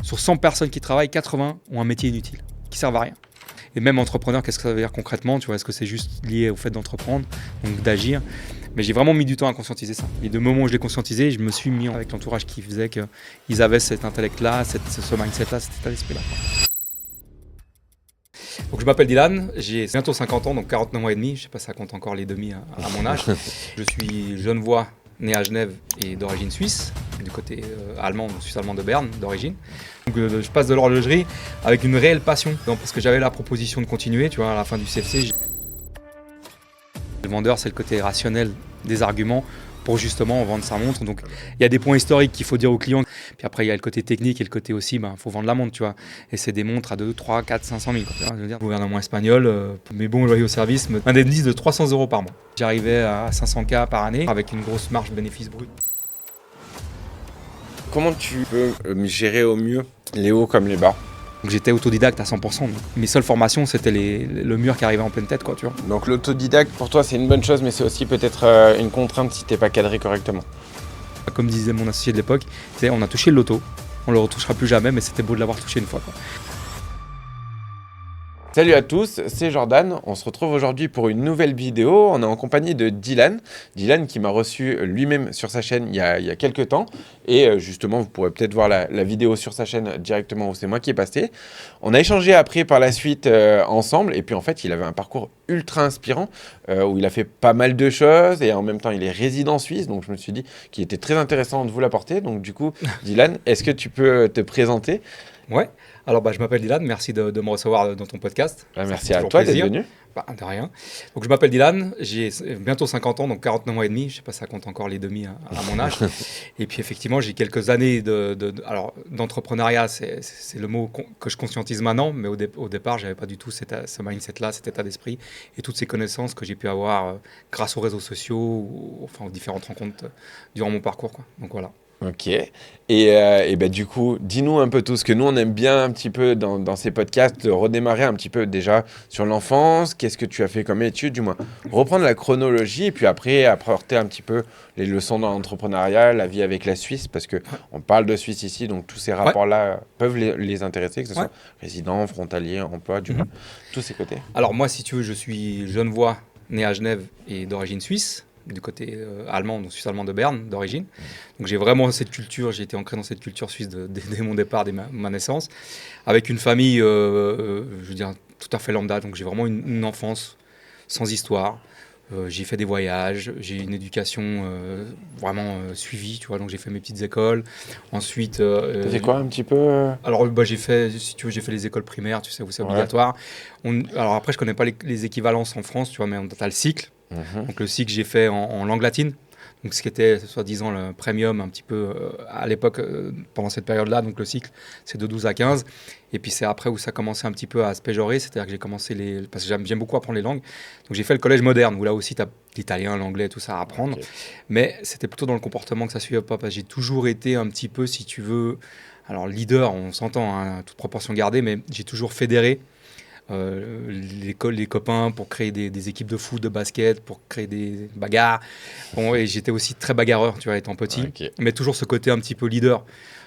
Sur 100 personnes qui travaillent, 80 ont un métier inutile, qui ne servent à rien. Et même entrepreneur, qu'est-ce que ça veut dire concrètement? Tu vois, est-ce que c'est juste lié au fait d'entreprendre, donc d'agir? Mais j'ai vraiment mis du temps à conscientiser ça. Et de moment où je l'ai conscientisé, je me suis mis avec l'entourage qui faisait qu'ils avaient cet intellect-là, ce mindset-là, cet état d'esprit-là. Donc je m'appelle Dylan, j'ai bientôt 50 ans, donc 49 mois et demi. Je ne sais pas si ça compte encore les demi à mon âge. Je suis genevois, né à Genève et d'origine suisse, du côté allemand, donc suisse-allemand de Berne d'origine. Donc je passe de l'horlogerie avec une réelle passion, donc, parce que j'avais la proposition de continuer, tu vois, à la fin du CFC. Le vendeur, c'est le côté rationnel des arguments pour justement vendre sa montre. Donc il y a des points historiques qu'il faut dire aux clients. Puis après, il y a le côté technique et le côté aussi, faut vendre la montre, tu vois. Et c'est des montres à 2, 3, 4, 500 000. Quoi. Je veux dire, le gouvernement espagnol, mes bons loyaux services, indemnise de 300 € par mois. J'arrivais à 500K par année avec une grosse marge de bénéfice brut. Comment tu peux gérer au mieux les hauts comme les bas? Donc j'étais autodidacte à 100%. Donc mes seules formations, c'était le mur qui arrivait en pleine tête, quoi, tu vois. Donc l'autodidacte, pour toi, c'est une bonne chose, mais c'est aussi peut-être une contrainte si t'es pas cadré correctement. Comme disait mon associé de l'époque, on a touché le loto, on le retouchera plus jamais, mais c'était beau de l'avoir touché une fois, quoi. Salut à tous, c'est Jordan. On se retrouve aujourd'hui pour une nouvelle vidéo. On est en compagnie de Dylan. Dylan qui m'a reçu lui-même sur sa chaîne il y a quelques temps. Et justement, vous pourrez peut-être voir la vidéo sur sa chaîne directement où c'est moi qui ai passé. On a échangé après par la suite ensemble. Et puis en fait, il avait un parcours ultra inspirant où il a fait pas mal de choses. Et en même temps, il est résident suisse. Donc je me suis dit qu'il était très intéressant de vous l'apporter. Donc du coup, Dylan, est-ce que tu peux te présenter ? Ouais, alors je m'appelle Dylan, merci de me recevoir dans ton podcast. Merci à toi d'être venu. De rien. Donc je m'appelle Dylan, j'ai bientôt 50 ans, donc 49 mois et demi, je ne sais pas si ça compte encore les demi à mon âge. Et puis effectivement, j'ai quelques années d'entrepreneuriat, c'est le mot que je conscientise maintenant, mais au départ, je n'avais pas du tout ce mindset-là, cet état d'esprit et toutes ces connaissances que j'ai pu avoir grâce aux réseaux sociaux ou aux différentes rencontres durant mon parcours, quoi. Donc voilà. Ok. Et du coup, dis-nous un peu tout, ce que nous, on aime bien un petit peu dans ces podcasts, de redémarrer un petit peu déjà sur l'enfance, qu'est-ce que tu as fait comme études, du moins reprendre la chronologie et puis après apporter un petit peu les leçons dans l'entrepreneuriat, la vie avec la Suisse, parce qu'on parle de Suisse ici, donc tous ces rapports-là peuvent les intéresser, que ce soit résident, frontalier, emploi, du moins, tous ces côtés. Alors moi, si tu veux, je suis genevois, né à Genève et d'origine suisse, du côté allemand, donc suisse-allemand de Berne d'origine. Donc j'ai vraiment cette culture, j'ai été ancré dans cette culture suisse dès mon départ, dès ma naissance, avec une famille, je veux dire, tout à fait lambda. Donc j'ai vraiment une enfance sans histoire. J'ai fait des voyages, j'ai une éducation vraiment suivie, tu vois. Donc j'ai fait mes petites écoles. Ensuite, t'as fait quoi un petit peu Alors j'ai fait, si tu veux, j'ai fait les écoles primaires, tu sais, où c'est obligatoire. Alors après, je connais pas les équivalences en France, tu vois, mais on a le cycle. Donc le cycle, j'ai fait en langue latine, donc ce qui était soi-disant le premium un petit peu à l'époque, pendant cette période-là. Donc le cycle, c'est de 12 à 15. Et puis c'est après où ça commençait un petit peu à se péjorer, c'est-à-dire que j'ai commencé parce que j'aime beaucoup apprendre les langues. Donc j'ai fait le collège moderne, où là aussi tu as l'italien, l'anglais, tout ça à apprendre. Okay. Mais c'était plutôt dans le comportement que ça suivait pas, parce que j'ai toujours été un petit peu, si tu veux, alors leader, on s'entend, hein, toute proportion gardée, mais j'ai toujours fédéré les copains pour créer des équipes de foot, de basket, pour créer des bagarres. Bon, et j'étais aussi très bagarreur, tu vois, étant petit. Okay. Mais toujours ce côté un petit peu leader,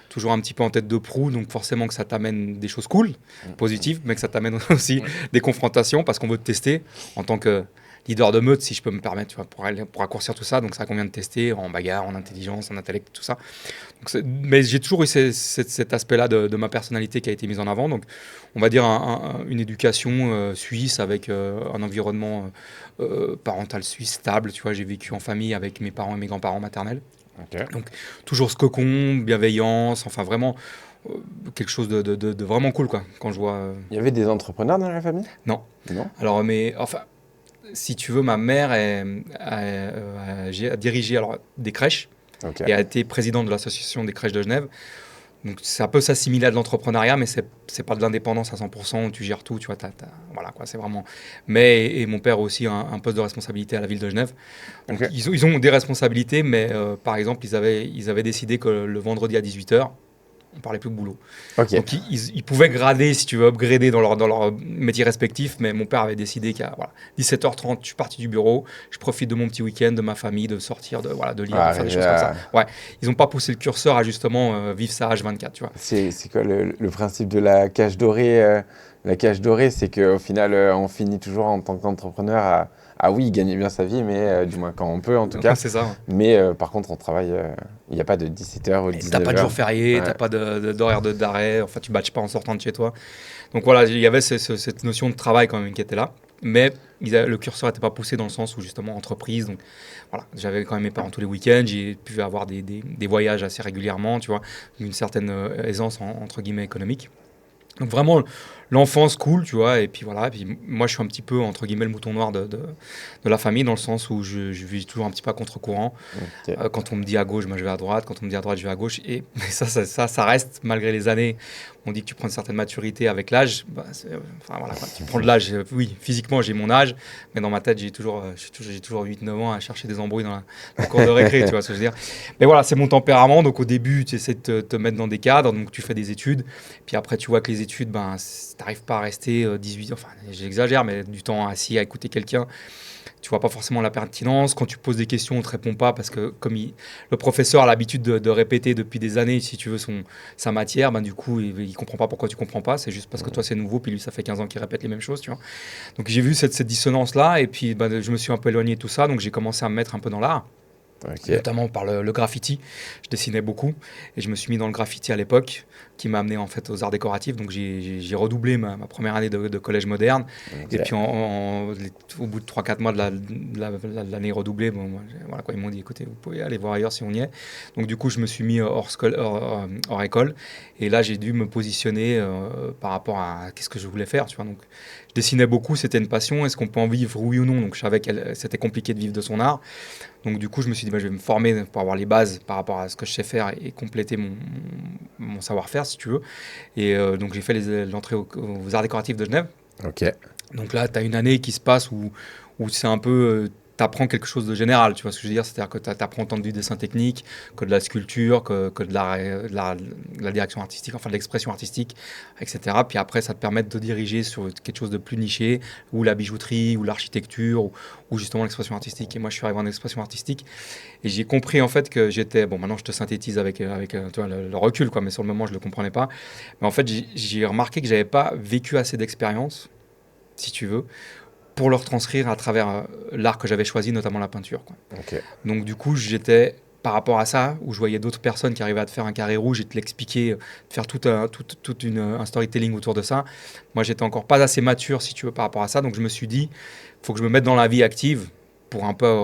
toujours un petit peu en tête de proue. Donc forcément que ça t'amène des choses cool, positives, mais que ça t'amène aussi des confrontations parce qu'on veut te tester en tant que leader de meute, si je peux me permettre, tu vois, pour raccourcir tout ça. Donc ça convient de tester en bagarre, en intelligence, en intellect, tout ça. Donc mais j'ai toujours eu cet aspect-là de ma personnalité qui a été mis en avant. Donc on va dire une éducation suisse avec un environnement parental suisse stable. Tu vois, j'ai vécu en famille avec mes parents et mes grands-parents maternels. Okay. Donc toujours ce cocon, bienveillance, enfin vraiment quelque chose de vraiment cool, quoi. Quand je vois. Il y avait des entrepreneurs dans la famille ? Non. Alors si tu veux, ma mère a dirigé des crèches et a été présidente de l'association des crèches de Genève. Donc ça peut s'assimiler à de l'entrepreneuriat, mais c'est pas de l'indépendance à 100%, où tu gères tout, tu vois, voilà quoi, c'est vraiment. Et mon père a aussi un poste de responsabilité à la ville de Genève. Donc ils ont des responsabilités, mais par exemple, ils avaient décidé que le vendredi à 18h, on parlait plus de boulot. Ok. Donc ils pouvaient grader, si tu veux, upgrader dans leur métier respectif, mais mon père avait décidé qu'à 17h30, je suis parti du bureau, je profite de mon petit week-end, de ma famille, de sortir, de lire, de faire des choses comme ça. Ouais, ils n'ont pas poussé le curseur à justement vivre ça H24, tu vois. C'est quoi le principe de la cage dorée La cage dorée, c'est qu'au final, on finit toujours en tant qu'entrepreneur à oui, gagner bien sa vie, mais du moins quand on peut en tout cas. C'est ça. Ouais. Mais par contre, on travaille, il n'y a pas de 17h ou 19h. T'as pas de jour férié, t'as pas d'horaire d'arrêt, enfin tu batches pas en sortant de chez toi. Donc voilà, il y avait cette notion de travail quand même qui était là, mais le curseur n'était pas poussé dans le sens où justement entreprise. Donc voilà, j'avais quand même mes parents tous les week-ends, j'ai pu avoir des voyages assez régulièrement, tu vois, une certaine aisance entre guillemets économique. Donc vraiment l'enfance cool, tu vois, et puis voilà, et puis moi je suis un petit peu entre guillemets le mouton noir de la famille dans le sens où je vis toujours un petit peu à contre-courant. Okay. Quand on me dit à gauche, moi je vais à droite, quand on me dit à droite, je vais à gauche, et ça reste malgré les années. On dit que tu prends une certaine maturité avec l'âge, enfin voilà, tu prends de l'âge, oui, physiquement j'ai mon âge, mais dans ma tête j'ai toujours 8-9 ans à chercher des embrouilles dans la cour de récré, tu vois ce que je veux dire. Mais voilà, c'est mon tempérament, donc au début tu essaies de te mettre dans des cadres, donc tu fais des études, puis après tu vois que les études, t'arrives pas à rester 18 ans, enfin j'exagère, mais du temps assis à écouter quelqu'un, tu vois pas forcément la pertinence. Quand tu poses des questions, on te répond pas parce que comme le professeur a l'habitude de répéter depuis des années, si tu veux, sa matière, du coup, il comprend pas pourquoi tu comprends pas. C'est juste parce que toi, c'est nouveau, puis lui, ça fait 15 ans qu'il répète les mêmes choses, tu vois. Donc j'ai vu cette dissonance-là, et puis je me suis un peu éloigné de tout ça, donc j'ai commencé à me mettre un peu dans l'art. Okay. Notamment par le graffiti. Je dessinais beaucoup et je me suis mis dans le graffiti à l'époque, qui m'a amené en fait aux arts décoratifs. Donc j'ai redoublé ma première année de collège moderne. Okay. Et puis au bout de 3-4 mois de l'année redoublée, voilà quoi, ils m'ont dit écoutez, vous pouvez aller voir ailleurs si on y est. Donc du coup je me suis mis hors école, et là j'ai dû me positionner par rapport à qu'est-ce que je voulais faire, tu vois. Donc je dessinais beaucoup, c'était une passion. Est-ce qu'on peut en vivre, oui ou non? Donc je savais que c'était compliqué de vivre de son art. Donc du coup, je me suis dit, je vais me former pour avoir les bases par rapport à ce que je sais faire et compléter mon savoir-faire, si tu veux. Et donc j'ai fait l'entrée aux Arts décoratifs de Genève. Ok. Donc là, tu as une année qui se passe où c'est un peu... tu apprends quelque chose de général, tu vois ce que je veux dire? C'est-à-dire que tu apprends tant du dessin technique que de la sculpture, que de la direction artistique, enfin de l'expression artistique, etc. Puis après, ça te permet de te diriger sur quelque chose de plus niché, ou la bijouterie, ou l'architecture, ou justement l'expression artistique. Et moi, je suis arrivé en expression artistique, et j'ai compris en fait que j'étais... Bon, maintenant, je te synthétise avec tu vois, le recul, quoi, mais sur le moment, je ne le comprenais pas. Mais en fait, j'ai remarqué que je n'avais pas vécu assez d'expérience, si tu veux, pour le retranscrire à travers l'art que j'avais choisi, notamment la peinture, quoi. Okay. Donc du coup, j'étais par rapport à ça, où je voyais d'autres personnes qui arrivaient à te faire un carré rouge et te l'expliquer, de faire tout un storytelling autour de ça. Moi, j'étais encore pas assez mature, si tu veux, par rapport à ça. Donc je me suis dit, il faut que je me mette dans la vie active pour un peu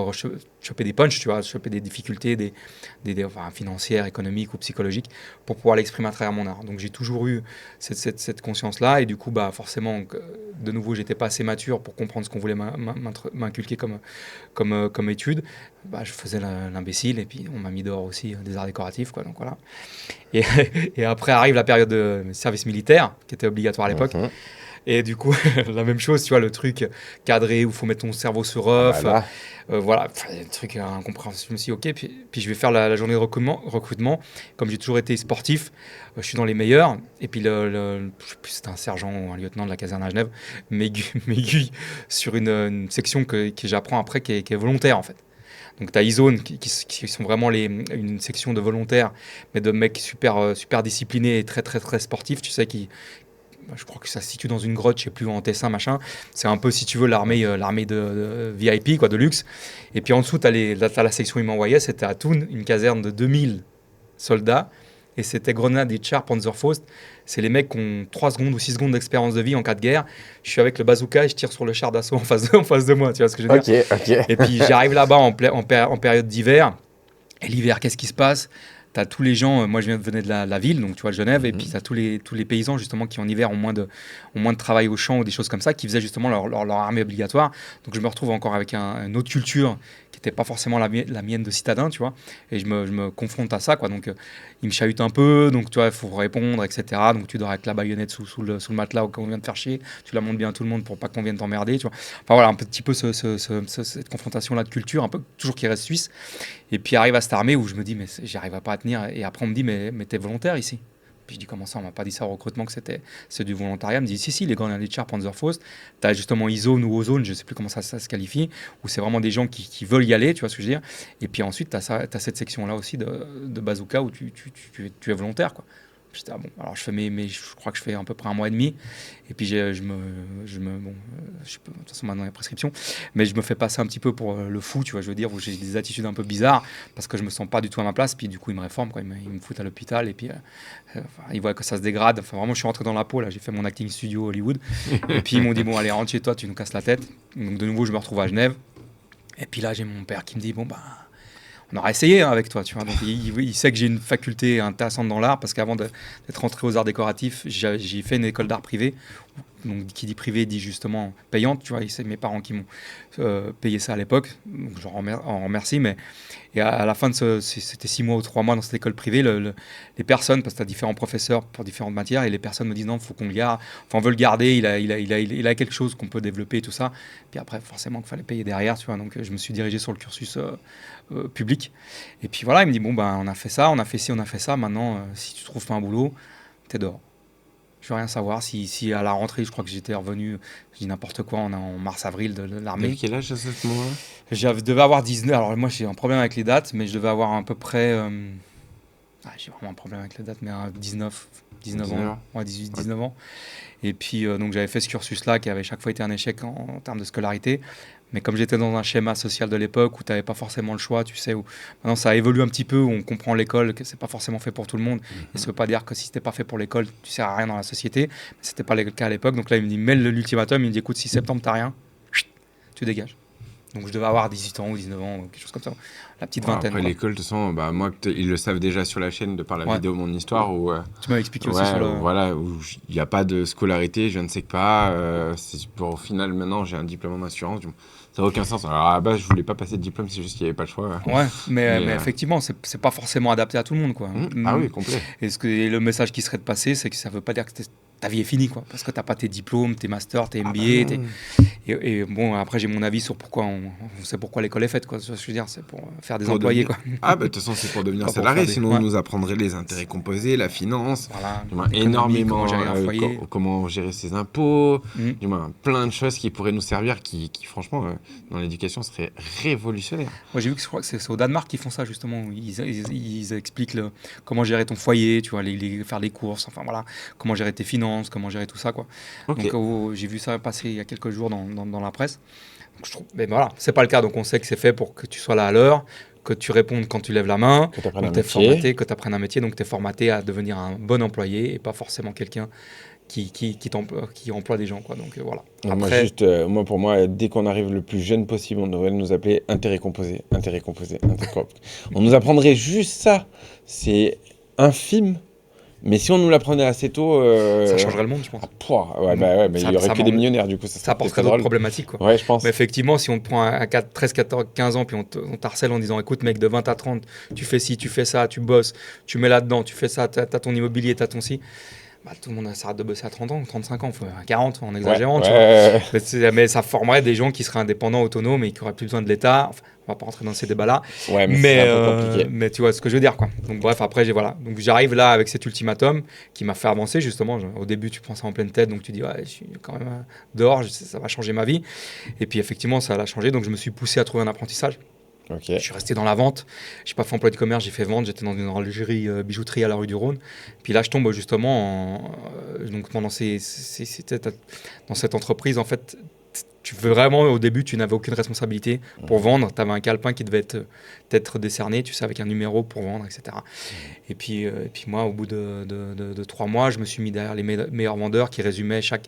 choper des punchs, tu vois, choper des difficultés enfin, financières, économiques ou psychologiques, pour pouvoir l'exprimer à travers mon art. Donc j'ai toujours eu cette conscience-là, et du coup, forcément, de nouveau, j'étais pas assez mature pour comprendre ce qu'on voulait m'inculquer comme étude. Je faisais l'imbécile, et puis on m'a mis dehors aussi des arts décoratifs, quoi. Donc voilà. Et après arrive la période de service militaire, qui était obligatoire à l'époque. Et du coup, la même chose, tu vois, le truc cadré où il faut mettre ton cerveau sur off. Voilà, le truc incompréhensible. Je me suis dit, ok, puis je vais faire la journée de recrutement. Comme j'ai toujours été sportif, je suis dans les meilleurs. Et puis, je sais plus si c'était un sergent ou un lieutenant de la caserne à Genève, m'aiguille sur une section que j'apprends après qui est volontaire, en fait. Donc, tu as E-Zone qui sont vraiment une section de volontaires, mais de mecs super disciplinés et très, très, très sportifs, tu sais, je crois que ça se situe dans une grotte, je sais plus, en Tessin, machin. C'est un peu, si tu veux, l'armée de VIP, quoi, de luxe. Et puis en dessous, tu as la section où ils m'envoyaient, c'était à Thun, une caserne de 2000 soldats. Et c'était Grenade et Char Panzerfaust. C'est les mecs qui ont 3 secondes ou 6 secondes d'expérience de vie en cas de guerre. Je suis avec le bazooka et je tire sur le char d'assaut en face de moi, tu vois ce que je veux dire? Okay. Et puis j'arrive là-bas en période d'hiver. Et l'hiver, qu'est-ce qui se passe? Tu as tous les gens, moi je venais de la ville, donc tu vois Genève, et puis tu as tous les paysans justement qui en hiver ont moins de travail au champ ou des choses comme ça, qui faisaient justement leur armée obligatoire. Donc je me retrouve encore avec une autre culture qui n'était pas forcément la mienne de citadin, tu vois, et je me confronte à ça, quoi. Donc ils me chahutent un peu, donc tu vois, il faut répondre, etc. Donc tu dors avec la baïonnette sous le matelas quand on vient te faire chier, tu la montres bien à tout le monde pour pas qu'on vienne t'emmerder, tu vois. Enfin voilà, un petit peu cette confrontation-là de culture, un peu toujours qui reste suisse. Et puis arrive à cette armée où je me dis, mais j'arrive pas à tenir. Et après, on me dit, mais t'es volontaire ici. Puis je dis, comment ça, on m'a pas dit ça au recrutement que c'est du volontariat. Il me dit, si, les Grand HR Panzerfaust, tu as justement e-zone ou ozone, je sais plus comment ça se qualifie, où c'est vraiment des gens qui veulent y aller, tu vois ce que je veux dire. Et puis ensuite, tu as cette section-là aussi de bazooka où tu es volontaire, quoi. J'étais, bon, alors je crois que je fais à peu près 1 mois et demi. Et puis bon, je peux, de toute façon maintenant il y a prescription, mais je me fais passer un petit peu pour le fou, tu vois, je veux dire, où j'ai des attitudes un peu bizarres parce que je me sens pas du tout à ma place. Puis du coup, ils me réforment, quoi. Ils me foutent à l'hôpital et puis ils voient que ça se dégrade. Enfin, vraiment, je suis rentré dans la peau, là. J'ai fait mon acting studio Hollywood. Et puis ils m'ont dit, bon, allez, rentre chez toi, tu nous casses la tête. Donc de nouveau, je me retrouve à Genève. Et puis là, j'ai mon père qui me dit, bon, bah. On aura essayé avec toi, tu vois. Donc, il sait que j'ai une faculté intéressante dans l'art parce qu'avant d'être rentré aux arts décoratifs, j'ai fait une école d'art privée. Donc, qui dit privée dit justement payante, tu vois. C'est mes parents qui m'ont payé ça à l'époque. Donc, je en remercie. Mais et à la fin c'était 6 mois ou 3 mois dans cette école privée, les personnes, parce que tu as différents professeurs pour différentes matières, et les personnes me disent non, il faut qu'on le garde. Enfin, on veut le garder, il a quelque chose qu'on peut développer et tout ça. Puis après, forcément, qu'il fallait payer derrière, tu vois. Donc, je me suis dirigé sur le cursus public. Et puis voilà, il me dit, bon, ben, on a fait ça, on a fait ci, on a fait ça. Maintenant, si tu trouves pas un boulot, t'es dehors. Je veux rien savoir. Si à la rentrée, je crois que j'étais revenu, je dis n'importe quoi, en mars-avril de l'armée. Quel âge à ce moment-là? Je devais avoir 19. Alors moi, j'ai un problème avec les dates, mais je devais avoir à peu près... j'ai vraiment un problème avec les dates, mais 19 ans. Ouais, 19 ans. Et puis, donc j'avais fait ce cursus-là qui avait chaque fois été un échec en termes de scolarité. Mais comme j'étais dans un schéma social de l'époque où tu n'avais pas forcément le choix, tu sais, où maintenant ça évolue un petit peu, où on comprend l'école, que c'est pas forcément fait pour tout le monde. Et ça veut pas dire que si c'était pas fait pour l'école, tu sers à rien dans la société. Mais c'était pas le cas à l'époque. Donc là, il me dit, mets l'ultimatum, il me dit, écoute, si septembre t'as rien, tu dégages. Donc je devais avoir 18 ans ou 19 ans, quelque chose comme ça. La petite vingtaine. Après l'école, de toute façon, bah, moi, ils le savent déjà sur la chaîne de par la vidéo Mon Histoire. Où, tu m'as expliqué aussi sur le... Voilà, où il n'y a pas de scolarité, je ne sais pas. Au final, maintenant, j'ai un diplôme en assurance. Ça n'a aucun sens. Alors à la base, je ne voulais pas passer de diplôme, c'est juste qu'il n'y avait pas le choix. Ouais, mais effectivement, ce n'est pas forcément adapté à tout le monde, quoi. Ah oui, complet. Et le message qui serait de passer, c'est que ça ne veut pas dire que ta vie est finie, quoi. Parce que tu n'as pas tes diplômes, tes masters, tes MBA. Et bon, après, j'ai mon avis sur pourquoi on sait pourquoi l'école est faite, quoi. Ce que je veux dire, c'est pour faire des employés, quoi. Ah, bah, de toute façon, c'est pour devenir salarié. Sinon, on nous apprendrait les intérêts composés, la finance, énormément comment gérer ses impôts, plein de choses qui pourraient nous servir, qui franchement, dans l'éducation, seraient révolutionnaires. Moi, j'ai vu que je crois que c'est au Danemark qu'ils font ça, justement. Où ils expliquent comment gérer ton foyer, tu vois, faire les courses, enfin voilà, comment gérer tes finances, comment gérer tout ça, quoi. Okay. Donc, j'ai vu ça passer il y a quelques jours dans la presse. Donc, je trouve, mais voilà, c'est pas le cas. Donc on sait que c'est fait pour que tu sois là à l'heure, que tu répondes quand tu lèves la main, que tu apprennes un métier, donc tu es formaté à devenir un bon employé et pas forcément quelqu'un qui emploie des gens, quoi. Donc voilà. Après, pour moi, dès qu'on arrive le plus jeune possible, on devrait nous appeler intérêt composé. On nous apprendrait juste ça. C'est infime. Mais si on nous l'apprenait assez tôt... ça changerait le monde, je pense. Mais il n'y aurait que des millionnaires, du coup. Ça apporterait d'autres problématiques, quoi. Ouais, je pense. Mais effectivement, si on te prend à 13, 14, 15 ans, puis on t'harcèle en disant, écoute, mec, de 20 à 30, tu fais ci, tu fais ça, tu bosses, tu mets là-dedans, tu fais ça, t'as ton immobilier, t'as ton ci... Bah, tout le monde s'arrête de bosser à 30 ans, 35 ans, à 40 en exagérant. Tu vois. Mais ça formerait des gens qui seraient indépendants, autonomes et qui n'auraient plus besoin de l'État. Enfin, on ne va pas rentrer dans ces débats-là. Ouais, mais c'est un peu compliqué. Mais tu vois ce que je veux dire, quoi. Donc bref, après, donc j'arrive là avec cet ultimatum qui m'a fait avancer, justement. Au début, tu prends ça en pleine tête, donc tu dis, ouais, je suis quand même dehors, ça va changer ma vie. Et puis effectivement, ça l'a changé, donc je me suis poussé à trouver un apprentissage. Okay. Je suis resté dans la vente. Je n'ai pas fait emploi de commerce, j'ai fait vente. J'étais dans une horlogerie bijouterie à la rue du Rhône. Puis là, je tombe justement donc pendant dans cette entreprise, en fait, tu veux vraiment, au début, tu n'avais aucune responsabilité pour vendre. Tu avais un calepin qui devait être décerné, tu sais, avec un numéro pour vendre, etc. Et puis moi, au bout de 3 mois, je me suis mis derrière les meilleurs vendeurs qui résumaient chaque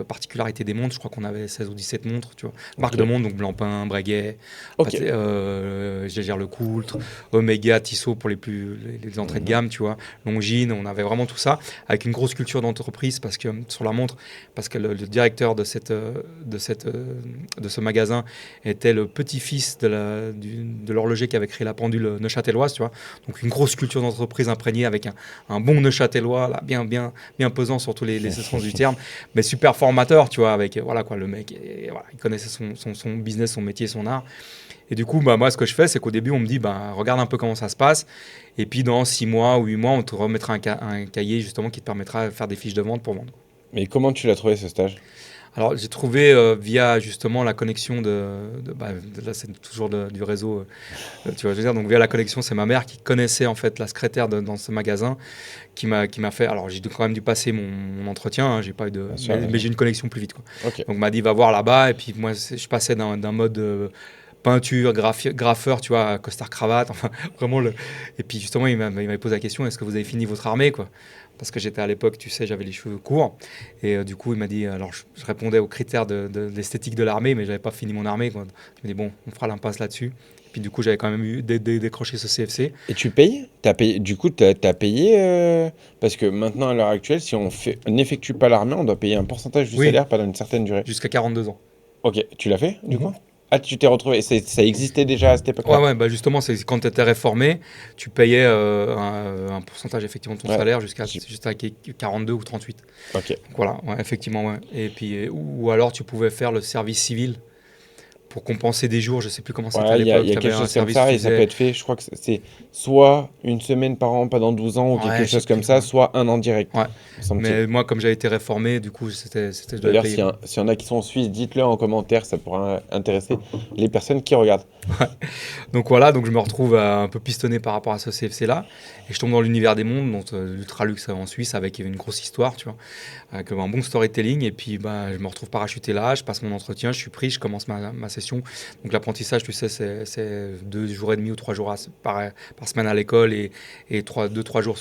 particularité des montres. Je crois qu'on avait 16 ou 17 montres, tu vois. Marque de montres, donc Blancpain, Breguet, Jaeger LeCoultre, Omega, Tissot pour les entrées de gamme, tu vois. Longines, on avait vraiment tout ça, avec une grosse culture d'entreprise sur la montre, parce que le directeur de ce magasin était le petit-fils de l'horloger qui avait créé la pendule neuchâteloise, tu vois. Donc une grosse culture d'entreprise imprégnée avec un bon neuchâtelois là, bien pesant sur tous les sens du terme, mais super formateur, tu vois, avec voilà quoi, le mec il connaissait son business, son métier, son art. Et du coup, moi, ce que je fais, c'est qu'au début, on me dit, regarde un peu comment ça se passe. Et puis, dans 6 mois ou 8 mois, on te remettra un cahier, justement, qui te permettra de faire des fiches de vente pour vendre. Mais comment tu l'as trouvé, ce stage? Alors, j'ai trouvé via, justement, la connexion là, c'est toujours du réseau, tu vois, je veux dire. Donc, via la connexion, c'est ma mère qui connaissait, en fait, la secrétaire dans ce magasin, qui m'a fait... Alors, j'ai quand même dû passer mon entretien, hein, j'ai pas eu de... Mais j'ai une connexion plus vite, quoi. Okay. Donc, m'a dit, va voir là-bas. Et puis, moi, je passais d'un mode... peinture, graffeur, tu vois, costard cravate, enfin vraiment Et puis justement, il m'avait posé la question, est-ce que vous avez fini votre armée, quoi? Parce que j'étais à l'époque, tu sais, j'avais les cheveux courts. Et du coup, il m'a dit, alors je répondais aux critères de l'esthétique de l'armée, mais j'avais pas fini mon armée, quoi. Il m'a dit, bon, on fera l'impasse là-dessus. Puis du coup, j'avais quand même eu décroché ce CFC. Et tu payes? Du coup, tu as payé parce que maintenant, à l'heure actuelle, si on n'effectue pas l'armée, on doit payer un pourcentage du salaire pendant une certaine durée. Jusqu'à 42 ans. Ok, tu l'as fait, du coup? Ah, tu t'es retrouvé, ça existait déjà à cette époque-là? Ouais, justement, c'est quand tu étais réformé, tu payais un pourcentage effectivement de ton salaire jusqu'à 42 ou 38. Ok. Donc, voilà, effectivement, ouais. Et puis, ou alors tu pouvais faire le service civil pour compenser des jours, je sais plus comment c'était à l'époque. Il y a quelque chose comme ça et ça peut être fait, je crois que c'est soit une semaine par an pendant 12 ans ou quelque chose comme ça, soit un an direct. Ouais. Mais moi, comme j'avais été réformé, du coup, c'était D'ailleurs, s'il y en a qui sont en Suisse, dites-le en commentaire, ça pourra intéresser les personnes qui regardent. Donc voilà, donc je me retrouve un peu pistonné par rapport à ce CFC-là, et je tombe dans l'univers des mondes, donc l'Ultralux en Suisse, avec une grosse histoire, tu vois, avec un bon storytelling, et puis je me retrouve parachuté là, je passe mon entretien, je suis pris, je commence ma session. Donc l'apprentissage, tu sais, c'est 2 jours et demi ou 3 jours par semaine à l'école, et 2-3 jours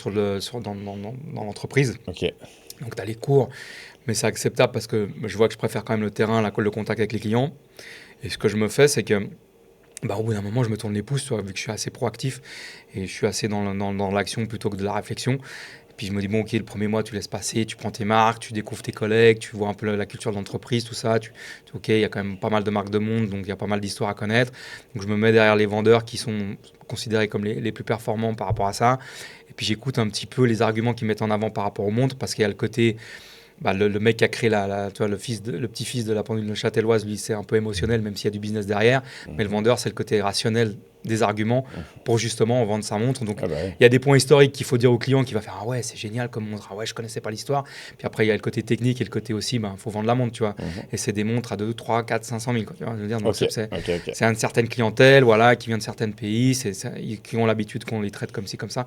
dans l'entreprise. Ok. Donc tu as les cours, mais c'est acceptable parce que je vois que je préfère quand même le terrain, le contact avec les clients. Et ce que je me fais, c'est que au bout d'un moment, je me tourne les pouces, tu vois, vu que je suis assez proactif et je suis assez dans l'action plutôt que de la réflexion. Et puis je me dis, bon, ok, le premier mois, tu laisses passer, tu prends tes marques, tu découvres tes collègues, tu vois un peu la culture de l'entreprise, tout ça. Ok, il y a quand même pas mal de marques de monde, donc il y a pas mal d'histoires à connaître. Donc je me mets derrière les vendeurs qui sont considérés comme les plus performants par rapport à ça. Et puis j'écoute un petit peu les arguments qu'ils mettent en avant par rapport aux montres, parce qu'il y a le côté... le mec qui a créé tu vois, le petit-fils de la pendule châtelloise, lui, c'est un peu émotionnel, même s'il y a du business derrière. Mais le vendeur, c'est le côté rationnel des arguments pour justement vendre sa montre. Donc, il y a des points historiques qu'il faut dire au client qui va faire « Ah ouais, c'est génial comme montre. Ah ouais, je connaissais pas l'histoire. » Puis après, il y a le côté technique et le côté aussi, faut vendre la montre, tu vois. Et c'est des montres à 2, 3, 4, 500 000, quoi, tu vois, je veux dire, donc c'est une certaine clientèle, voilà, qui vient de certains pays, qui ont l'habitude qu'on les traite comme ci, comme ça.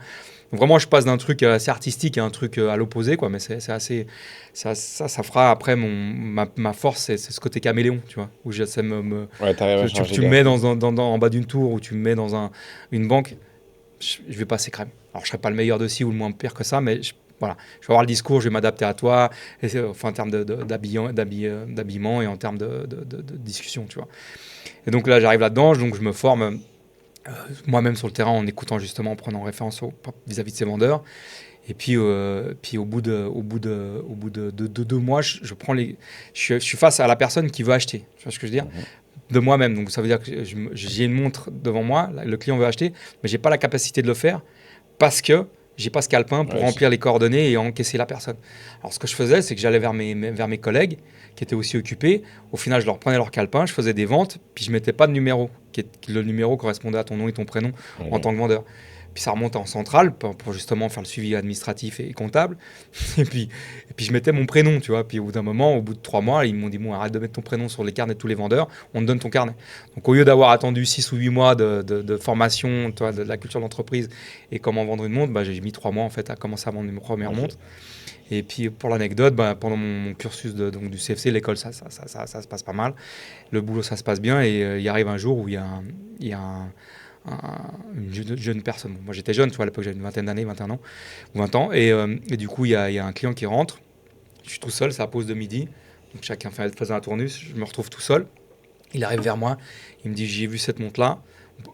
Donc vraiment, je passe d'un truc assez artistique à un truc à l'opposé, quoi. Mais c'est assez... Ça fera après ma force, c'est ce côté caméléon, tu vois, où j'essaie tu me mets en bas d'une tour ou tu me mets dans une banque, je vais passer crème. Alors je serai pas le meilleur de ci ou le moins pire que ça, mais voilà, je vais avoir le discours, je vais m'adapter à toi, en termes d'habillement et en termes de discussion, tu vois. Et donc là, j'arrive là-dedans, donc je me forme moi-même sur le terrain en écoutant justement, en prenant référence vis-à-vis de ces vendeurs. Et puis au bout de 2 mois, je suis face à la personne qui veut acheter. Tu vois ce que je veux dire? De moi-même. Donc ça veut dire que j'ai une montre devant moi, le client veut acheter, mais j'ai pas la capacité de le faire parce que j'ai pas ce calepin pour remplir les coordonnées et encaisser la personne. Alors ce que je faisais, c'est que j'allais vers mes collègues qui étaient aussi occupés. Au final, je leur prenais leur calepin, je faisais des ventes, puis je mettais pas de numéro. Le numéro correspondait à ton nom et ton prénom en tant que vendeur. Puis ça remonte en centrale pour justement faire le suivi administratif et comptable. Et puis je mettais mon prénom, tu vois. Puis au bout d'un moment, au bout de 3 mois, ils m'ont dit, bon, arrête de mettre ton prénom sur les carnets de tous les vendeurs, on te donne ton carnet. Donc au lieu d'avoir attendu 6 ou 8 mois de formation, tu vois, de la culture d'entreprise et comment vendre une montre, j'ai mis 3 mois en fait à commencer à vendre mes premières montres. Et puis pour l'anecdote, pendant mon cursus du CFC, l'école, ça se passe pas mal. Le boulot, ça se passe bien. Et il arrive un jour où il y a une jeune personne. Bon, moi j'étais jeune, tu vois, à l'époque j'avais une vingtaine d'années, 21 ans, ou 20 ans, et du coup il y a un client qui rentre, je suis tout seul, c'est la pause de midi, donc chacun faisait un tournus, je me retrouve tout seul, il arrive vers moi, il me dit j'ai vu cette montre là,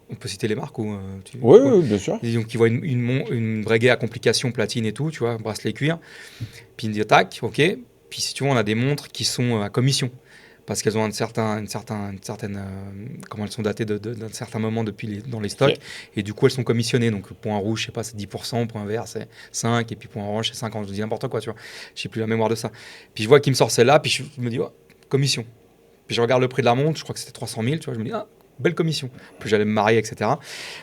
on peut citer les marques ou oui, bien sûr. Et donc il voit une Breguet à complication platine et tout, tu vois, bracelet cuir, puis il me dit tac, ok, puis si tu vois on a des montres qui sont à commission, parce qu'elles ont une certaine comment elles sont datées d'un certain moment dans les stocks, et du coup elles sont commissionnées. Donc point rouge, je sais pas, c'est 10%, point vert c'est 5, et puis point orange c'est 50. Je dis n'importe quoi, tu vois. J'ai plus la mémoire de ça. Puis je vois qu'il me sort celle-là, puis je me dis commission. Puis je regarde le prix de la montre, je crois que c'était 300 000, tu vois. Je me dis belle commission. Puis j'allais me marier, etc.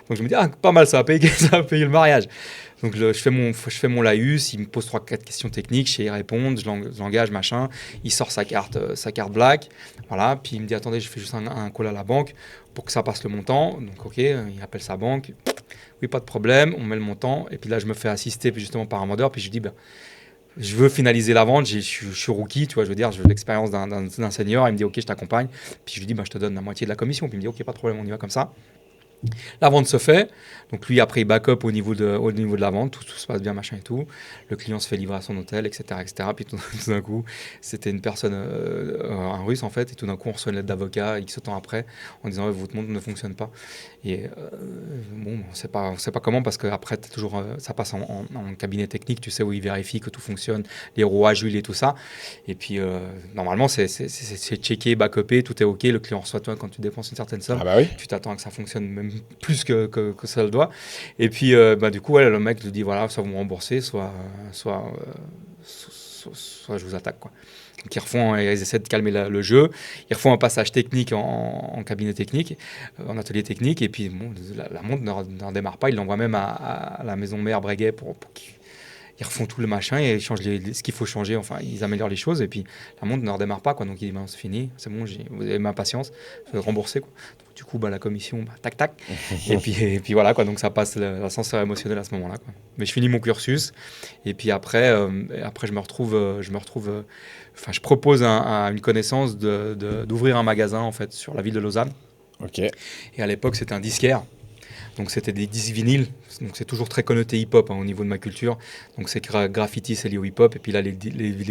Donc je me dis, pas mal, ça va payer, ça va payer le mariage. Donc je fais mon laïus, il me pose 3-4 questions techniques, je sais y répondre, je l'engage, machin. Il sort sa carte black, voilà. Puis il me dit, attendez, je fais juste un call à la banque pour que ça passe le montant. Donc ok, il appelle sa banque. Oui, pas de problème, on met le montant. Et puis là, je me fais assister justement par un vendeur. Puis je dis, je veux finaliser la vente, je suis rookie, tu vois, je veux dire, je veux l'expérience d'un senior. Il me dit, ok, je t'accompagne. Puis je lui dis, je te donne la moitié de la commission. Puis il me dit, ok, pas de problème, on y va comme ça. La vente se fait, donc lui après il back up au niveau de la vente, tout se passe bien, machin et tout. Le client se fait livrer à son hôtel, etc. etc. Puis tout d'un coup, c'était une personne, un russe en fait, et tout d'un coup on reçoit une lettre d'avocat X temps après en disant votre montre ne fonctionne pas. Et bon, on sait pas comment parce qu'après toujours, ça passe en cabinet technique, tu sais, où il vérifie que tout fonctionne, les rouages, huile et tout ça. Et puis normalement c'est checké, back-upé, tout est ok, le client reçoit toi quand tu dépenses une certaine somme, tu t'attends à que ça fonctionne même plus que ça le doit. Et puis du coup le mec te dit voilà, soit vous me remboursez, soit je vous attaque quoi. Donc ils essaient de calmer le jeu, ils refont un passage technique en cabinet technique, en atelier technique, et puis bon, la montre ne redémarre pas, ils l'envoient même à la maison mère Breguet pour qu'ils refont tout le machin et ils changent ce qu'il faut changer, enfin ils améliorent les choses, et puis la montre ne redémarre pas quoi. Donc il dit c'est fini, c'est bon, vous avez ma patience, je vais rembourser quoi. Donc, du coup la commission tac et puis voilà quoi, donc ça passe l'ascenseur émotionnel à ce moment là quoi. Mais je finis mon cursus et puis après je me retrouve je propose à une connaissance d'ouvrir un magasin en fait sur la ville de Lausanne. Ok. Et à l'époque c'était un disquaire. Donc c'était des disques vinyles, donc c'est toujours très connoté hip-hop au niveau de ma culture. Donc c'est graffiti, c'est lié au hip-hop. Et puis là, les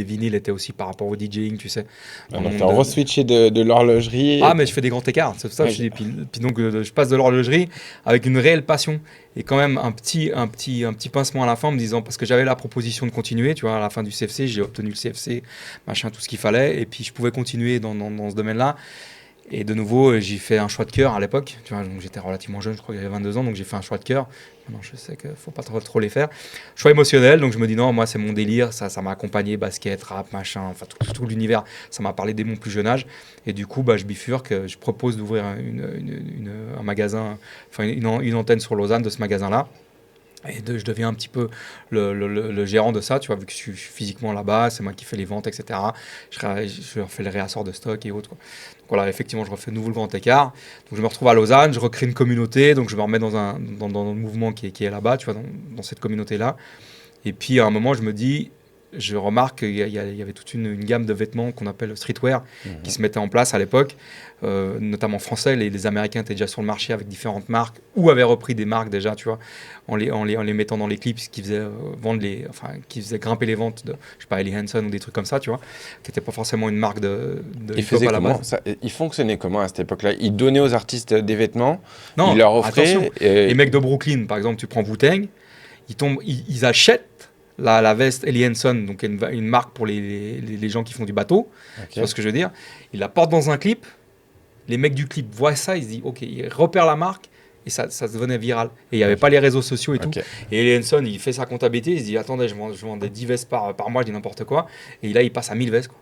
vinyles étaient aussi par rapport au DJing, tu sais. Donc tu as re-switché de l'horlogerie. Ah, mais je fais des grands écarts, c'est ça. Ouais. Puis donc je passe de l'horlogerie avec une réelle passion. Et quand même un petit pincement à la fin en me disant, parce que j'avais la proposition de continuer, tu vois, à la fin du CFC, j'ai obtenu le CFC, machin, tout ce qu'il fallait. Et puis je pouvais continuer dans ce domaine-là. Et de nouveau, j'ai fait un choix de cœur à l'époque. Tu vois, donc j'étais relativement jeune, je crois que j'avais 22 ans, donc j'ai fait un choix de cœur. Maintenant, je sais qu'il ne faut pas trop les faire. Choix émotionnel, donc je me dis non, moi c'est mon délire, ça m'a accompagné, basket, rap, machin, enfin tout l'univers, ça m'a parlé dès mon plus jeune âge. Et du coup, je bifurque, je propose d'ouvrir un magasin, enfin une antenne sur Lausanne de ce magasin-là. Et je deviens un petit peu le gérant de ça, tu vois, vu que je suis physiquement là-bas, c'est moi qui fais les ventes, etc. Je fais les réassorts de stock et autres, quoi. Donc voilà, effectivement, je refais de nouveau le grand écart. Donc je me retrouve à Lausanne, je recrée une communauté, donc je me remets dans le mouvement qui est là-bas, tu vois, dans cette communauté-là. Et puis à un moment, je remarque qu'il y avait toute une gamme de vêtements qu'on appelle streetwear qui se mettait en place à l'époque, notamment français. Les Américains étaient déjà sur le marché avec différentes marques ou avaient repris des marques déjà, tu vois, en les mettant dans les clips, ce qui faisait qui faisait grimper les ventes de, je sais pas, Ellie Hansen ou des trucs comme ça, tu vois, qui n'était pas forcément une marque de hip-hop à la base. Il fonctionnait comment à cette époque-là? Ils donnaient aux artistes des vêtements, non, ils leur offraient. Attention, les mecs de Brooklyn, par exemple, tu prends Wu-Tang, ils achètent la veste Ellie Hansen, donc une marque pour les gens qui font du bateau, okay. Tu vois ce que je veux dire. Ils la portent dans un clip, les mecs du clip voient ça, ils se disent ok, ils repèrent la marque et ça devenait viral. Et il n'y avait pas les réseaux sociaux et tout. Et Ellie Hansen, il fait sa comptabilité, il se dit attendez, je vends des 10 vestes par mois, je dis n'importe quoi. Et là, il passe à 1000 vestes, quoi.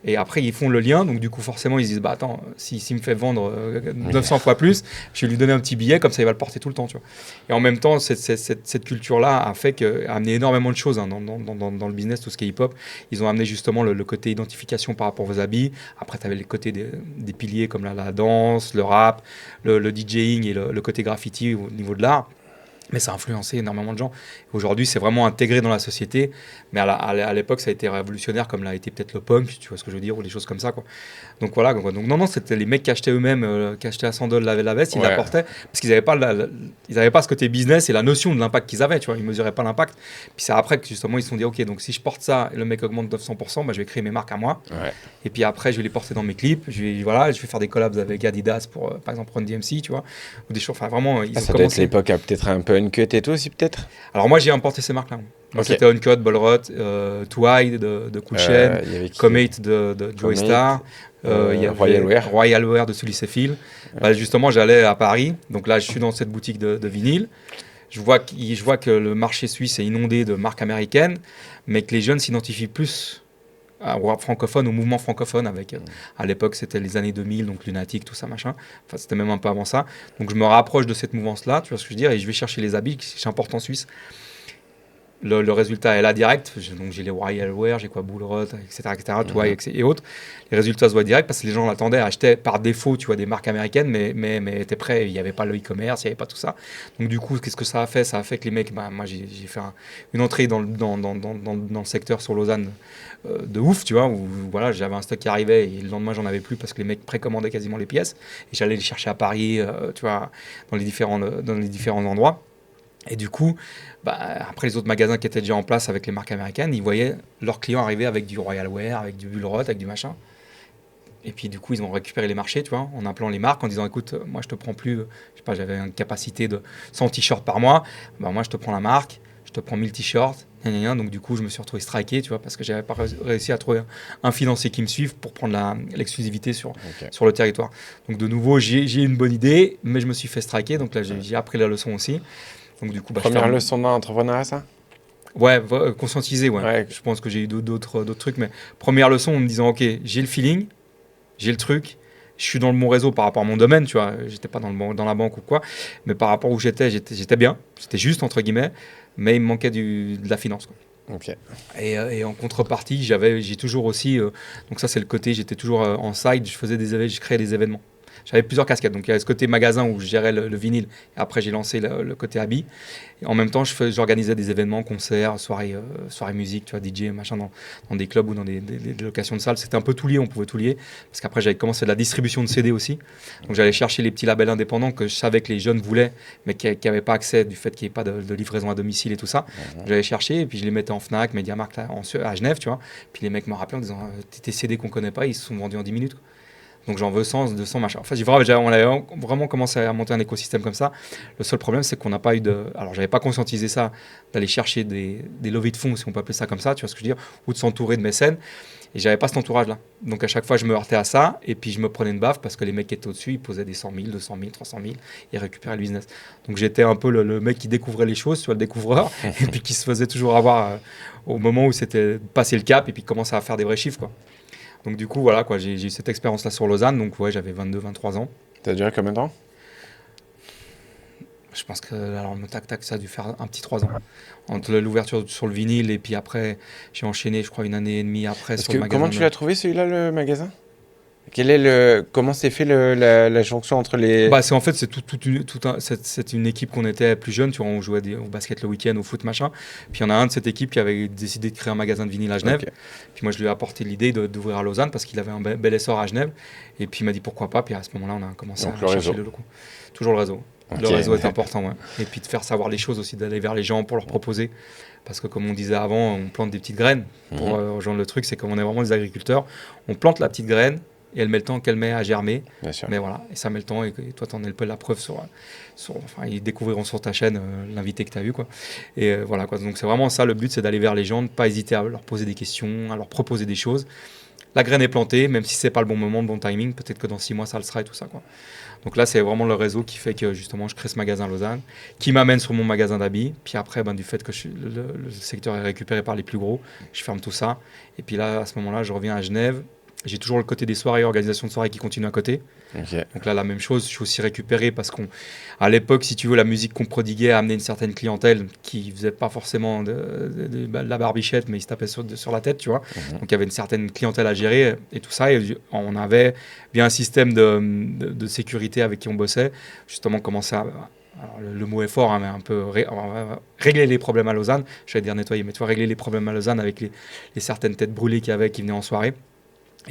Et après, ils font le lien, donc du coup, forcément, ils se disent bah attends, s'il me fait vendre 900 fois plus, je vais lui donner un petit billet, comme ça, il va le porter tout le temps, tu vois. Et en même temps, cette culture-là a amené énormément de choses dans le business, tout ce qui est hip-hop. Ils ont amené justement le côté identification par rapport aux habits. Après, tu avais le côté des piliers comme la danse, le rap, le DJing et le côté graffiti au niveau de l'art. Mais ça a influencé énormément de gens. Aujourd'hui, c'est vraiment intégré dans la société. Mais à l'époque, ça a été révolutionnaire, comme l'a été peut-être le punk, tu vois ce que je veux dire, ou des choses comme ça, quoi. Donc voilà. Donc non, c'était les mecs qui achetaient eux-mêmes, qui achetaient à 100 $ la veste, ils la portaient parce qu'ils n'avaient pas ce côté business et la notion de l'impact qu'ils avaient, tu vois. Ils mesuraient pas l'impact. Puis c'est après que justement ils se sont dit, ok, donc si je porte ça et le mec augmente de 900%, je vais créer mes marques à moi. Ouais. Et puis après, je vais les porter dans mes clips. Je vais faire des collabs avec Adidas pour, par exemple, Run DMC, tu vois, ou des choses. Enfin vraiment, ils ont ça doit être l'époque peut-être un peu Uncut et tout aussi peut-être. Alors moi j'ai importé ces marques-là. Okay. C'était Uncut, Ballrot, Too High de Cool Chain, Comate de Joey Star, il y avait Royal Wear de Sully Phil. Justement j'allais à Paris, donc là je suis dans cette boutique de vinyle. Je vois que le marché suisse est inondé de marques américaines, mais que les jeunes s'identifient plus rap francophone, au mouvement francophone avec, à l'époque c'était les années 2000, donc Lunatic, tout ça machin, enfin c'était même un peu avant ça, donc je me rapproche de cette mouvance-là, tu vois ce que je veux dire, et je vais chercher les habits, j'importe en Suisse. Le résultat est là direct, donc j'ai les Royal Wear, j'ai quoi, Bullrot, etc. Et autres. Les résultats se voient direct parce que les gens l'attendaient, achetaient par défaut, tu vois, des marques américaines, mais étaient prêts, il n'y avait pas le e-commerce, il n'y avait pas tout ça. Donc du coup, qu'est-ce que ça a fait? Ça a fait que les mecs, bah, moi j'ai fait une entrée dans le secteur sur Lausanne de ouf, tu vois, où voilà, j'avais un stock qui arrivait et le lendemain j'en avais plus parce que les mecs précommandaient quasiment les pièces et j'allais les chercher à Paris, tu vois, dans les différents endroits. Et du coup, bah, après les autres magasins qui étaient déjà en place avec les marques américaines, ils voyaient leurs clients arriver avec du Royal Wear, avec du Bullrot, avec du machin. Et puis du coup, ils ont récupéré les marchés, tu vois, en appelant les marques, en disant, écoute, moi je te prends plus, je sais pas, j'avais une capacité de 100 t-shirts par mois, bah, moi je te prends la marque, je te prends 1000 t-shirts, donc du coup je me suis retrouvé striké, tu vois, parce que j'avais pas réussi à trouver un financier qui me suive pour prendre l'exclusivité sur le territoire. Donc de nouveau, j'ai une bonne idée, mais je me suis fait striker, donc là j'ai appris la leçon aussi. Donc, du coup, bah, première leçon d'entrepreneuriat, ça? Ouais, conscientiser, ouais. Je pense que j'ai eu d'autres trucs, mais première leçon en me disant, ok, j'ai le feeling, j'ai le truc, je suis dans le bon réseau par rapport à mon domaine, tu vois, j'étais pas dans la banque ou quoi, mais par rapport où j'étais bien, j'étais juste, entre guillemets, mais il me manquait de la finance, quoi. Et en contrepartie, j'ai toujours aussi, donc ça c'est le côté, j'étais toujours en side, je créais des événements. J'avais plusieurs casquettes. Donc, il y avait ce côté magasin où je gérais le vinyle. Et après, j'ai lancé le côté habit. Et en même temps, j'organisais des événements, concerts, soirées musique, tu vois, DJ, machin, dans des clubs ou dans des locations de salles. C'était un peu tout lié, on pouvait tout lier. Parce qu'après, j'avais commencé de la distribution de CD aussi. Donc, j'allais chercher les petits labels indépendants que je savais que les jeunes voulaient, mais qui n'avaient pas accès du fait qu'il n'y ait pas de livraison à domicile et tout ça. J'allais chercher et puis je les mettais en Fnac, MediaMarkt à Genève, tu vois. Puis les mecs me rappelaient en disant, tes CD qu'on connaît pas, ils se sont vendus en 10 minutes, quoi. Donc j'en veux 100, 200, machin. Enfin, on avait vraiment commencé à monter un écosystème comme ça. Le seul problème, c'est qu'on n'a pas eu de... Alors, j'avais pas conscientisé ça, d'aller chercher des levées de fonds, si on peut appeler ça comme ça, tu vois ce que je veux dire, ou de s'entourer de mécènes. Et j'avais pas cet entourage-là. Donc à chaque fois, je me heurtais à ça, et puis je me prenais une baffe parce que les mecs qui étaient au-dessus, ils posaient des 100 000, 200 000, 300 000, et récupéraient le business. Donc j'étais un peu le mec qui découvrait les choses, tu vois, le découvreur, et puis qui se faisait toujours avoir au moment où c'était passé le cap, et puis commençait à faire des vrais chiffres, quoi. Donc du coup, voilà, quoi, j'ai eu cette expérience-là sur Lausanne. Donc ouais, j'avais 22, 23 ans. Ça a duré combien de temps? Je pense que alors, le tac-tac, ça a dû faire un petit 3 ans. Entre l'ouverture sur le vinyle et puis après, j'ai enchaîné, je crois, une année et demie après sur le magasin. Comment tu l'as trouvé, celui-là, le magasin? Comment s'est fait la jonction entre les... Bah, en fait, c'est une équipe qu'on était plus jeune, tu vois, on jouait au basket le week-end, au foot, machin. Puis il y en a un de cette équipe qui avait décidé de créer un magasin de vinyle à Genève. Puis moi, je lui ai apporté l'idée d'ouvrir à Lausanne parce qu'il avait un bel essor à Genève. Et puis il m'a dit pourquoi pas. Puis à ce moment-là, on a commencé à chercher le loco. Toujours le réseau. Le réseau est important, ouais. Et puis de faire savoir les choses aussi, d'aller vers les gens pour leur proposer. Parce que comme on disait avant, on plante des petites graines pour rejoindre le truc. C'est comme on est vraiment des agriculteurs. On plante la petite graine. Et elle met le temps qu'elle met à germer. Mais voilà, et ça met le temps. Et toi, tu en es un peu la preuve enfin, ils découvriront sur ta chaîne l'invité que tu as eu, quoi. Et voilà, quoi. Donc c'est vraiment ça, le but, c'est d'aller vers les gens, de ne pas hésiter à leur poser des questions, à leur proposer des choses. La graine est plantée, même si c'est pas le bon moment, le bon timing, peut-être que dans 6 mois, ça le sera et tout ça, quoi. Donc là, c'est vraiment le réseau qui fait que justement, je crée ce magasin à Lausanne, qui m'amène sur mon magasin d'habits. Puis après, du fait que le secteur est récupéré par les plus gros, je ferme tout ça. Et puis là, à ce moment-là, je reviens à Genève. J'ai toujours le côté des soirées, organisation de soirées qui continue à côté. Donc là, la même chose, je suis aussi récupéré parce qu'à l'époque, si tu veux, la musique qu'on prodiguait a amené une certaine clientèle qui faisait pas forcément de la barbichette, mais ils se tapaient sur la tête, tu vois. Donc il y avait une certaine clientèle à gérer et tout ça. Et on avait, via un système de sécurité avec qui on bossait, justement commencé à... Alors, le mot est fort, hein, mais un peu régler les problèmes à Lausanne. J'allais dire nettoyer, mais tu vois, régler les problèmes à Lausanne avec les certaines têtes brûlées qu'il y avait qui venaient en soirée.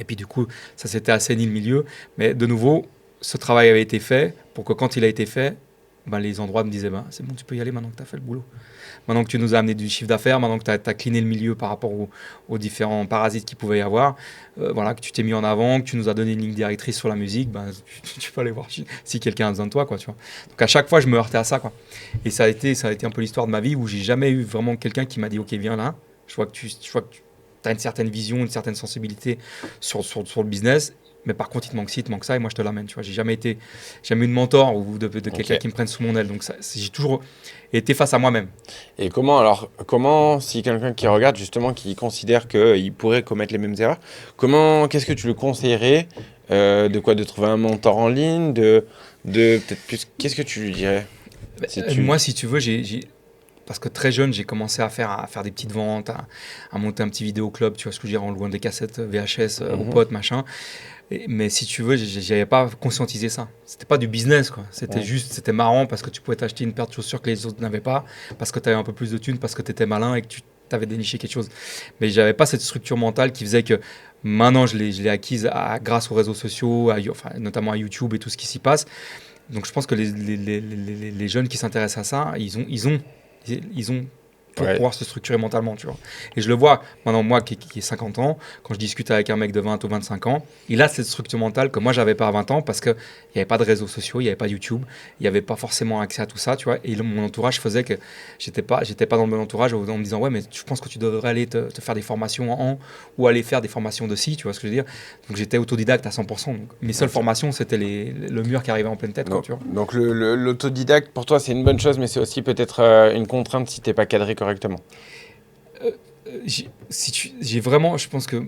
Et puis du coup, ça s'était assaini le milieu. Mais de nouveau, ce travail avait été fait pour que quand il a été fait, les endroits me disaient c'est bon, tu peux y aller maintenant que tu as fait le boulot. Maintenant que tu nous as amené du chiffre d'affaires, maintenant que tu as cleané le milieu par rapport aux différents parasites qu'il pouvait y avoir, voilà, que tu t'es mis en avant, que tu nous as donné une ligne directrice sur la musique, tu peux aller voir si quelqu'un a besoin de toi, quoi, tu vois. Donc à chaque fois, je me heurtais à ça, quoi. Et ça a été un peu l'histoire de ma vie où j'ai jamais eu vraiment quelqu'un qui m'a dit ok, viens là, je vois que tu as une certaine vision, une certaine sensibilité sur le business, mais par contre, il te manque ça, et moi, je te l'amène. Tu vois, j'ai jamais eu de mentor ou de quelqu'un qui me prenne sous mon aile. Donc, j'ai toujours été face à moi-même. Et comment, si quelqu'un qui regarde justement, qui considère qu'il pourrait commettre les mêmes erreurs, qu'est-ce que tu lui conseillerais de trouver un mentor en ligne, peut-être plus, qu'est-ce que tu lui dirais Moi, si tu veux, parce que très jeune, j'ai commencé à faire des petites ventes, à monter un petit vidéoclub, tu vois ce que je veux dire, en louant des cassettes VHS aux potes, machin. Mais si tu veux, j'avais pas conscientisé ça. C'était pas du business, quoi. C'était juste, c'était marrant parce que tu pouvais t'acheter une paire de chaussures que les autres n'avaient pas, parce que tu avais un peu plus de thunes, parce que tu étais malin et que tu avais déniché quelque chose. Mais j'avais pas cette structure mentale qui faisait que maintenant, je l'ai acquise grâce aux réseaux sociaux, notamment à YouTube et tout ce qui s'y passe. Donc je pense que les jeunes qui s'intéressent à ça, ils ont pour pouvoir se structurer mentalement, tu vois. Et je le vois, maintenant, moi qui ai 50 ans, quand je discute avec un mec de 20 ou 25 ans, il a cette structure mentale que moi, j'avais pas à 20 ans parce qu'il n'y avait pas de réseaux sociaux, il n'y avait pas YouTube, il n'y avait pas forcément accès à tout ça, tu vois. Et mon entourage faisait que j'étais pas dans le bon entourage en me disant, ouais, mais je pense que tu devrais aller te faire des formations ou aller faire des formations de ci, tu vois ce que je veux dire. Donc, j'étais autodidacte à 100%. Donc, mes seules formations, c'était le mur qui arrivait en pleine tête, donc, quoi, tu vois. Donc, l'autodidacte, pour toi, c'est une bonne chose, mais c'est aussi peut-être une contrainte si tu n'es pas cadré correctement. J'ai vraiment, je pense que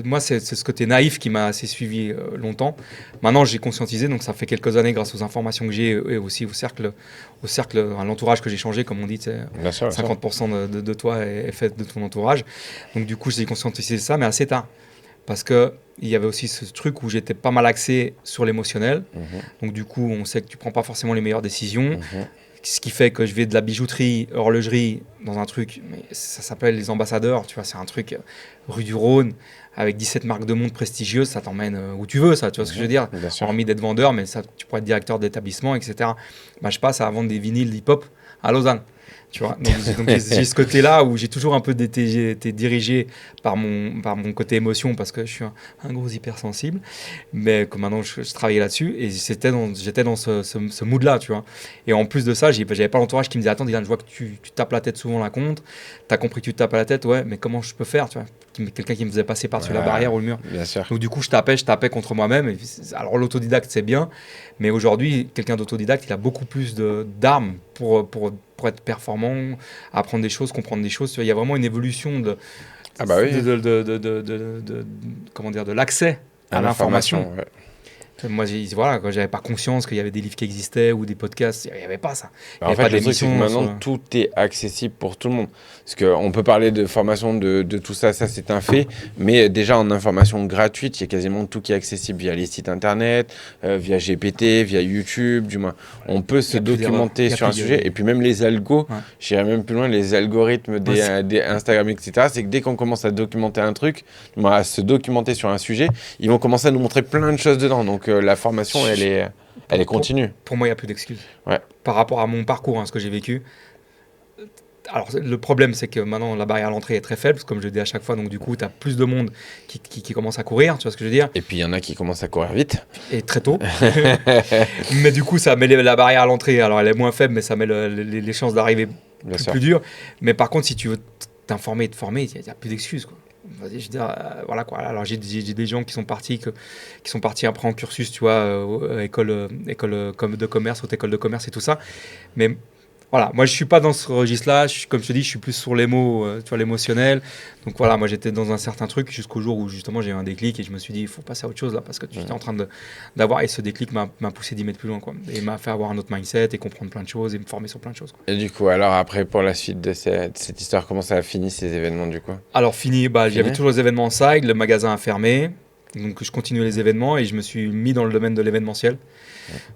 moi, c'est ce côté naïf qui m'a assez suivi longtemps. Maintenant, j'ai conscientisé, donc ça fait quelques années, grâce aux informations que j'ai et aussi au cercle, à l'entourage que j'ai changé, comme on dit, 50% de toi est fait de ton entourage. Donc, du coup, j'ai conscientisé ça, mais assez tard. Parce qu'il y avait aussi ce truc où j'étais pas mal axé sur l'émotionnel. Donc, du coup, on sait que tu prends pas forcément les meilleures décisions. Ce qui fait que je vais de la bijouterie, horlogerie, dans un truc, mais ça s'appelle les ambassadeurs, tu vois, c'est un truc rue du Rhône, avec 17 marques de montre prestigieuses, ça t'emmène où tu veux, ça, tu vois ce que je veux dire. Hormis d'être vendeur, mais ça, tu pourrais être directeur d'établissement, etc. Bah, je passe à vendre des vinyles hip-hop à Lausanne. Tu vois, donc j'ai ce côté-là où j'ai toujours un peu été dirigé par mon côté émotion parce que je suis un gros hypersensible, mais que maintenant je travaillais là-dessus et j'étais dans ce mood-là, tu vois. Et en plus de ça, j'avais pas l'entourage qui me disait attends Dylan, je vois que tu tapes la tête souvent la compte, t'as compris que tu te tapes la tête, ouais, mais comment je peux faire, tu vois, quelqu'un qui me faisait passer par-dessus la barrière ou le mur. Bien sûr. Donc du coup je tapais contre moi-même. Alors l'autodidacte c'est bien, mais aujourd'hui quelqu'un d'autodidacte il a beaucoup plus d'armes pour être performant, apprendre des choses, comprendre des choses. Il y a vraiment une évolution de l'accès à l'information. Ouais. Moi, voilà, quand j'avais pas conscience qu'il y avait des livres qui existaient ou des podcasts, il n'y avait pas ça. En fait, le truc, c'est que maintenant, tout est accessible pour tout le monde. Parce qu'on peut parler de formation, de tout ça, ça c'est un fait. Mais déjà, en information gratuite, il y a quasiment tout qui est accessible via les sites internet, via GPT, via YouTube, du moins. On peut se documenter sur un sujet. Et puis même les algos, j'irais même plus loin, les algorithmes des Instagram, etc. C'est que dès qu'on commence à documenter un truc, à se documenter sur un sujet, ils vont commencer à nous montrer plein de choses dedans. Donc la formation, elle est continue. Pour moi, il n'y a plus d'excuses. Ouais. Par rapport à mon parcours, ce que j'ai vécu. Alors, le problème, c'est que maintenant, la barrière à l'entrée est très faible, comme je le dis à chaque fois. Donc, du coup, tu as plus de monde qui commence à courir, tu vois ce que je veux dire. Et puis, il y en a qui commencent à courir vite. Et très tôt. Mais du coup, ça met la barrière à l'entrée. Alors, elle est moins faible, mais ça met les chances d'arriver plus dures. Mais par contre, si tu veux t'informer et te former, il n'y a plus d'excuses, quoi. Je veux dire, voilà quoi. Alors j'ai des gens qui sont partis après en cursus, tu vois, école de commerce, haute école de commerce et tout ça. Mais voilà, moi je suis pas dans ce registre-là. Comme je te dis, je suis plus sur les mots, tu vois, l'émotionnel. Donc voilà, moi j'étais dans un certain truc jusqu'au jour où justement j'ai eu un déclic et je me suis dit il faut passer à autre chose là parce que tu étais en train d'avoir, et ce déclic m'a poussé d'y mettre plus loin, quoi, et m'a fait avoir un autre mindset et comprendre plein de choses et me former sur plein de choses, quoi. Et du coup, alors après pour la suite de cette histoire, comment ça a fini ces événements du coup? Alors fini, j'avais toujours les événements en side, le magasin a fermé. Donc je continuais les événements et je me suis mis dans le domaine de l'événementiel.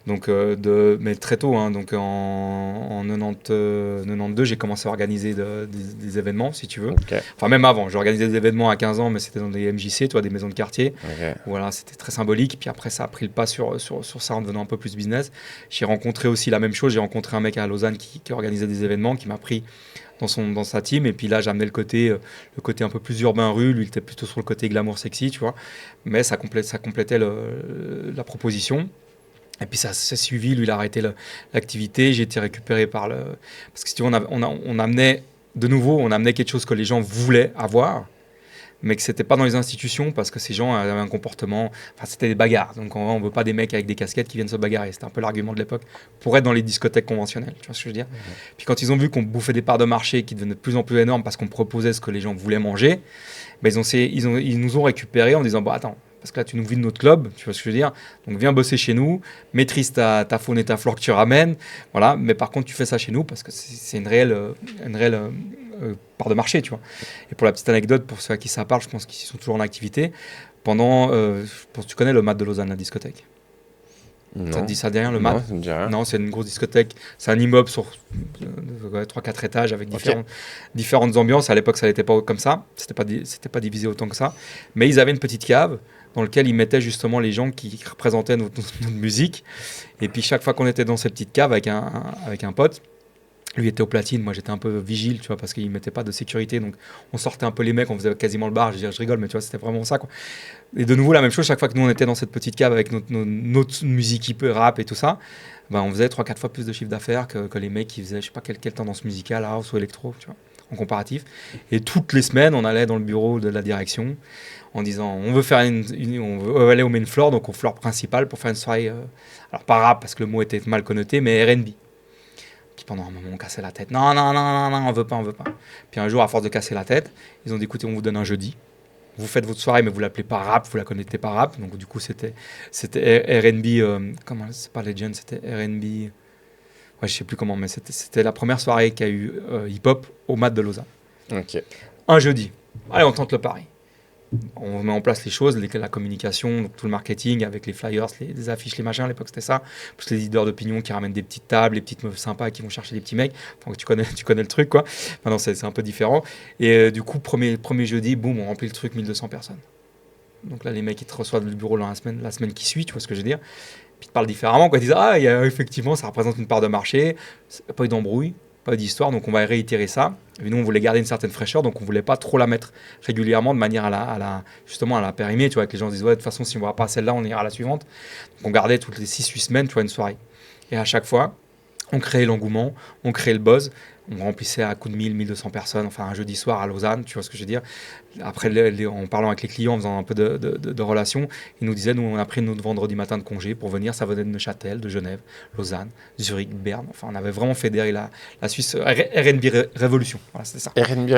Donc, mais très tôt, hein, donc en 92, j'ai commencé à organiser des événements, si tu veux. Okay. Enfin, même avant, j'ai organisé des événements à 15 ans, mais c'était dans des MJC, des maisons de quartier. Okay. Voilà, c'était très symbolique. Puis après, ça a pris le pas sur ça en devenant un peu plus business. J'ai rencontré aussi la même chose. J'ai rencontré un mec à Lausanne qui organisait des événements, qui m'a pris dans sa team. Et puis là, j'ai amené le côté un peu plus urbain rue. Lui, il était plutôt sur le côté glamour sexy, tu vois. Mais ça complétait la proposition. Et puis ça s'est suivi, lui il a arrêté l'activité, j'ai été récupéré par parce que si tu vois, on amenait quelque chose que les gens voulaient avoir, mais que c'était pas dans les institutions parce que ces gens avaient un comportement, enfin c'était des bagarres, donc on veut pas des mecs avec des casquettes qui viennent se bagarrer, c'était un peu l'argument de l'époque pour être dans les discothèques conventionnelles, tu vois ce que je veux dire. Puis quand ils ont vu qu'on bouffait des parts de marché qui devenaient de plus en plus énormes parce qu'on proposait ce que les gens voulaient manger, ben ils nous ont récupérés en disant, attends, parce que là, tu nous vides notre club, tu vois ce que je veux dire. Donc, viens bosser chez nous, maîtrise ta faune et ta flore que tu ramènes. Voilà. Mais par contre, tu fais ça chez nous parce que c'est une réelle part de marché, tu vois. Et pour la petite anecdote, pour ceux à qui ça parle, je pense qu'ils sont toujours en activité. Pendant, tu connais le MAD de Lausanne, la discothèque? Non. Ça te dit ça derrière le MAD? Non, ça me dit rien. Non, c'est une grosse discothèque. C'est un immeuble sur 3-4 étages avec différentes ambiances. À l'époque, ça n'était pas comme ça. C'était pas divisé autant que ça. Mais ils avaient une petite cave dans laquelle ils mettaient justement les gens qui représentaient notre musique. Et puis chaque fois qu'on était dans cette petite cave avec un pote, lui était au platine, moi j'étais un peu vigile, tu vois, parce qu'il mettait pas de sécurité, donc on sortait un peu les mecs, on faisait quasiment le bar, je rigole, mais tu vois, c'était vraiment ça, quoi. Et de nouveau, la même chose, chaque fois que nous on était dans cette petite cave avec notre musique hyper rap et tout ça, ben, on faisait 3-4 fois plus de chiffre d'affaires que les mecs qui faisaient, je sais pas quelle tendance musicale, house ou électro, tu vois, en comparatif. Et toutes les semaines, on allait dans le bureau de la direction en disant, on veut faire on veut aller au main floor, donc au floor principal pour faire une soirée, alors pas rap parce que le mot était mal connoté, mais R&B. Qui pendant un moment ont cassé la tête. Non, on veut pas. Puis un jour, à force de casser la tête, ils ont dit, écoutez, on vous donne un jeudi. Vous faites votre soirée, mais vous l'appelez pas rap, vous la connaissez pas rap. Donc du coup, c'était R&B, comment c'est pas Legend, c'était R&B. Ouais, je sais plus comment, mais c'était la première soirée qu'il y a eu hip-hop au MAD de Lausanne. Ok. Un jeudi. Allez, on tente le pari. On met en place les choses, la communication, donc tout le marketing avec les flyers, les affiches, les machins. À l'époque, c'était ça. Plus les leaders d'opinion qui ramènent des petites tables, les petites meufs sympas qui vont chercher des petits mecs. Enfin, tu connais le truc, quoi. Maintenant, c'est un peu différent. Et du coup, premier jeudi, boum, on remplit le truc, 1200 personnes. Donc là, les mecs, ils te reçoivent le bureau la semaine qui suit, tu vois ce que je veux dire. Puis ils te parlent différemment, quoi. Ils disent, effectivement, ça représente une part de marché. Pas eu d'embrouille, pas eu d'histoire, donc on va réitérer ça. Et nous, on voulait garder une certaine fraîcheur, donc on voulait pas trop la mettre régulièrement de manière justement à la périmer, tu vois, que les gens se disent, ouais, de toute façon, si on ne voit pas celle-là, on ira à la suivante. Donc on gardait toutes les 6-8 semaines, tu vois, une soirée. Et à chaque fois, on créait l'engouement, on créait le buzz, on remplissait à coups de 1200 personnes, enfin un jeudi soir à Lausanne, tu vois ce que je veux dire. Après, en parlant avec les clients, en faisant un peu de relations, ils nous disaient, nous, on a pris notre vendredi matin de congé pour venir, ça venait de Neuchâtel, de Genève, Lausanne, Zurich, Berne, enfin on avait vraiment fédéré la Suisse, R&B Révolution, voilà, c'était ça. R&B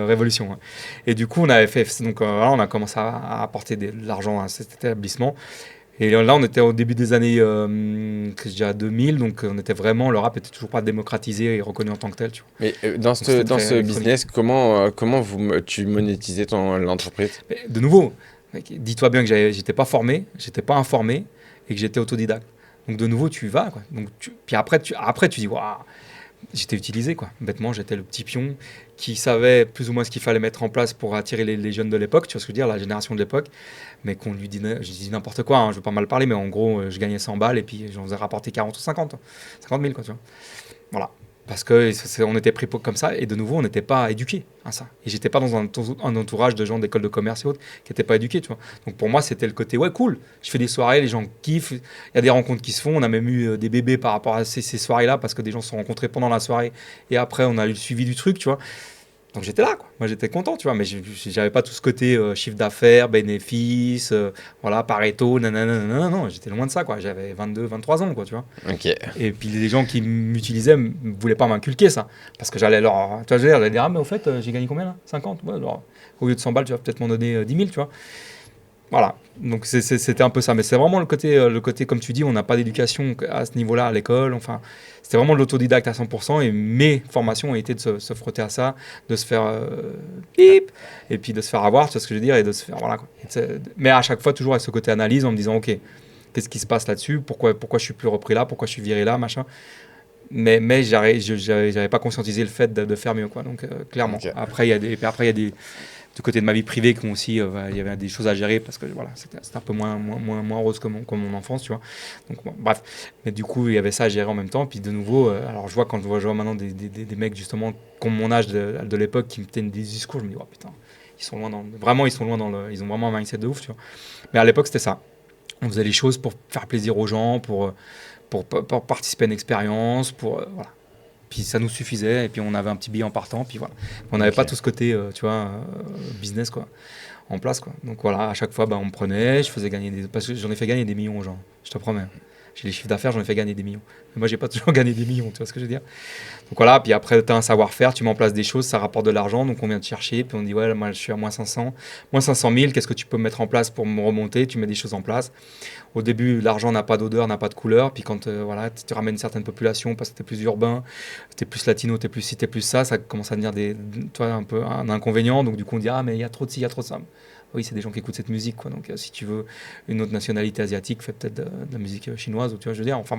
Révolution. Ouais. Et du coup, on avait fait, donc voilà, on a commencé à apporter de l'argent à cet établissement. Et là, on était au début des années que je dirais 2000, donc on était vraiment, le rap était toujours pas démocratisé et reconnu en tant que tel. Tu vois. Mais dans ce business, comment tu monétisais l'entreprise? De nouveau, dis-toi bien que j'étais pas formé, j'étais pas informé et que j'étais autodidacte. Donc de nouveau, tu y vas, quoi. Donc puis après, tu dis, waouh, j'étais utilisé, quoi. Bêtement, j'étais le petit pion qui savait plus ou moins ce qu'il fallait mettre en place pour attirer les jeunes de l'époque, tu vois ce que je veux dire, la génération de l'époque, mais qu'on lui dit, je dis n'importe quoi, hein, je veux pas mal parler, mais en gros, je gagnais 100 balles et puis j'en faisais rapporter 40 ou 50 000, quoi, tu vois. Voilà. Parce qu'on était pris comme ça, et de nouveau, on n'était pas éduqués à ça. Et j'étais pas dans un entourage de gens d'école de commerce et autres qui n'étaient pas éduqués, tu vois. Donc pour moi, c'était le côté, ouais, cool, je fais des soirées, les gens kiffent, il y a des rencontres qui se font, on a même eu des bébés par rapport à ces soirées-là, parce que des gens se sont rencontrés pendant la soirée, et après, on a eu le suivi du truc, tu vois. Donc j'étais là, quoi. Moi j'étais content, tu vois, mais j'avais pas tout ce côté chiffre d'affaires, bénéfices, voilà, Pareto, nanana, non, j'étais loin de ça, quoi. J'avais 22, 23 ans, quoi, tu vois. Ok. Et puis les gens qui m'utilisaient ne voulaient pas m'inculquer ça, parce que j'allais leur, tu vois, j'allais dire, ah mais au fait, j'ai gagné combien là? 50? Ouais, alors, au lieu de 100 balles, tu vas peut-être m'en donner 10 000, tu vois. Voilà, donc c'était un peu ça, mais c'est vraiment le côté, comme tu dis, on n'a pas d'éducation à ce niveau-là à l'école, enfin, c'était vraiment de l'autodidacte à 100%, et mes formations ont été de se frotter à ça, de se faire bip, et puis de se faire avoir, tu vois ce que je veux dire, et de se faire, voilà, quoi. Mais à chaque fois, toujours avec ce côté analyse, en me disant, ok, qu'est-ce qui se passe là-dessus, pourquoi je suis plus repris là, pourquoi je suis viré là, machin. Mais j'avais pas conscientisé le fait de faire mieux, quoi, donc clairement. Okay. Après, il y a des du côté de ma vie privée, qui aussi, il y avait des choses à gérer parce que voilà, c'était un peu moins rose comme mon enfance, tu vois. Donc, bon, bref. Mais du coup, il y avait ça à gérer en même temps. Puis de nouveau, alors je vois maintenant des mecs justement qui ont mon âge de l'époque qui me tiennent des discours, je me dis, oh putain, ils sont loin ils ont vraiment un mindset de ouf, tu vois. Mais à l'époque, c'était ça. On faisait les choses pour faire plaisir aux gens, pour participer à une expérience, voilà. Puis ça nous suffisait, et puis on avait un petit billet en partant, puis voilà. On n'avait pas tout ce côté, business, quoi, en place, quoi. Donc voilà, à chaque fois, on me prenait, je faisais gagner parce que j'en ai fait gagner des millions aux gens, je te promets. J'ai les chiffres d'affaires, j'en ai fait gagner des millions. Mais moi, j'ai pas toujours gagné des millions, tu vois ce que je veux dire? Donc voilà, puis après, tu as un savoir-faire, tu mets en place des choses, ça rapporte de l'argent, donc on vient te chercher, puis on dit, ouais, moi je suis à moins 500, moins 500 000, qu'est-ce que tu peux mettre en place pour me remonter? Tu mets des choses en place. Au début, l'argent n'a pas d'odeur, n'a pas de couleur, puis quand tu ramènes certaines populations, parce que tu es plus urbain, tu es plus latino, tu es plus ci, tu es plus ça commence à devenir un peu un inconvénient, donc du coup on dit, ah mais il y a trop de ci, il y a trop de ça. Oui, c'est des gens qui écoutent cette musique, quoi. Donc si tu veux une autre nationalité asiatique, fais peut-être de la musique chinoise, ou tu vois, je veux dire, enfin,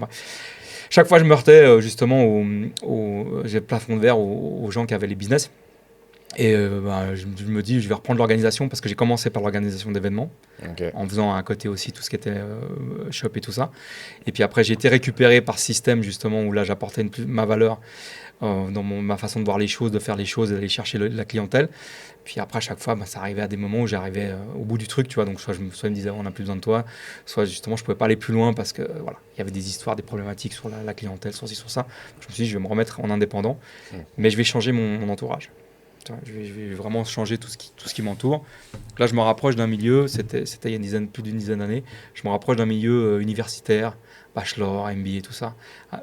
chaque fois je me heurtais justement j'ai le plafond de verre aux gens qui avaient les business. Et je me dis, je vais reprendre l'organisation parce que j'ai commencé par l'organisation d'événements, en faisant à côté aussi tout ce qui était shop et tout ça. Et puis après, j'ai été récupéré par système justement où là, j'apportais ma valeur dans ma façon de voir les choses, de faire les choses, d'aller chercher la clientèle. Puis après, à chaque fois, ça arrivait à des moments où j'arrivais au bout du truc, tu vois. Donc soit il me disait, on n'a plus besoin de toi, soit justement, je pouvais pas aller plus loin parce que voilà, il y avait des histoires, des problématiques sur la clientèle, sur ci, sur ça. Je me suis dit, je vais me remettre en indépendant, mais je vais changer mon entourage. Je vais vraiment changer tout ce qui m'entoure. Là, je me rapproche d'un milieu, c'était il y a plus d'une dizaine d'années, je me rapproche d'un milieu universitaire, bachelor, MBA, tout ça.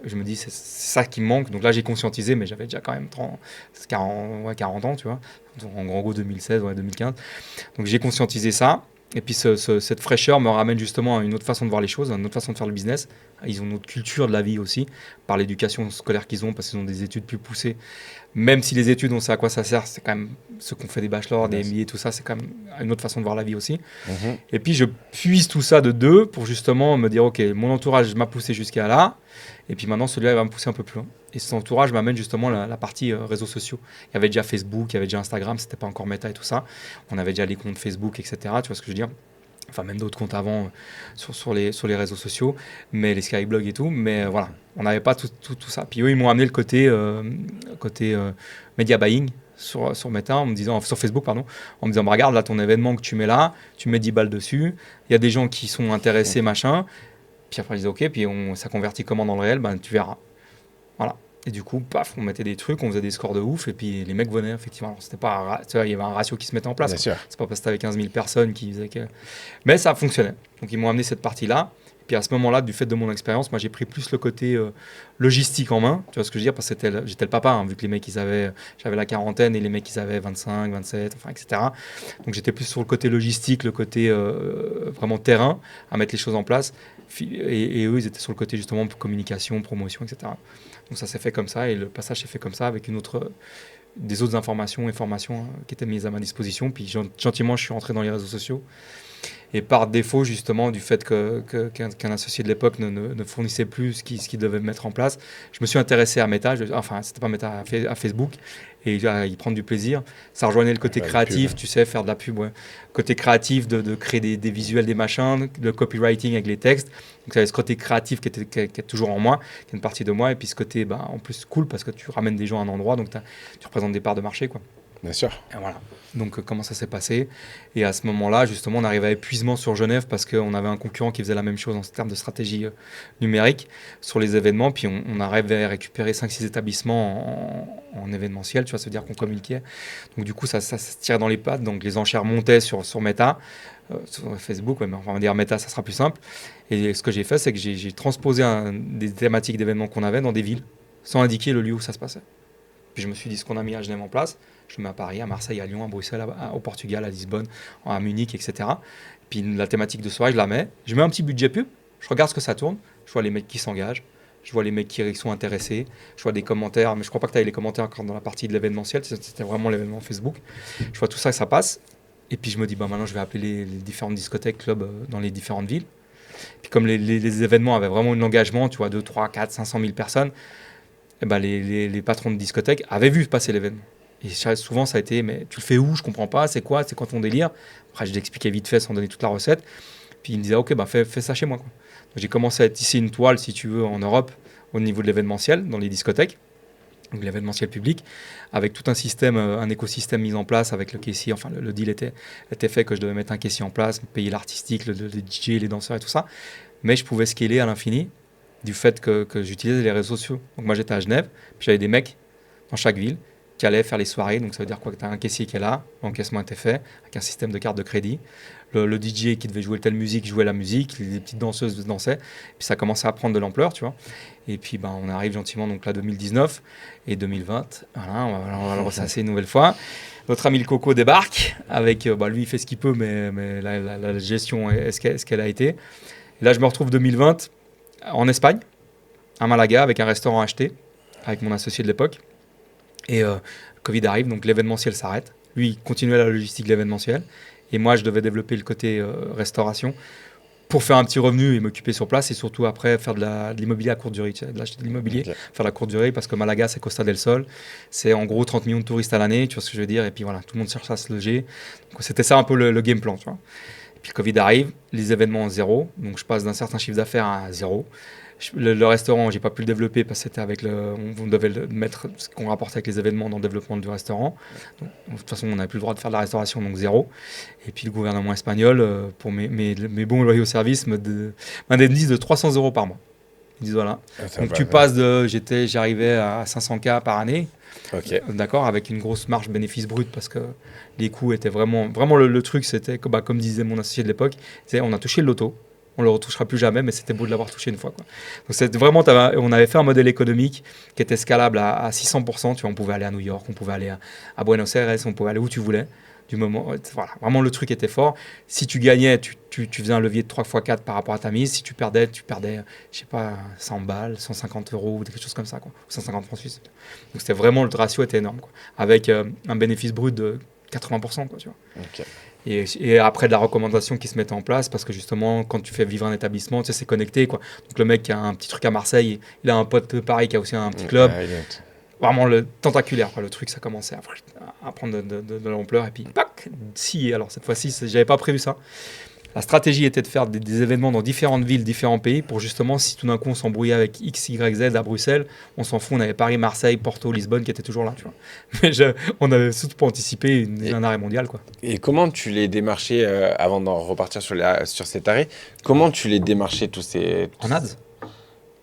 Je me dis, c'est ça qui me manque. Donc là, j'ai conscientisé, mais j'avais déjà quand même 40 ans, tu vois, en gros 2016, 2015. Donc j'ai conscientisé ça. Et puis cette fraîcheur me ramène justement à une autre façon de voir les choses, à une autre façon de faire le business. Ils ont une autre culture de la vie aussi, par l'éducation scolaire qu'ils ont, parce qu'ils ont des études plus poussées. Même si les études, on sait à quoi ça sert, c'est quand même ceux qu'on fait des bachelors, des MBA, tout ça, c'est quand même une autre façon de voir la vie aussi. Et puis je puise tout ça de deux pour justement me dire, ok, mon entourage m'a poussé jusqu'à là, et puis maintenant celui-là il va me pousser un peu plus loin. Et cet entourage m'amène justement la partie réseaux sociaux. Il y avait déjà Facebook, il y avait déjà Instagram, c'était pas encore Meta et tout ça. On avait déjà les comptes Facebook, etc. Tu vois ce que je veux dire? Enfin, même d'autres comptes avant sur les réseaux sociaux, mais les skyblogs et tout. Mais voilà, on n'avait pas tout ça. Puis eux, ils m'ont amené le côté media buying sur Meta, sur Facebook, pardon, en me disant, regarde, là, ton événement que tu mets là, tu mets 10 balles dessus, il y a des gens qui sont intéressés, machin. Puis après, je disais, ok, puis ça convertit comment dans le réel? Tu verras. Voilà. Et du coup, paf, on mettait des trucs, on faisait des scores de ouf, et puis les mecs venaient, effectivement. Alors, c'était pas, tu vois, il y avait un ratio qui se mettait en place. C'est pas parce que t'avais 15 000 personnes qui faisaient que... Mais ça fonctionnait. Donc, ils m'ont amené cette partie-là. Et puis, à ce moment-là, du fait de mon expérience, moi, j'ai pris plus le côté logistique en main. Tu vois ce que je veux dire? Parce que j'étais le papa, hein, vu que les mecs, j'avais la quarantaine, et les mecs, ils avaient 25, 27, enfin, etc. Donc, j'étais plus sur le côté logistique, le côté vraiment terrain, à mettre les choses en place. Et eux, ils étaient sur le côté, justement, communication, promotion, etc. Donc ça s'est fait comme ça, et le passage s'est fait comme ça, avec des autres informations et formations qui étaient mises à ma disposition. Puis gentiment, je suis rentré dans les réseaux sociaux. Et par défaut, justement, du fait qu'un associé de l'époque ne fournissait plus ce qu'il devait mettre en place, je me suis intéressé à Meta, c'était pas Meta, à Facebook, et y prendre du plaisir. Ça rejoignait le côté créatif, tu sais, faire de la pub, ouais. Côté créatif, de créer des visuels, des machins, le copywriting avec les textes. Donc, ça avait ce côté créatif qui est toujours en moi, qui est une partie de moi, et puis ce côté, en plus, cool, parce que tu ramènes des gens à un endroit, donc tu représentes des parts de marché, quoi. Bien sûr. Et voilà. Donc, comment ça s'est passé? Et à ce moment-là, justement, on arrivait à épuisement sur Genève parce qu'on avait un concurrent qui faisait la même chose en termes de stratégie numérique sur les événements. Puis, on arrivait à récupérer 5-6 établissements en événementiel, tu vois, ça veut dire qu'on communiquait. Donc, du coup, ça se tirait dans les pattes. Donc, les enchères montaient sur Meta, sur Facebook, mais enfin, on va dire Meta, ça sera plus simple. Et ce que j'ai fait, c'est que j'ai transposé des thématiques d'événements qu'on avait dans des villes, sans indiquer le lieu où ça se passait. Puis je me suis dit, ce qu'on a mis à Genève en place, je le mets à Paris, à Marseille, à Lyon, à Bruxelles, au Portugal, à Lisbonne, à Munich, etc. Puis la thématique de soirée, je la mets. Je mets un petit budget pub, je regarde ce que ça tourne, je vois les mecs qui s'engagent, je vois les mecs qui sont intéressés, je vois des commentaires, mais je crois pas que tu avais les commentaires encore dans la partie de l'événementiel, c'était vraiment l'événement Facebook. Je vois tout ça, ça passe. Et puis je me dis, maintenant je vais appeler les différentes discothèques, clubs dans les différentes villes. Puis comme les événements avaient vraiment un engagement, tu vois, 2, 3, 4, 500 000 personnes, les patrons de discothèques avaient vu passer l'événement. Et souvent, ça a été, mais tu le fais où? Je comprends pas, c'est quoi ton délire? Après, je l'expliquais vite fait sans donner toute la recette. Puis il me disait, ok, fais ça chez moi, quoi. Donc, j'ai commencé à tisser une toile, si tu veux, en Europe, au niveau de l'événementiel, dans les discothèques, donc l'événementiel public, avec tout un système, un écosystème mis en place avec le caissier. Enfin, le deal était fait que je devais mettre un caissier en place, payer l'artistique, le DJ, les danseurs et tout ça. Mais je pouvais scaler à l'infini. du fait que j'utilisais les réseaux sociaux. Donc moi j'étais à Genève, puis j'avais des mecs dans chaque ville qui allaient faire les soirées. Donc ça veut dire quoi? Que tu as un caissier qui est là, l'encaissement était fait, avec un système de carte de crédit. Le DJ qui devait jouer telle musique jouait la musique, les petites danseuses dansaient. Puis ça commençait à prendre de l'ampleur, tu vois. Et puis on arrive gentiment donc là 2019 et 2020. Voilà, on va le ressasser une nouvelle fois. Notre ami le Coco débarque avec, lui il fait ce qu'il peut, mais la gestion est ce qu'elle a été. Et là je me retrouve 2020 en Espagne, à Malaga, avec un restaurant acheté, avec mon associé de l'époque. Et Covid arrive, donc l'événementiel s'arrête. Lui, il continuait la logistique de l'événementiel. Et moi, je devais développer le côté restauration pour faire un petit revenu et m'occuper sur place. Et surtout, après, faire de l'immobilier à courte durée. Tu sais, de l'acheter de l'immobilier, faire de la courte durée, parce que Malaga, c'est Costa del Sol. C'est en gros 30 millions de touristes à l'année, tu vois ce que je veux dire. Et puis voilà, tout le monde cherche à se loger. Donc, c'était ça un peu le game plan, tu vois. Et puis le Covid arrive, les événements zéro. Donc, je passe d'un certain chiffre d'affaires à zéro. Le restaurant, j'ai pas pu le développer parce que c'était avec on devait mettre ce qu'on rapportait avec les événements dans le développement du restaurant. Donc, de toute façon, on n'avait plus le droit de faire de la restauration, donc zéro. Et puis le gouvernement espagnol, pour mes bons loyaux services, m'indemnise de 300 € par mois. Ils disent voilà. Donc tu passes j'arrivais à 500K par année. Okay. D'accord, avec une grosse marge bénéfice brut parce que les coûts étaient vraiment le truc, c'était que, comme disait mon associé de l'époque, on a touché le loto. On ne le retouchera plus jamais, mais c'était beau de l'avoir touché une fois, quoi. Donc c'était vraiment, on avait fait un modèle économique qui était scalable à 600%. Tu vois, on pouvait aller à New York, on pouvait aller à Buenos Aires, on pouvait aller où tu voulais. Du moment, voilà, vraiment le truc était fort. Si tu gagnais, tu faisais un levier de 3x4 par rapport à ta mise. Si tu perdais, je sais pas, 100 balles, 150 € ou quelque chose comme ça, quoi. Ou 150 francs suisses. Donc c'était vraiment, le ratio était énorme, quoi. Avec un bénéfice brut de 80%, quoi, tu vois. Okay. Et après de la recommandation qui se mettait en place, parce que justement, quand tu fais vivre un établissement, tu sais, c'est connecté, quoi. Donc le mec qui a un petit truc à Marseille, il a un pote de Paris qui a aussi un petit club. Vraiment le tentaculaire, quoi. Le truc, ça commençait à prendre de l'ampleur. Et puis, pac, alors cette fois-ci, j'avais pas prévu ça. La stratégie était de faire des événements dans différentes villes, différents pays, pour justement, si tout d'un coup on s'embrouillait avec X, Y, Z à Bruxelles, on s'en fout, on avait Paris, Marseille, Porto, Lisbonne qui étaient toujours là, tu vois. Mais on avait surtout pas anticipé un arrêt mondial, quoi. Et comment tu les démarchais, avant d'en repartir sur cet arrêt, comment tu les démarchais tous ces... En ads.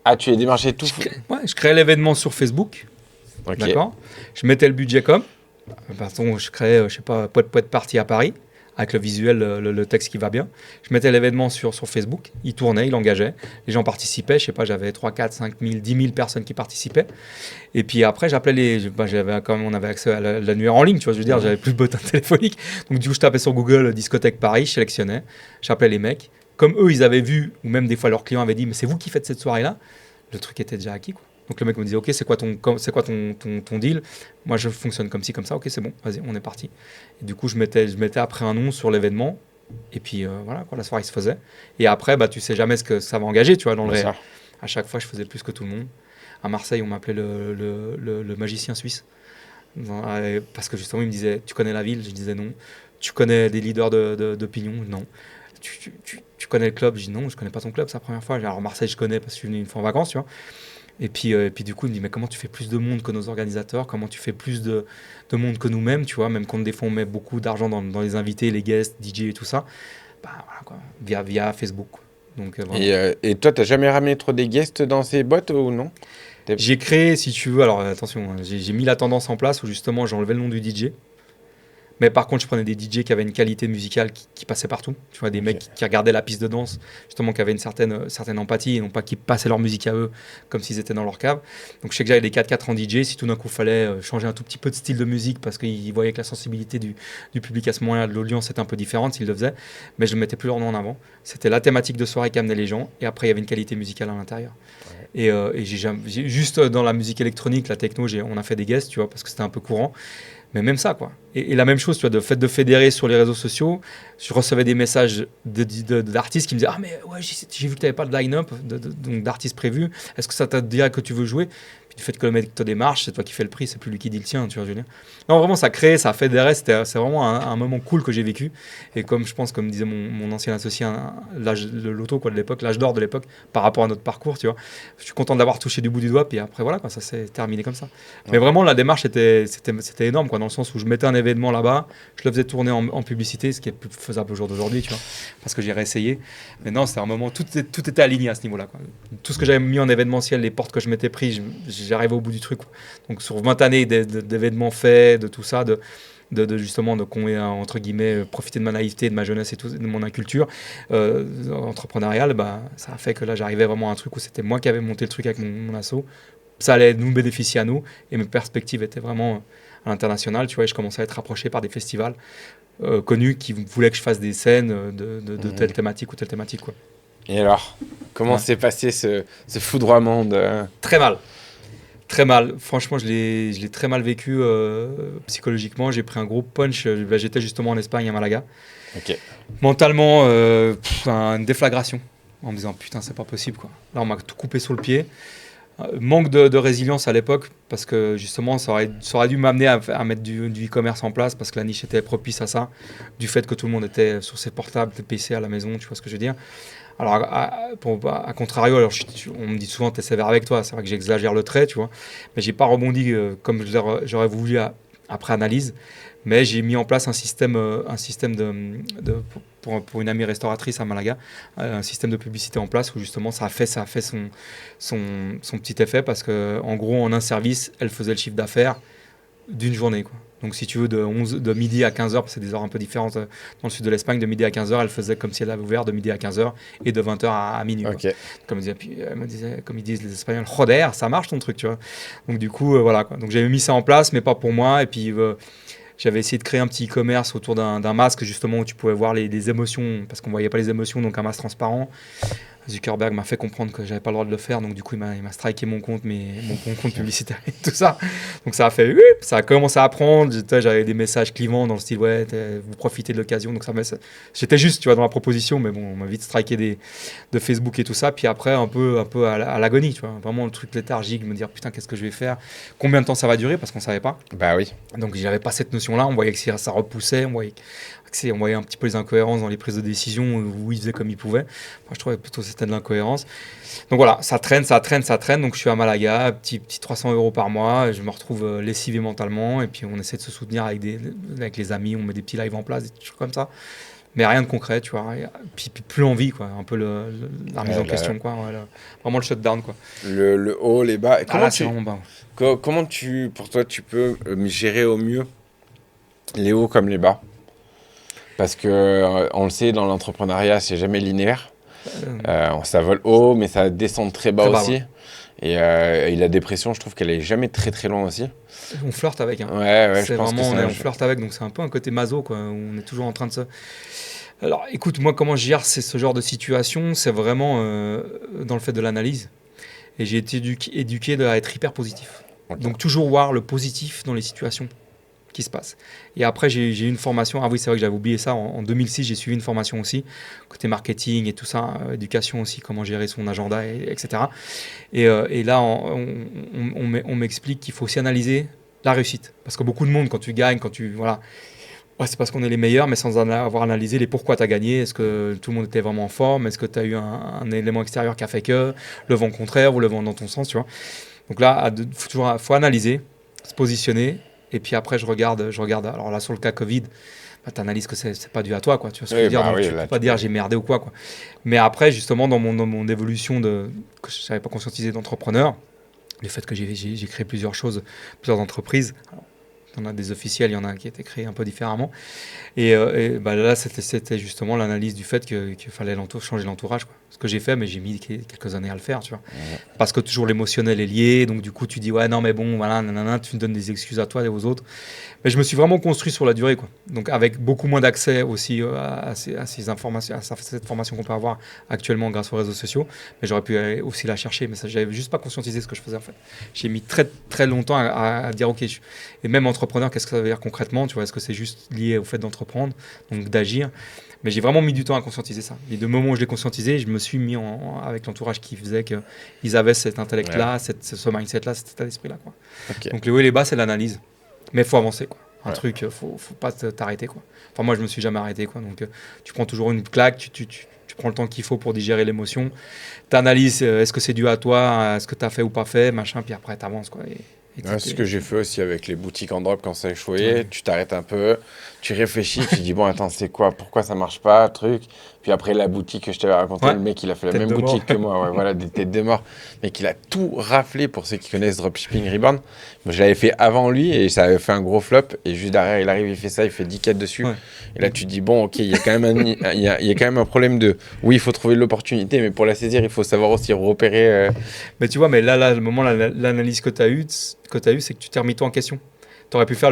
Ah, tu les démarchais tous? Je créais l'événement sur Facebook, okay. D'accord. Je mettais le budget comme, je créais, je sais pas, poète party à Paris, avec le visuel, le texte qui va bien. Je mettais l'événement sur Facebook, il tournait, il engageait, les gens participaient, je sais pas, j'avais 3, 4, 5 000, 10 000 personnes qui participaient. Et puis après, j'appelais on avait accès à l'annuaire en ligne, tu vois, je veux dire, j'avais plus de bottin téléphonique. Donc du coup, je tapais sur Google discothèque Paris, je sélectionnais, j'appelais les mecs. Comme eux, ils avaient vu, ou même des fois leurs clients avaient dit, mais c'est vous qui faites cette soirée-là, le truc était déjà acquis, quoi. Donc le mec me disait, ok, c'est quoi ton deal? Moi, je fonctionne comme ci, comme ça. Ok, c'est bon, vas-y, on est parti. Et du coup, je mettais après un nom sur l'événement. Et puis voilà, quoi, la soirée se faisait. Et après, tu sais jamais ce que ça va engager, tu vois, dans le réel. À chaque fois, je faisais plus que tout le monde. À Marseille, on m'appelait le magicien suisse. Parce que justement, il me disait, tu connais la ville? Je disais non. Tu connais des leaders d'opinion? Non. Tu connais le club? Je dis non, je connais pas ton club, c'est la première fois. Alors Marseille, je connais parce que je suis venu une fois en vacances, tu vois. Et puis du coup, il me dit, mais comment tu fais plus de monde que nos organisateurs? Comment tu fais plus de monde que nous-mêmes, tu vois? Même quand des fois, on met beaucoup d'argent dans les invités, les guests, DJ et tout ça, voilà, quoi, via Facebook. Donc, et toi, tu n'as jamais ramené trop des guests dans ces boîtes ou non? J'ai créé, si tu veux, alors attention, j'ai mis la tendance en place où justement, j'ai enlevé le nom du DJ. Mais par contre, je prenais des DJ qui avaient une qualité musicale qui passait partout. Tu vois, des mecs qui regardaient la piste de danse, justement, qui avaient une certaine empathie, et non pas qui passaient leur musique à eux comme s'ils étaient dans leur cave. Donc, je sais que j'avais des 4x4 en DJ. Si tout d'un coup, il fallait changer un tout petit peu de style de musique parce qu'ils voyaient que la sensibilité du public à ce moment-là, de l'audience, était un peu différente s'ils le faisaient. Mais je ne mettais plus leur nom en avant. C'était la thématique de soirée qui amenait les gens. Et après, il y avait une qualité musicale à l'intérieur. Ouais. Et j'ai juste dans la musique électronique, la techno, on a fait des guests, tu vois, parce que c'était un peu courant. Mais même ça, quoi. Et la même chose, tu vois, de fait de fédérer sur les réseaux sociaux, je recevais des messages d'artistes qui me disaient « Ah, mais ouais, j'ai vu que tu n'avais pas de line-up donc d'artistes prévus. Est-ce que ça te dirait que tu veux jouer ?» Puis du fait que le mec te démarche, c'est toi qui fais le prix, c'est plus lui qui dit le tien, tu vois, je veux dire. Non, vraiment, ça crée, ça fait des restes, c'est vraiment un moment cool que j'ai vécu. Et comme je pense, comme disait mon ancien associé, le loto quoi, de l'époque, l'âge d'or de l'époque, par rapport à notre parcours, tu vois, je suis content d'avoir touché du bout du doigt, puis après, voilà, quoi, ça s'est terminé comme ça. Ouais. Mais vraiment, la démarche, c'était énorme, quoi, dans le sens où je mettais un événement là-bas, je le faisais tourner en publicité, ce qui est plus faisable au jour d'aujourd'hui, tu vois, parce que j'ai réessayé. Mais non, c'était un moment, tout était aligné à ce niveau-là, quoi. Tout ce que j'avais mis en événementiel, les portes que je m'étais pris, j'arrivais au bout du truc, quoi. Donc sur 20 années d'événements faits, de tout ça, justement entre guillemets profiter de ma naïveté, de ma jeunesse et tout, de mon inculture entrepreneuriale, bah, ça a fait que là j'arrivais vraiment à un truc où c'était moi qui avais monté le truc avec mon asso. Ça allait nous bénéficier à nous et mes perspectives étaient vraiment à l'international, tu vois, et je commençais à être approché par des festivals connus qui voulaient que je fasse des scènes de telle thématique ou telle thématique, quoi. Et alors, comment s'est passé ce foudroiement Très mal. Très mal. Franchement, je l'ai très mal vécu psychologiquement. J'ai pris un gros punch. J'étais justement en Espagne, à Malaga. Okay. Mentalement, une déflagration. En me disant, putain, c'est pas possible, quoi. Là, on m'a tout coupé sous le pied. Manque de résilience à l'époque, parce que justement, ça aurait dû m'amener à mettre du e-commerce en place, parce que la niche était propice à ça. Du fait que tout le monde était sur ses portables, des PC à la maison, tu vois ce que je veux dire. Alors, à contrario, alors on me dit souvent, t'es sévère avec toi. C'est vrai que j'exagère le trait, tu vois. Mais j'ai pas rebondi comme j'aurais voulu après analyse. Mais j'ai mis en place un système pour une amie restauratrice à Malaga, un système de publicité en place où justement ça a fait son petit effet parce que en gros, en un service, elle faisait le chiffre d'affaires d'une journée, quoi. Donc si tu veux, de midi à 15h, parce que c'est des heures un peu différentes dans le sud de l'Espagne, de midi à 15h, elle faisait comme si elle avait ouvert de midi à 15h et de 20h à minuit. Okay. Comme ils disent les Espagnols, joder, ça marche ton truc, tu vois. Donc du coup, voilà, quoi. Donc j'avais mis ça en place, mais pas pour moi. Et puis j'avais essayé de créer un petit e-commerce autour d'un masque, justement, où tu pouvais voir les émotions, parce qu'on ne voyait pas les émotions, donc un masque transparent. Zuckerberg m'a fait comprendre que j'avais pas le droit de le faire, donc du coup il m'a striké mon compte publicitaire et tout ça. Donc ça a commencé à prendre. J'avais des messages clivants dans le style ouais, vous profitez de l'occasion. Donc j'étais juste, tu vois, dans la proposition, mais bon, on m'a vite striké de Facebook et tout ça. Puis après un peu à l'agonie, tu vois, vraiment le truc léthargique, me dire putain qu'est-ce que je vais faire, combien de temps ça va durer, parce qu'on savait pas. Bah oui. Donc j'avais pas cette notion-là. On voyait que ça repoussait, on voyait un petit peu les incohérences dans les prises de décision où ils faisaient comme ils pouvaient. Moi, je trouvais plutôt que c'était de l'incohérence. Donc voilà, ça traîne. Donc je suis à Malaga, petit 300 € par mois. Je me retrouve lessivé mentalement. Et puis on essaie de se soutenir avec les amis. On met des petits lives en place, des trucs comme ça. Mais rien de concret, tu vois. Puis plus envie, quoi. Un peu la remise en question, quoi. Ouais, vraiment le shutdown, quoi. Le haut, les bas. C'est vraiment bas. Comment pour toi, tu peux gérer au mieux les hauts comme les bas? Parce que on le sait, dans l'entrepreneuriat, c'est jamais linéaire. Ça vole haut, mais ça descend très bas aussi. Ouais. Et la dépression, je trouve qu'elle est jamais très très loin aussi. On flirte avec. Hein. Ouais, je pense vraiment, on flirte avec, donc c'est un peu un côté maso, quoi. On est toujours en train de se. Alors, écoute, moi, comment je gère ce genre de situation, c'est vraiment dans le fait de l'analyse. Et j'ai été éduqué à être hyper positif. Okay. Donc toujours voir le positif dans les situations qui se passent. Et après, j'ai eu une formation. Ah oui, c'est vrai que j'avais oublié ça. En 2006, j'ai suivi une formation aussi, côté marketing et tout ça, éducation aussi, comment gérer son agenda, etc. Et là, on m'explique qu'il faut aussi analyser la réussite. Parce que beaucoup de monde, quand tu gagnes, voilà, ouais, c'est parce qu'on est les meilleurs, mais sans avoir analysé les pourquoi tu as gagné. Est-ce que tout le monde était vraiment en forme? Est-ce que tu as eu un élément extérieur qui a fait que le vent contraire ou le vent dans ton sens, tu vois? Donc là, faut analyser, se positionner. Et puis après, je regarde. Alors là, sur le cas Covid, bah, tu analyses que c'est pas dû à toi, quoi. Tu vois ce que je veux dire? Donc, tu peux pas dire j'ai merdé ou quoi. Mais après, justement, dans mon évolution que je savais pas conscientiser d'entrepreneur, le fait que j'ai créé plusieurs entreprises. Alors, il y en a des officiels, il y en a qui étaient créés un peu différemment. Et bah là, c'était justement l'analyse du fait qu'il fallait changer l'entourage, quoi. Ce que j'ai fait, mais j'ai mis quelques années à le faire, tu vois. Ouais. Parce que toujours l'émotionnel est lié, donc du coup, tu dis, ouais, non, mais bon, voilà, nanana, tu me donnes des excuses à toi et aux autres. Mais je me suis vraiment construit sur la durée, quoi. Donc avec beaucoup moins d'accès aussi à ces informations, à cette formation qu'on peut avoir actuellement grâce aux réseaux sociaux. Mais j'aurais pu aussi la chercher, mais ça, j'avais juste pas conscientisé ce que je faisais, en fait. J'ai mis très, très longtemps à dire, ok, et même entrepreneur, qu'est-ce que ça veut dire concrètement, tu vois, est-ce que c'est juste lié au fait d'entreprendre, donc d'agir? Mais j'ai vraiment mis du temps à conscientiser ça. Et de moment où je l'ai conscientisé, je me suis mis avec l'entourage qui faisait qu'ils avaient cet intellect-là, ce mindset-là, cet état d'esprit-là. Quoi. Okay. Donc les hauts et les bas, c'est l'analyse. Mais il faut avancer. Quoi. Un truc, faut pas t'arrêter. Quoi. Enfin, moi, je me suis jamais arrêté. Quoi. Donc tu prends toujours une claque, tu prends le temps qu'il faut pour digérer l'émotion. Tu analyses, est-ce que c'est dû à toi, est-ce que tu as fait ou pas fait, machin, puis après tu avances. Quoi. C'est ce que j'ai fait aussi avec les boutiques en drop quand ça a échoué. Tu t'arrêtes un peu, tu réfléchis, tu dis bon, attends, c'est quoi, pourquoi ça marche pas, truc. Puis après, la boutique que je t'avais raconté, le mec, il a fait la même boutique que moi. Voilà, des têtes de mort. Mais il a tout raflé pour ceux qui connaissent Dropshipping Reborn. Moi, je l'avais fait avant lui et ça avait fait un gros flop. Et juste derrière, il arrive, il fait ça, il fait 10 4 dessus. Et là, tu te dis bon, ok, il y a quand même un problème de. Oui, il faut trouver l'opportunité, mais pour la saisir, il faut savoir aussi repérer. Mais tu vois, le moment, l'analyse que tu as eue, c'est que tu t'es remis toi en question. Tu aurais pu faire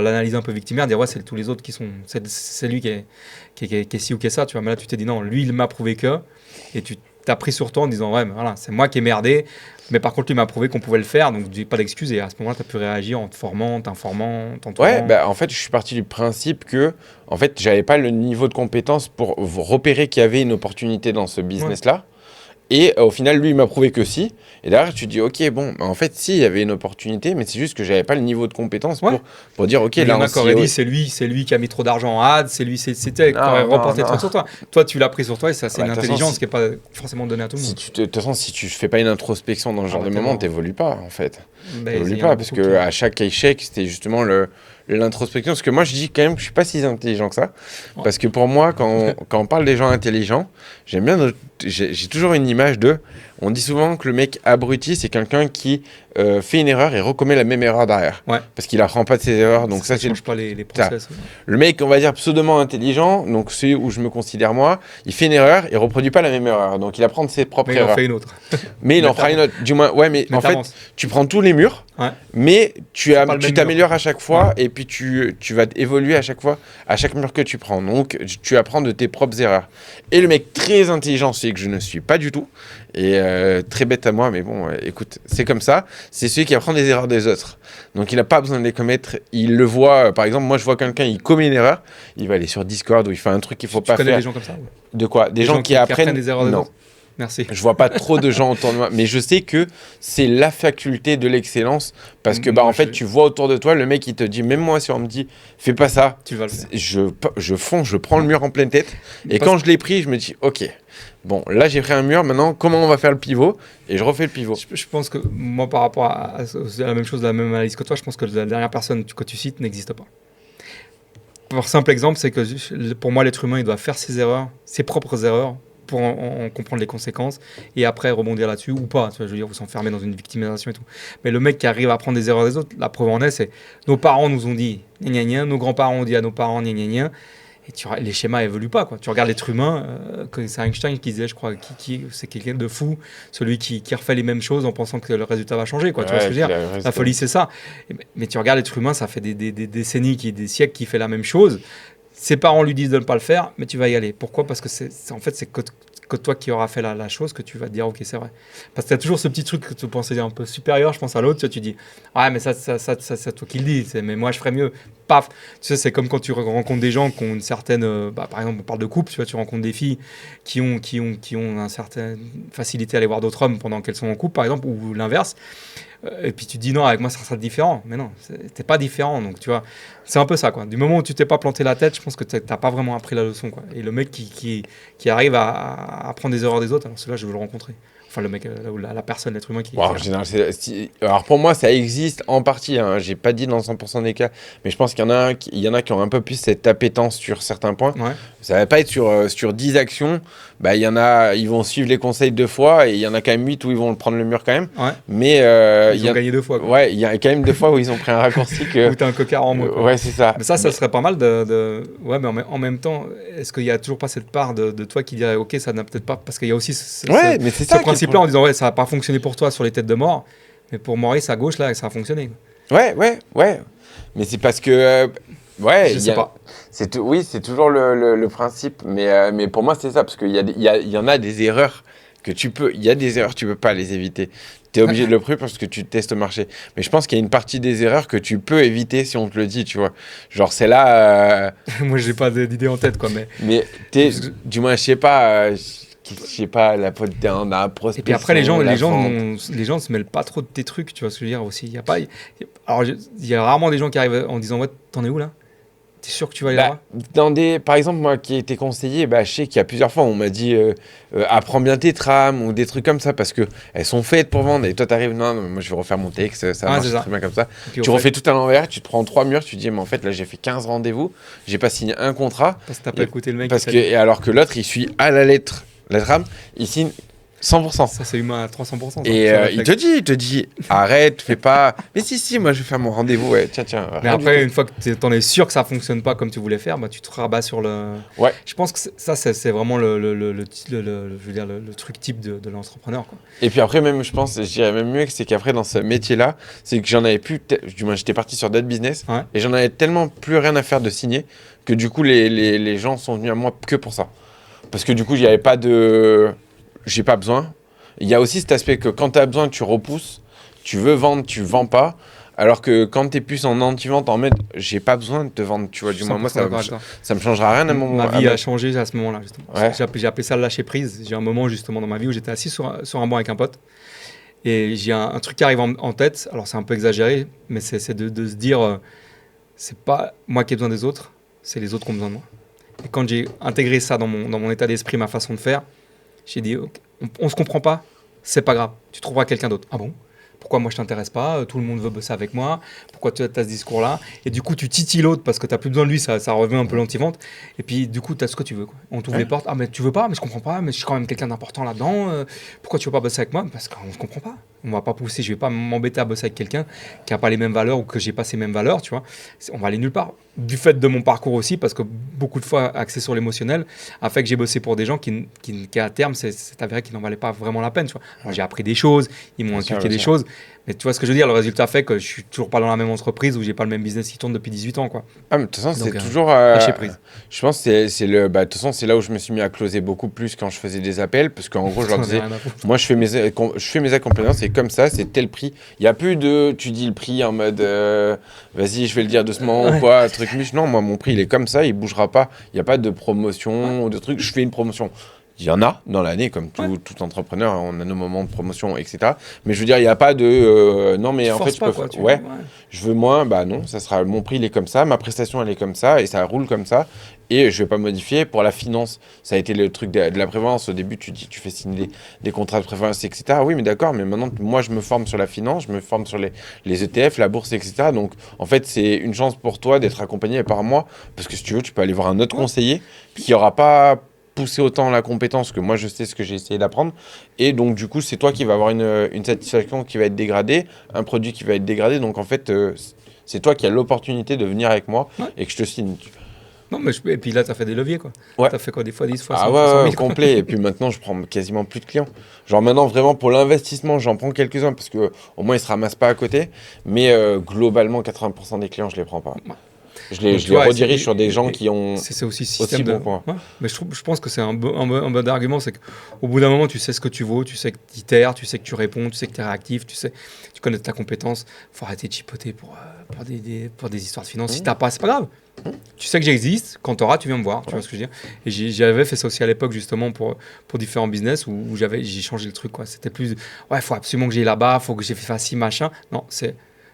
l'analyse un peu victimaire, dire ouais, c'est tous les autres qui sont. C'est lui qui est ci ou qui est ça, tu vois. Mais là, tu t'es dit non, lui, il m'a prouvé que. Et tu t'as pris sur toi en disant ouais, mais voilà, c'est moi qui ai merdé. Mais par contre, lui m'a prouvé qu'on pouvait le faire, donc pas d'excuses. Et à ce moment-là, tu as pu réagir en te formant, t'informant, t'entourant. Ouais, bah, en fait, je suis parti du principe que en fait, j'avais pas le niveau de compétence pour repérer qu'il y avait une opportunité dans ce business-là. Et au final, lui, il m'a prouvé que si. Et derrière, tu te dis, ok, bon, en fait, si, il y avait une opportunité, mais c'est juste que j'avais pas le niveau de compétence pour dire, ok, là, on a encore dit, c'est lui qui a mis trop d'argent en ads, c'était reporté trop sur toi. Toi, tu l'as pris sur toi et ça, c'est une intelligence qui n'est pas forcément donnée à tout le monde. De toute façon, si tu fais pas une introspection dans ce genre de moment, t'évolues pas, en fait. T'évolues pas, parce que à chaque échec, c'était justement l'introspection. Parce que moi, je dis quand même que je suis pas si intelligent que ça. Parce que pour moi, quand on parle des gens intelligents, j'aime bien, j'ai toujours une image de. On dit souvent que le mec abruti, c'est quelqu'un qui fait une erreur et recommet la même erreur derrière. Parce qu'il apprend pas de ses erreurs. Donc ça change pas les process. Le mec, on va dire pseudoment intelligent, donc c'est où je me considère moi, il fait une erreur et reproduit pas la même erreur. Donc il apprend de ses propres erreurs. Il en fait une autre. Mais il en fera une autre. Du moins, ouais, mais en fait, tu prends tous les murs, mais tu t'améliores à chaque fois et puis tu vas évoluer à chaque fois, à chaque mur que tu prends. Donc tu apprends de tes propres erreurs. Et le mec très intelligent, c'est que je ne suis pas du tout. Et très bête à moi, mais bon, écoute, c'est comme ça. C'est celui qui apprend des erreurs des autres. Donc il n'a pas besoin de les commettre. Il le voit, par exemple, moi je vois quelqu'un, il commet une erreur, il va aller sur Discord ou il fait un truc qu'il ne faut pas faire. Tu connais des gens comme ça? De quoi? Des gens qui apprennent des erreurs des autres? Merci. Je vois pas trop de gens autour de moi, mais je sais que c'est la faculté de l'excellence parce que en fait, tu vois autour de toi le mec qui te dit, même moi si on me dit fais pas ça, tu vas le faire. Je prends le mur en pleine tête et quand je l'ai pris, je me dis ok. Bon, là j'ai pris un mur, maintenant comment on va faire le pivot? Et je refais le pivot. Je pense que moi par rapport à la même chose, la même analyse que toi, je pense que la dernière personne que tu cites n'existe pas. Pour simple exemple, c'est que pour moi l'être humain il doit faire ses erreurs, ses propres erreurs, pour en comprendre les conséquences et après rebondir là-dessus ou pas. Je veux dire, vous s'enfermer dans une victimisation et tout. Mais le mec qui arrive à prendre des erreurs des autres, la preuve en est, c'est nos parents nous ont dit gna gna gna, nos grands-parents ont dit à nos parents gna gna gna. Et les schémas évoluent pas, quoi. Tu regardes l'être humain, c'est Einstein qui disait, je crois, c'est quelqu'un de fou, celui qui refait les mêmes choses en pensant que le résultat va changer, quoi. Tu vois ce que je veux dire? La folie, c'est ça. Mais tu regardes l'être humain, ça fait des décennies, des siècles qu'il fait la même chose. Ses parents lui disent de ne pas le faire, mais tu vas y aller. Pourquoi? Parce que en fait, c'est que toi qui auras fait la chose que tu vas te dire ok, c'est vrai. Parce que tu as toujours ce petit truc que tu pensais un peu supérieur, je pense à l'autre, tu dis ah mais ça c'est toi qui le dis, mais moi je ferais mieux. Paf. Tu sais, c'est comme quand tu rencontres des gens qui ont une certaine par exemple on parle de couple, tu rencontres des filles qui ont une certaine facilité à aller voir d'autres hommes pendant qu'elles sont en couple par exemple, ou l'inverse. Et puis tu te dis non, avec moi ça sera différent. Mais non, t'es pas différent. Donc tu vois, c'est un peu ça, quoi. Du moment où tu t'es pas planté la tête, je pense que t'as pas vraiment appris la leçon, quoi. Et le mec qui arrive à prendre des erreurs des autres, alors celui-là je veux le rencontrer. Enfin, le mec, la personne, l'être humain qui... Wow, en général, alors pour moi, ça existe en partie. Hein. J'ai pas dit dans 100% des cas, mais je pense qu'il y en a qui ont un peu plus cette appétence sur certains points. Ouais. Ça va pas être sur 10 actions. Bah, il y en a, ils vont suivre les conseils 2 fois et il y en a quand même 8 où ils vont prendre le mur quand même. Ouais. Mais ils ont gagné 2 fois. Quoi. Ouais, il y a quand même 2 fois où ils ont pris un raccourci que... Où t'es un cocard en moi. Ouais, c'est ça. Mais ça serait pas mal Ouais, mais en même temps, est-ce qu'il y a toujours pas cette part de toi qui dirait ok, ça n'a peut-être pas... Parce qu'il y a aussi ce principe-là en disant ouais, ça n'a pas fonctionné pour toi sur les têtes de mort, mais pour Maurice à gauche, là, ça a fonctionné. Ouais. Mais c'est parce que... ouais, je sais pas. Oui, c'est toujours le principe, mais pour moi, c'est ça, parce qu'il y en a des erreurs que il y a des erreurs, tu peux pas les éviter. Tu es obligé de le prouver parce que tu testes au marché. Mais je pense qu'il y a une partie des erreurs que tu peux éviter si on te le dit, tu vois. Genre, c'est là... Moi, j'ai pas d'idée en tête, quoi. Mais du moins, je sais pas... je sais pas, on a un prospect. Et puis après, les gens se mêlent pas trop de tes trucs, tu vois ce que je veux dire aussi. Alors, il y a rarement des gens qui arrivent en disant, ouais, t'en es où là? T'es sûr que tu vas aller là-bas? Par exemple, moi qui ai été conseillé, je sais qu'il y a plusieurs fois, on m'a dit apprends bien tes trames ou des trucs comme ça parce qu'elles sont faites pour vendre. Et toi, t'arrives, non, moi je vais refaire mon texte, ça marche très bien comme ça. Tu refais tout à l'envers, tu te prends 3 murs, tu te dis, mais en fait, là j'ai fait 15 rendez-vous, j'ai pas signé un contrat. Parce que t'as pas écouté le mec. Et alors que l'autre, il suit à la lettre la trame, il signe 100%. Ça, c'est humain à 300%. Et il te dit, arrête, fais pas. Mais si, moi je vais faire mon rendez-vous. Ouais, tiens. Mais après, une fois que t'en es sûr que ça fonctionne pas comme tu voulais faire, tu te rabats sur le. Ouais. Je pense que ça, c'est vraiment le truc type de l'entrepreneur, quoi. Et puis après, même, je pense, je dirais même mieux que c'est qu'après, dans ce métier-là, c'est que j'en avais plus. Du moins, j'étais parti sur d'autres business. Ouais. Et j'en avais tellement plus rien à faire de signer que du coup, les gens sont venus à moi que pour ça. Parce que du coup, j'ai pas besoin. Il y a aussi cet aspect que quand tu as besoin, tu repousses. Tu veux vendre, tu vends pas. Alors que quand tu es plus en anti-vente, en mode j'ai pas besoin de te vendre, tu vois. Du moins, moi, ça me changera rien à mon moment. Ma vie a changé à ce moment-là, justement. Ouais. J'ai appelé ça le lâcher prise. J'ai un moment, justement, dans ma vie où j'étais assis sur un banc avec un pote. Et j'ai un truc qui arrive en tête. Alors, c'est un peu exagéré, mais c'est de se dire c'est pas moi qui ai besoin des autres, c'est les autres qui ont besoin de moi. Et quand j'ai intégré ça dans mon état d'esprit, ma façon de faire, j'ai dit, okay, on se comprend pas, c'est pas grave, tu trouveras quelqu'un d'autre. Ah bon? Pourquoi moi je t'intéresse pas? Tout le monde veut bosser avec moi. Pourquoi tu as ce discours-là? Et du coup, tu titilles l'autre parce que tu n'as plus besoin de lui, ça revient un peu l'anti-vente. Et puis, du coup, tu as ce que tu veux, quoi. On t'ouvre les portes. Ah, mais tu veux pas? Mais je comprends pas. Mais je suis quand même quelqu'un d'important là-dedans. Pourquoi tu veux pas bosser avec moi? Parce qu'on se comprend pas. On va pas pousser. Je vais pas m'embêter à bosser avec quelqu'un qui a pas les mêmes valeurs ou que j'ai pas ces mêmes valeurs, tu vois. On va aller nulle part. Du fait de mon parcours aussi, parce que beaucoup de fois axé sur l'émotionnel, a fait que j'ai bossé pour des gens qui à terme, c'est avéré qu'ils n'en valaient pas vraiment la peine, tu vois. Alors, j'ai appris des choses, ils m'ont inculqué des choses. Mais tu vois ce que je veux dire, le résultat fait que je suis toujours pas dans la même entreprise où j'ai pas le même business qui tourne depuis 18 ans, quoi. Ah, mais de toute façon, c'est toujours lâcher prise. Je pense que de toute façon, c'est là où je me suis mis à closer beaucoup plus quand je faisais des appels parce qu'en gros, je leur disais moi je fais mes accompagnements, c'est comme ça, c'est tel prix. Il y a plus de tu dis le prix en mode vas-y, je vais le dire doucement ou quoi, truc miche. Non, moi mon prix, il est comme ça, il bougera pas. Il y a pas de promotion ou de trucs, je fais une promotion. Il y en a dans l'année, comme tout entrepreneur, on a nos moments de promotion, etc. Mais je veux dire, il n'y a pas de non, mais tu en fait, je veux moins, non, ça sera mon prix, il est comme ça, ma prestation, elle est comme ça, et ça roule comme ça, et je ne vais pas modifier. Pour la finance, ça a été le truc de la prévoyance. Au début, tu fais signer des contrats de prévoyance, etc. Oui, mais d'accord, mais maintenant, moi, je me forme sur la finance, je me forme sur les ETF, la bourse, etc. Donc, en fait, c'est une chance pour toi d'être accompagné par moi, parce que si tu veux, tu peux aller voir un autre conseiller qui n'aura pas pousser autant la compétence que moi je sais ce que j'ai essayé d'apprendre, et donc du coup c'est toi qui vas avoir une satisfaction qui va être dégradée, un produit qui va être dégradé, donc en fait c'est toi qui as l'opportunité de venir avec moi et que je te signe. Non, mais et puis là, tu as fait des leviers, quoi. Ouais. Tu as fait quoi, des fois 10 fois 100, ah ouais, 000, complet. Et puis maintenant, je prends quasiment plus de clients. Genre maintenant, vraiment, pour l'investissement, j'en prends quelques-uns parce qu'au moins, ils ne se ramassent pas à côté. Mais globalement, 80% des clients, je ne les prends pas. Ouais. Je les redirige sur des gens qui ont c'est aussi système bon point. Ouais. Mais je pense que c'est un bon argument, c'est qu'au bout d'un moment, tu sais ce que tu vaux, tu sais que tu itères, tu sais que tu réponds, tu sais que tu es réactif, tu connais ta compétence. Il faut arrêter de chipoter pour des histoires de finances. Si tu n'as pas, c'est pas grave. Tu sais que j'existe, quand tu auras, tu viens me voir. Tu vois ce que je veux dire? Et j'avais fait ça aussi à l'époque, justement, pour différents business où j'ai changé le truc, quoi. C'était plus, il faut absolument que j'aille là-bas, il faut que j'ai fait ci, machin. Non,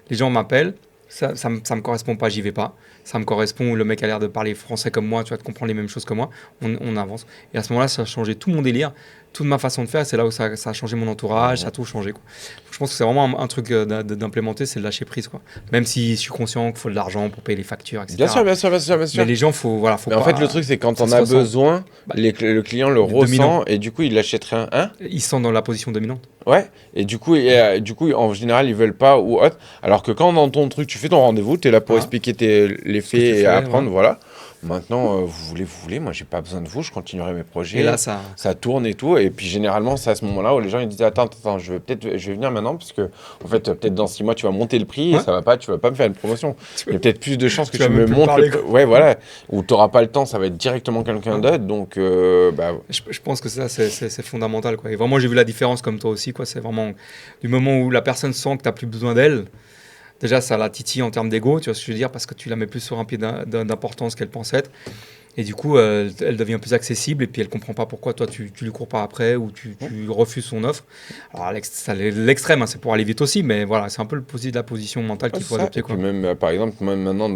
les gens m'appellent. Ça me correspond pas, j'y vais pas. Ça me correspond, le mec a l'air de parler français comme moi, tu vois, de comprendre les mêmes choses que moi, on avance. Et à ce moment-là, ça a changé tout mon délire, toute ma façon de faire, c'est là où ça a changé mon entourage, ça a tout changé, quoi. Je pense que c'est vraiment un truc d'implémenter, c'est de lâcher prise, quoi. Même si je suis conscient qu'il faut de l'argent pour payer les factures, etc. Bien sûr. Mais les gens, faut pas... En fait, le truc, c'est quand on a besoin, le client le ressent, et du coup, il l'achèterait un. Ils sont dans la position dominante. Ouais, et du coup, en général, ils veulent pas ou autre. Alors que quand dans ton truc, tu fais ton rendez-vous, tu es là pour expliquer les faits et apprendre, voilà. Maintenant, vous voulez, moi j'ai pas besoin de vous, je continuerai mes projets. Et là, ça tourne et tout. Et puis généralement, c'est à ce moment-là où les gens ils disent attends, je vais venir maintenant parce que en fait, peut-être dans 6 mois, tu vas monter le prix et ça va pas, tu vas pas me faire une promotion. Il y a peut-être plus de chances que tu me montes le prix. Ouais, voilà. Ou tu n'auras pas le temps, ça va être directement quelqu'un d'autre. Donc, je pense que ça, c'est fondamental, quoi. Et vraiment, j'ai vu la différence comme toi aussi, quoi. C'est vraiment du moment où la personne sent que tu n'as plus besoin d'elle. Déjà, ça la titille en termes d'ego, tu vois ce que je veux dire, parce que tu la mets plus sur un pied d'importance qu'elle pense être. Et du coup, elle devient plus accessible et puis elle comprend pas pourquoi toi tu lui cours pas après ou tu refuses son offre. Alors l'extrême, c'est pour aller vite aussi, mais voilà, c'est un peu la position mentale qu'il faut adopter. Et puis même, par exemple, moi maintenant,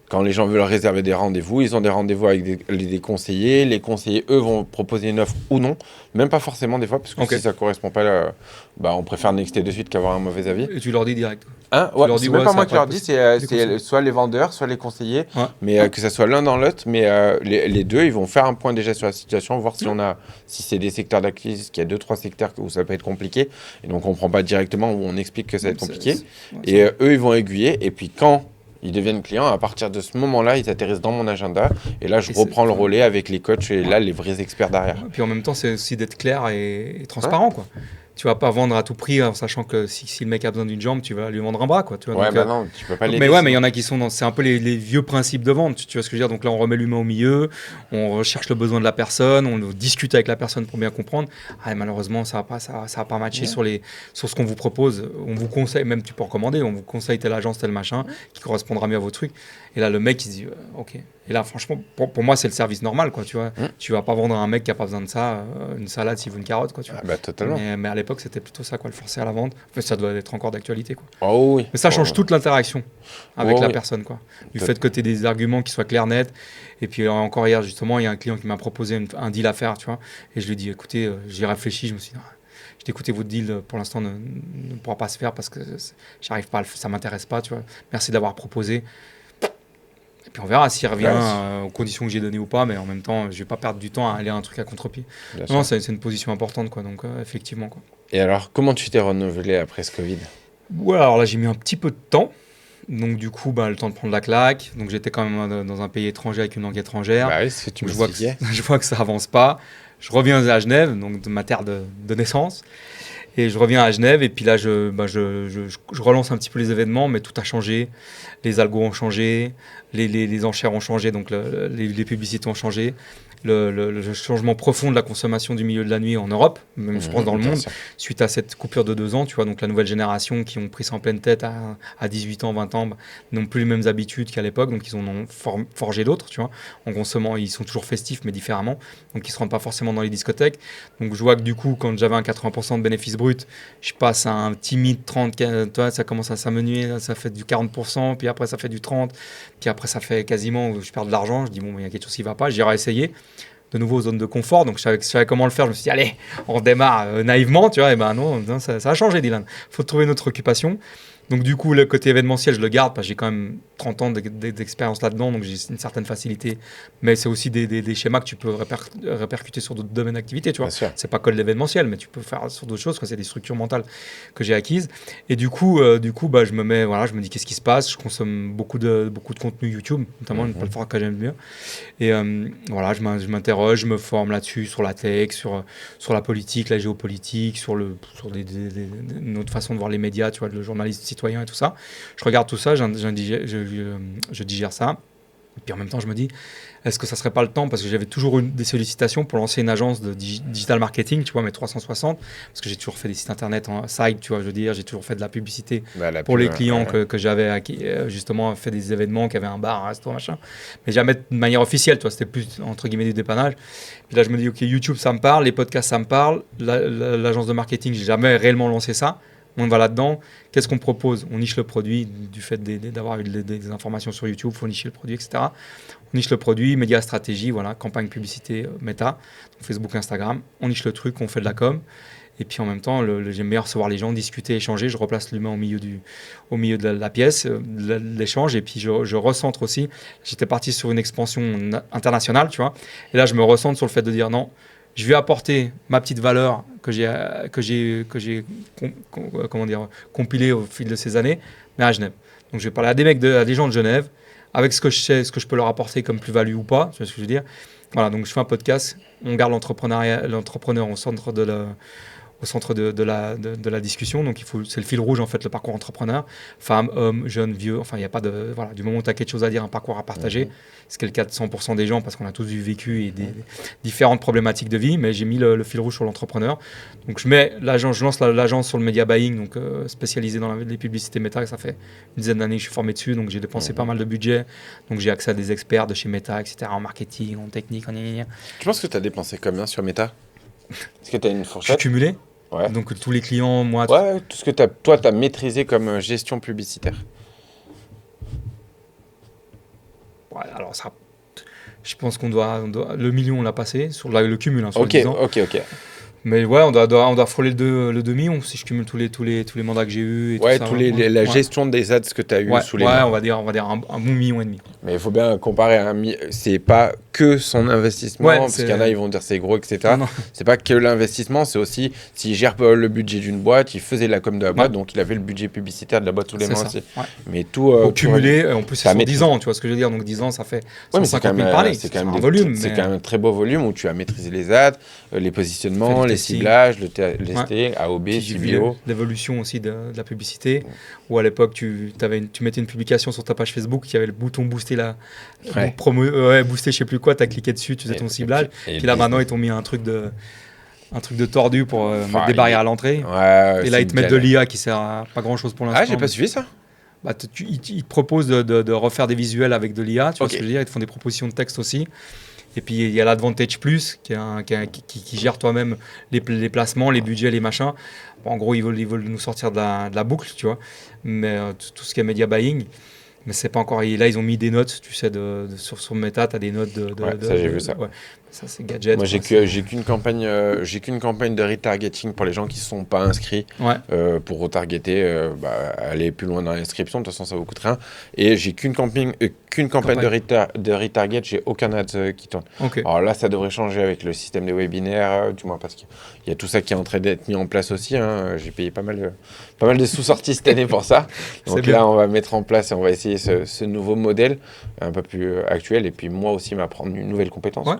quand les gens veulent réserver des rendez-vous, ils ont des rendez-vous avec des conseillers. Les conseillers, eux, vont proposer une offre ou non. Même pas forcément des fois, parce que si ça correspond pas, on préfère nexter de suite qu'avoir un mauvais avis. Et tu leur dis direct. C'est même pas moi qui leur dis, c'est soit les vendeurs, soit les conseillers, mais que ça soit l'un dans l'autre. Mais les deux, ils vont faire un point déjà sur la situation, voir si c'est des secteurs d'activité, qu'il y a 2-3 secteurs où ça peut être compliqué. Et donc on prend pas directement où on explique que ça va être compliqué. Et eux, ils vont aiguiller. Et puis quand ils deviennent clients, à partir de ce moment-là, ils atterrissent dans mon agenda. Et là, je reprends le relais avec les coachs et là, les vrais experts derrière. Et puis en même temps, c'est aussi d'être clair et transparent, quoi. Tu vas pas vendre à tout prix en sachant que si le mec a besoin d'une jambe, tu vas lui vendre un bras, quoi. Tu vois, non, tu peux pas les. Mais mais il y en a qui sont c'est un peu les vieux principes de vente. Tu vois ce que je veux dire. Donc là, on remet l'humain au milieu, on recherche le besoin de la personne, on discute avec la personne pour bien comprendre. Malheureusement, ça va pas matcher sur ce qu'on vous propose. On vous conseille, même tu peux recommander, on vous conseille telle agence, tel machin, qui correspondra mieux à vos trucs. Et là, le mec, il se dit, ok. Et là, franchement, pour moi, c'est le service normal, quoi, tu vois. Tu vas pas vendre à un mec qui a pas besoin de ça, une salade s'il veut une carotte, quoi, tu vois. Totalement. Mais à l'époque, c'était plutôt ça, quoi, le forcer à la vente. Enfin, ça doit être encore d'actualité, quoi. Oh oui. Mais ça change toute l'interaction avec la personne, quoi. Du fait que tu aies des arguments qui soient clairs, nets. Et puis encore hier, justement, il y a un client qui m'a proposé un deal à faire, tu vois. Et je lui ai dit, écoutez, j'ai réfléchi, je me suis dit, j'ai écouté votre deal, pour l'instant, ne pourra pas se faire parce que j'arrive pas, ça m'intéresse pas, tu vois. Merci d'avoir proposé. Et puis on verra s'il revient aux conditions que j'ai données ou pas, mais en même temps, je vais pas perdre du temps à aller à un truc à contre-pied. Non, c'est une position importante, quoi. Donc effectivement, quoi. Et alors, comment tu t'es renouvelé après ce Covid ? Ouais, alors là, j'ai mis un petit peu de temps. Donc du coup, le temps de prendre la claque. Donc j'étais quand même dans un pays étranger avec une langue étrangère. Bah oui, c'est ce que tu me disais. Je vois que ça avance pas. Je reviens à Genève, donc de ma terre de naissance. Et je reviens à Genève et puis là, je relance un petit peu les événements, mais tout a changé. Les algos ont changé, les enchères ont changé, donc les publicités ont changé. Le changement profond de la consommation du milieu de la nuit en Europe, même je pense dans le monde, suite à cette coupure de 2 ans, tu vois, donc la nouvelle génération qui ont pris ça en pleine tête à 18 ans, 20 ans, n'ont plus les mêmes habitudes qu'à l'époque, donc ils en ont forgé d'autres, tu vois, en consommant, ils sont toujours festifs, mais différemment, donc ils ne se rendent pas forcément dans les discothèques. Donc je vois que du coup, quand j'avais un 80% de bénéfices bruts, je passe à un timide 30, toi, ça commence à s'amenuer, ça fait du 40%, puis après ça fait du 30%, puis après ça fait quasiment, je perds de l'argent, je dis bon, il y a quelque chose qui ne va pas, j'irai essayer. De nouveau zone de confort, donc je savais comment le faire. Je me suis dit allez, on redémarre naïvement, tu vois. Et non, ça a changé, Dylan. Faut trouver une autre occupation. Donc du coup, le côté événementiel, je le garde parce que j'ai quand même 30 ans d'expérience là-dedans, donc j'ai une certaine facilité. Mais c'est aussi des schémas que tu peux répercuter sur d'autres domaines d'activité, tu vois. C'est pas que de l'événementiel, mais tu peux faire sur d'autres choses. C'est des structures mentales que j'ai acquises. Et du coup, je me dis qu'est-ce qui se passe. Je consomme beaucoup de contenu YouTube, notamment une plateforme que j'aime bien. Et je m'interroge, je me forme là-dessus, sur la tech, sur la politique, la géopolitique, sur notre façon de voir les médias, tu vois, le journalisme citoyen et tout ça. Je regarde tout ça, je digère ça. Et puis en même temps, je me dis, est-ce que ça serait pas le temps, parce que j'avais toujours des sollicitations pour lancer une agence de digital marketing, tu vois, mais 360, parce que j'ai toujours fait des sites internet en side, tu vois, je veux dire, j'ai toujours fait de la publicité pour les clients que j'avais justement fait des événements, qui avaient un bar, un resto, machin, mais jamais de manière officielle, tu vois, c'était plus entre guillemets du dépannage. Puis là, je me dis, ok, YouTube, ça me parle, les podcasts, ça me parle, l'agence de marketing, j'ai jamais réellement lancé ça. On va là-dedans. Qu'est-ce qu'on propose ? On niche le produit du fait d'avoir eu des informations sur YouTube, il faut nicher le produit, etc. On niche le produit, médias, stratégie, voilà, campagne, publicité, méta, donc Facebook, Instagram. On niche le truc, on fait de la com. Et puis en même temps, j'aime bien recevoir les gens, discuter, échanger. Je replace l'humain au milieu de la pièce, de l'échange. Et puis je recentre aussi. J'étais parti sur une expansion internationale, tu vois. Et là, je me recentre sur le fait de dire non. Je vais apporter ma petite valeur que j'ai compilée au fil de ces années, mais à Genève. Donc je vais parler à des gens de Genève, avec ce que je sais, ce que je peux leur apporter comme plus-value ou pas, tu vois ce que je veux dire. Voilà, donc je fais un podcast, on garde l'entrepreneur au centre de la discussion. Donc, c'est le fil rouge, en fait, le parcours entrepreneur. Femme, homme, jeune, vieux. Enfin, il n'y a pas de... Voilà, du moment où tu as quelque chose à dire, un parcours à partager, ce qui est le cas de 100% des gens, parce qu'on a tous vécu et des différentes problématiques de vie. Mais j'ai mis le fil rouge sur l'entrepreneur. Donc, je lance l'agence sur le media buying, donc spécialisée dans les publicités Meta. Ça fait une dizaine d'années que je suis formé dessus. Donc, j'ai dépensé pas mal de budget. Donc, j'ai accès à des experts de chez Meta, etc., en marketing, en technique, en... Tu penses que tu as dépensé combien sur Meta? Est-ce que tu as une fourchette? Je suis cumulé. Ouais. Donc tous les clients, moi... Ouais, tout ce que toi, tu as maîtrisé comme gestion publicitaire. Ouais, alors ça... Je pense qu'on doit... Le million, on l'a passé, sur le cumul, sur le 10 ans. Ok. Mais ouais, on doit frôler le 2 millions si je cumule tous les mandats que j'ai eus. Et ouais, tout ça, la gestion des ads que tu as eu sous les mains. On va dire un bon million et demi. Mais il faut bien comparer c'est pas que son investissement, parce qu'il y en a, ils vont dire c'est gros, etc. C'est pas que l'investissement, c'est aussi s'il gère le budget d'une boîte, il faisait la com de la boîte, donc il avait le budget publicitaire de la boîte tous les mois aussi. Ouais. Mais tout. Cumulé, en plus, c'est sur 10 ans, tu vois ce que je veux dire. Donc 10 ans, ça fait 150 000 par année. C'est quand même un volume. C'est quand même un très beau volume où tu as maitrisé les ads, les positionnements, les ciblages, le testé, AOB, CBO. L'évolution aussi de la publicité, où à l'époque, tu mettais une publication sur ta page Facebook, qui avait le bouton booster booster, je sais plus quoi, tu as cliqué dessus, tu faisais ton ciblage. Puis là, maintenant, ils t'ont mis un truc de tordu pour mettre des barrières à l'entrée. Et là, ils te mettent de l'IA qui sert à pas grand-chose pour l'instant. Ah, j'ai pas suivi ça. Ils te proposent de refaire des visuels avec de l'IA, tu vois ce que je veux dire. Ils te font des propositions de texte aussi. Et puis, il y a l'Advantage Plus qui gère toi-même les placements, les budgets, les machins. Bon, en gros, ils veulent nous sortir de la boucle, tu vois. Mais tout ce qui est media buying, mais c'est pas encore. Et là, ils ont mis des notes, tu sais, sur Meta, tu as des notes ça, j'ai vu ça. Ouais. Ça, c'est gadget. Moi, j'ai qu'une campagne de retargeting pour les gens qui ne sont pas inscrits pour retargeter, aller plus loin dans l'inscription. De toute façon, ça ne vous coûte rien. Et j'ai qu'une campagne de retarget, j'ai aucun ad qui tourne. Okay. Alors là, ça devrait changer avec le système des webinaires, du moins parce qu'il y a tout ça qui est en train d'être mis en place aussi. Hein. J'ai payé pas mal de sous-sorties cette année pour ça. Donc là, on va mettre en place et on va essayer ce nouveau modèle un peu plus actuel. Et puis moi aussi, m'apprendre une nouvelle compétence. Ouais.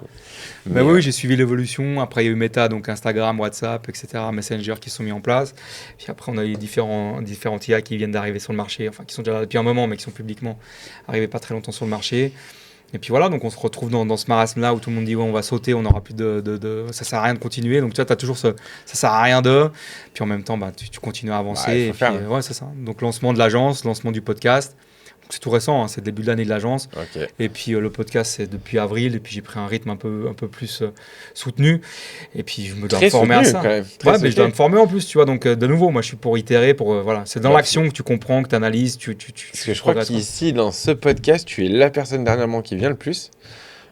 Mais oui, j'ai suivi l'évolution. Après, il y a eu Meta, donc Instagram, WhatsApp, etc., Messenger qui sont mis en place. Puis après, on a eu différents IA qui viennent d'arriver sur le marché, enfin qui sont déjà là depuis un moment, mais qui sont publiquement arrivés pas très longtemps sur le marché. Et puis voilà, donc on se retrouve dans ce marasme-là où tout le monde dit on va sauter, on n'aura plus ça sert à rien de continuer. Donc tu vois, tu as toujours ça sert à rien de. Puis en même temps, tu continues à avancer. Ouais, c'est ça. Donc lancement de l'agence, lancement du podcast. C'est tout récent, c'est le début de l'année de l'agence. Okay. Et puis le podcast, c'est depuis avril. Et puis j'ai pris un rythme un peu plus soutenu. Et puis je me dois me former à ça. Mais je dois me former en plus, tu vois. Donc de nouveau, moi je suis pour itérer. Voilà. C'est dans l'action que tu comprends, que tu analyses. Parce que je crois qu'ici, dans ce podcast, tu es la personne dernièrement qui vient le plus.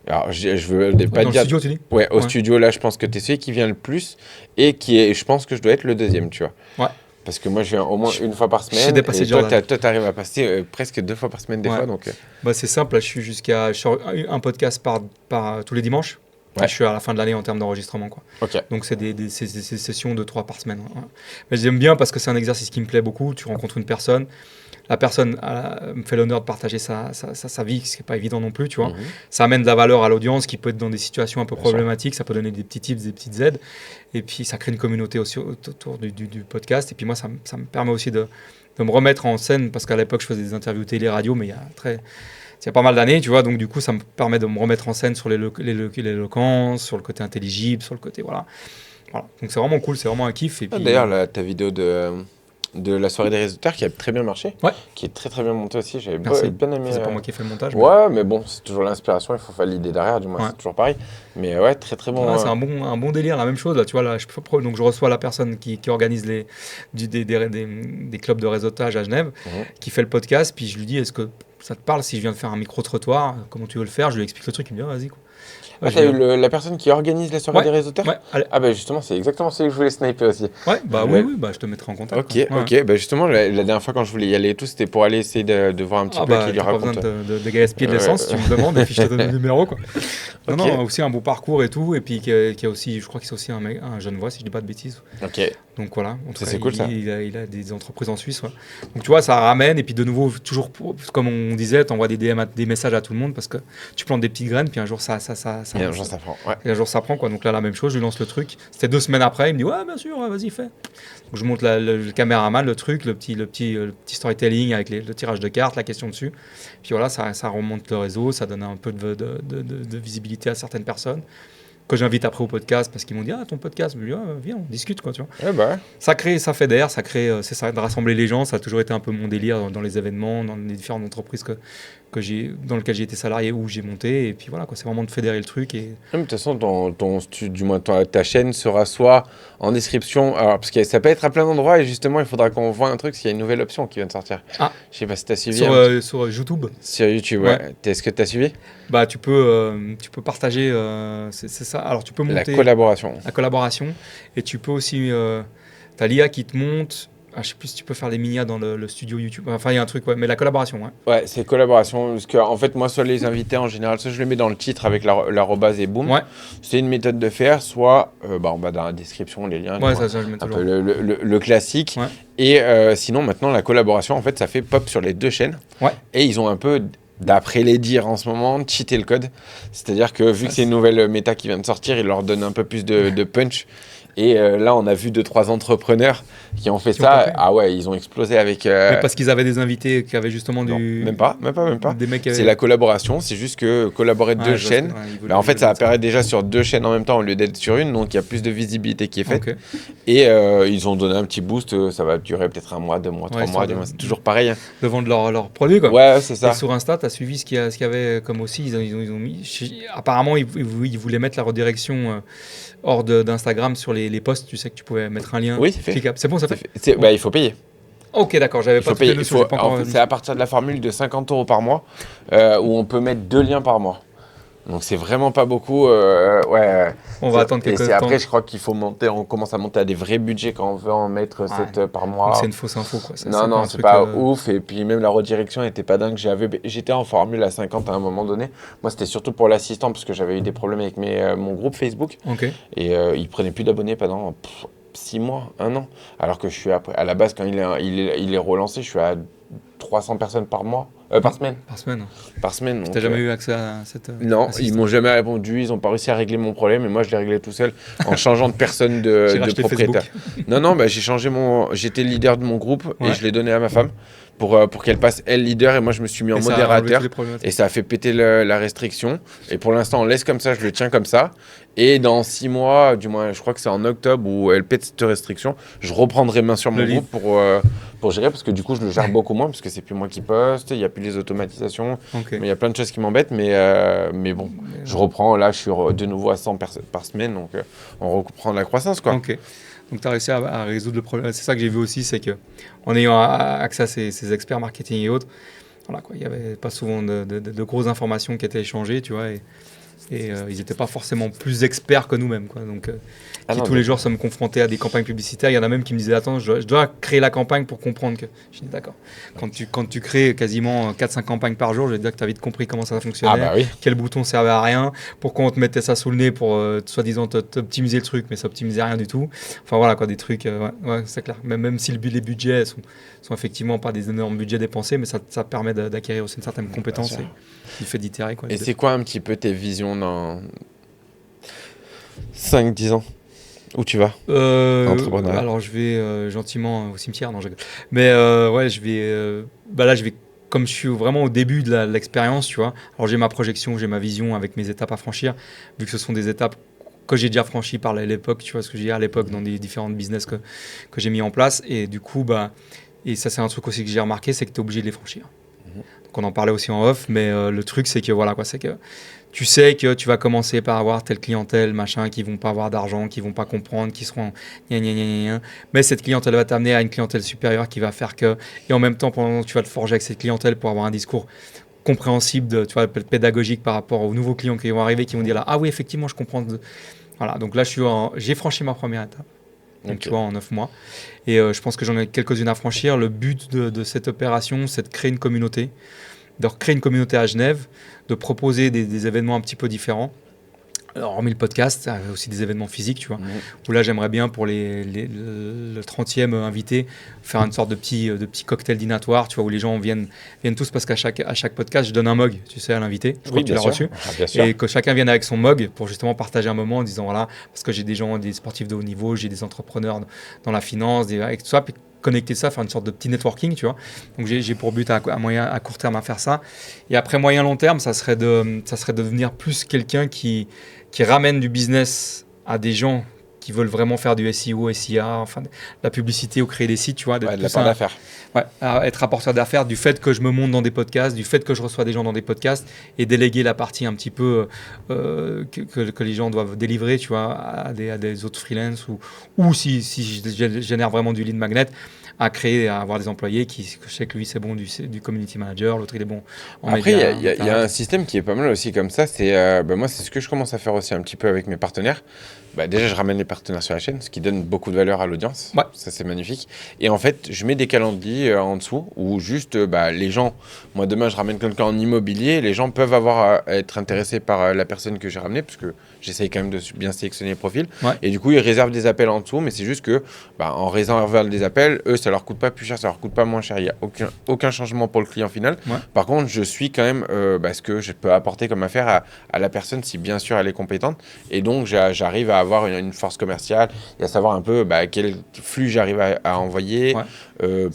Alors, je veux pas dire. Au studio, tu dis ? Ouais, au studio, là, je pense que tu es celui qui vient le plus. Et je pense que je dois être le deuxième, tu vois. Ouais. Parce que moi, je viens au moins une fois par semaine. Et toi, tu arrives à passer presque 2 fois par semaine des fois. Donc... c'est simple. Là, je suis un podcast par tous les dimanches. Ouais. Je suis à la fin de l'année en termes d'enregistrement. Okay. Donc, c'est des sessions de 3 par semaine. Hein. Mais j'aime bien parce que c'est un exercice qui me plaît beaucoup. Tu rencontres une personne. La personne me fait l'honneur de partager sa vie, ce qui n'est pas évident non plus, tu vois. Mm-hmm. Ça amène de la valeur à l'audience qui peut être dans des situations un peu problématiques. Ça peut donner des petits tips, des petites aides. Et puis, ça crée une communauté aussi autour du podcast. Et puis, moi, ça me permet aussi de me remettre en scène parce qu'à l'époque, je faisais des interviews télé, radio, mais il y a pas mal d'années, tu vois. Donc, du coup, ça me permet de me remettre en scène sur l'éloquence, sur le côté intelligible, sur le côté, voilà. Donc, c'est vraiment cool, c'est vraiment un kiff. Et puis, d'ailleurs, ta vidéo de la soirée des résultats qui a très bien marché, qui est très très bien montée aussi. J'avais bien aimé. C'est pas moi qui ai fait le montage. Ouais, mais bon, c'est toujours l'inspiration, il faut faire l'idée derrière, du moins c'est toujours pareil. Mais ouais, très très bon. C'est un bon délire, la même chose. Là, tu vois, donc je reçois la personne qui organise des clubs de réseautage à Genève, qui fait le podcast, puis je lui dis, est-ce que ça te parle si je viens de faire un micro-trottoir, comment tu veux le faire? Je lui explique le truc, il me dit, vas-y quoi. T'as eu la personne qui organise la soirée des réseauteurs? Ouais, ah bah justement, c'est exactement ce que je voulais sniper aussi. Ouais, bah oui, je te mettrai en contact. Ok, bah justement, la dernière fois quand je voulais y aller et tout, c'était pour aller essayer de voir un petit peu qui lui raconte. Pas besoin de gaspiller de l'essence, tu me demandes, et puis je te donne le numéro, quoi. Non, aussi un beau parcours et tout, et puis qui a aussi, je crois que c'est aussi un jeune voix, si je dis pas de bêtises. Ok. Donc voilà, c'est cool ça. Il a des entreprises en Suisse. Donc tu vois, ça ramène, et puis de nouveau, toujours, comme on disait, tu envoies des DM, des messages à tout le monde, parce que tu plantes des petites graines, puis un jour ça et un jour ça prend. Et un jour ça prend, quoi. Donc là, la même chose, je lui lance le truc. C'était 2 semaines après, il me dit ouais, bien sûr, vas-y, fais. Donc je monte le caméraman, le truc, le petit storytelling avec le tirage de cartes, la question dessus. Puis voilà, ça remonte le réseau, ça donne un peu de visibilité à certaines personnes que j'invite après au podcast parce qu'ils m'ont dit ton podcast, je me dis viens, on discute, quoi, tu vois. Ça fédère, c'est ça, de rassembler les gens. Ça a toujours été un peu mon délire dans les événements, dans les différentes entreprises dans lesquelles j'ai été salarié ou j'ai monté, et puis voilà, quoi, c'est vraiment de fédérer le truc. Et de toute façon, du moins ta chaîne sera soit en description, alors parce que ça peut être à plein d'endroits, et justement il faudra qu'on voit un truc s'il y a une nouvelle option qui vient de sortir. Je sais pas si tu as suivi sur YouTube. Sur YouTube, ouais. Est-ce que tu as suivi? Bah tu peux partager, c'est ça. Alors tu peux monter la collaboration, et tu peux aussi t'as l'IA qui te monte. Je sais plus si tu peux faire des minias dans le studio YouTube. Enfin, il y a un truc, mais la collaboration. Ouais, c'est collaboration. Parce que, en fait, moi, soit les invités en général, soit je les mets dans le titre avec l'arrobase et boum. C'est une méthode de faire, soit en bas dans la description, les liens. Ouais, ça, je mets toujours. Le classique. Et sinon, maintenant, la collaboration, en fait, ça fait pop sur les 2 chaînes. Et ils ont un peu, d'après les dires en ce moment, cheaté le code. C'est-à-dire que vu que c'est une nouvelle méta qui vient de sortir, ils leur donnent un peu plus de punch. Et là, on a vu 2-3 entrepreneurs qui ont fait ça. Ah ouais, ils ont explosé avec... Mais parce qu'ils avaient des invités qui avaient justement non, même pas. Des mecs C'est la collaboration, c'est juste que collaborer 2 chaînes. En fait, ça apparaît déjà sur 2 chaînes en même temps au lieu d'être sur une, donc il y a plus de visibilité qui est faite. Et ils ont donné un petit boost, ça va durer peut-être 1 mois, 2 mois, 3 mois, c'est toujours pareil. De vendre leurs produits, quoi. Ouais, c'est ça. Et sur Insta, tu as suivi ce qu'il y avait comme aussi, ils ont mis... Apparemment, ils voulaient mettre la redirection... hors d'Instagram sur les posts, tu sais que tu pouvais mettre un lien. Oui, c'est fait. Cliquable. C'est bon, ça fait. Il faut payer. Ok, d'accord, j'avais pas payer. C'est à partir de la formule de 50 € par mois où on peut mettre 2 liens par mois. Donc c'est vraiment pas beaucoup. On va attendre quelques temps. Après, je crois qu'il faut monter. On commence à monter à des vrais budgets quand on veut en mettre 7 par mois. Donc c'est une fausse info, quoi. Non, c'est pas ouf. Et puis même la redirection n'était pas dingue. J'étais en formule à 50 à un moment donné. Moi, c'était surtout pour l'assistant parce que j'avais eu des problèmes avec mon groupe Facebook. Et ils prenaient plus d'abonnés pendant 6 mois, 1 an. Alors que je suis à la base, quand il est relancé, je suis à 300 personnes par mois. Par semaine. Par semaine. Tu n'as jamais eu accès à cette... Non, ils m'ont jamais répondu, ils n'ont pas réussi à régler mon problème et moi je l'ai réglé tout seul en changeant de personne de propriétaire. Non, j'ai changé j'étais leader de mon groupe et je l'ai donné à ma femme pour qu'elle passe elle leader et moi je me suis mis en modérateur et ça a fait péter la restriction et pour l'instant on laisse comme ça, je le tiens comme ça et dans 6 mois, du moins je crois que c'est en octobre où elle pète cette restriction, je reprendrai main sur mon groupe pour gérer parce que du coup je le gère beaucoup moins parce que c'est plus moi qui poste, il n'y a plus les automatisations, mais il y a plein de choses qui m'embêtent mais bon, je reprends, là je suis de nouveau à 100 par semaine donc on reprend la croissance quoi. Donc, tu as réussi à résoudre le problème. C'est ça que j'ai vu aussi, c'est qu'en ayant accès à ces experts marketing et autres, voilà, quoi, il n'y avait pas souvent de grosses informations qui étaient échangées, tu vois, et ils n'étaient pas forcément plus experts que nous-mêmes, quoi. Donc, tous les jours sommes confrontés à des campagnes publicitaires. Il y en a même qui me disaient attends, je dois créer la campagne pour comprendre que. Je dis d'accord. Quand tu crées quasiment 4-5 campagnes par jour, je vais te dire que tu as vite compris comment ça fonctionnait, quel bouton servait à rien, pourquoi on te mettait ça sous le nez pour soi-disant t'optimiser le truc, mais ça optimisait rien du tout. Enfin voilà quoi, des trucs, c'est clair. Même si les budgets sont effectivement pas des énormes budgets dépensés, mais ça permet d'acquérir aussi une certaine compétence et il fait d'itérer, quoi. Et c'est quoi un petit peu tes visions dans 5-10 ans? Où tu vas entrepreneur? Alors je vais gentiment au cimetière, non je rigole. Mais je vais là je vais comme je suis vraiment au début de l'expérience, tu vois. Alors j'ai ma projection, j'ai ma vision avec mes étapes à franchir, vu que ce sont des étapes que j'ai déjà franchies par l'époque, tu vois ce que j'ai dit à l'époque dans des différentes business que j'ai mis en place et du coup et ça c'est un truc aussi que j'ai remarqué, c'est que tu es obligé de les franchir. Donc on en parlait aussi en off, mais le truc c'est que voilà quoi, c'est que tu sais que tu vas commencer par avoir telle clientèle, machin, qui vont pas avoir d'argent, qui vont pas comprendre, qui seront mais cette clientèle va t'amener à une clientèle supérieure qui va faire que, et en même temps, pendant que tu vas te forger avec cette clientèle pour avoir un discours compréhensible, tu vois, pédagogique par rapport aux nouveaux clients qui vont arriver, qui vont dire là, ah oui, effectivement, je comprends. Voilà, donc là, j'ai franchi ma première étape. Donc, tu vois, en 9 mois. Et je pense que j'en ai quelques-unes à franchir. Le but de cette opération, c'est de créer une communauté, de recréer une communauté à Genève, de proposer des événements un petit peu différents. Alors, hormis le podcast, aussi des événements physiques, tu vois, où là, j'aimerais bien pour le 30e invité faire une sorte de petit cocktail dînatoire, tu vois, où les gens viennent tous parce qu'à chaque podcast, je donne un mug, tu sais, à l'invité. Je crois que tu l'as reçu. Et que chacun vienne avec son mug pour justement partager un moment en disant, voilà, parce que j'ai des sportifs de haut niveau, j'ai des entrepreneurs dans la finance, avec tout ça, puis connecter ça, faire une sorte de petit networking, tu vois. Donc j'ai pour but à court terme à faire ça. Et après moyen long terme, ça serait de devenir plus quelqu'un qui ramène du business à des gens qui veulent vraiment faire du SEO, SIA, enfin de la publicité ou créer des sites, tu vois. De l'apport d'affaires. Ouais, être apporteur d'affaires, du fait que je me monte dans des podcasts, du fait que je reçois des gens dans des podcasts et déléguer la partie un petit peu que les gens doivent délivrer, tu vois, à des autres freelances ou si je génère vraiment du lead magnet, à avoir des employés que je sais que lui c'est bon du community manager, l'autre il est bon en média. Après, il y a un système qui est pas mal aussi comme ça, c'est moi c'est ce que je commence à faire aussi un petit peu avec mes partenaires. Déjà, je ramène les partenaires sur la chaîne, ce qui donne beaucoup de valeur à l'audience. Ouais. Ça, c'est magnifique. Et en fait, je mets des calendriers en dessous où juste les gens, moi demain, je ramène quelqu'un en immobilier, les gens peuvent être intéressés par la personne que j'ai ramenée, parce que j'essaye quand même de bien sélectionner les profils. Ouais. Et du coup, ils réservent des appels en dessous, mais c'est juste que en réservant des appels, eux, ça leur coûte pas plus cher, ça leur coûte pas moins cher. Il n'y a aucun changement pour le client final. Ouais. Par contre, je suis quand même ce que je peux apporter comme affaire à la personne si bien sûr elle est compétente. Et donc, j'arrive à avoir une force commerciale et à savoir un peu quel flux j'arrive à envoyer, ouais.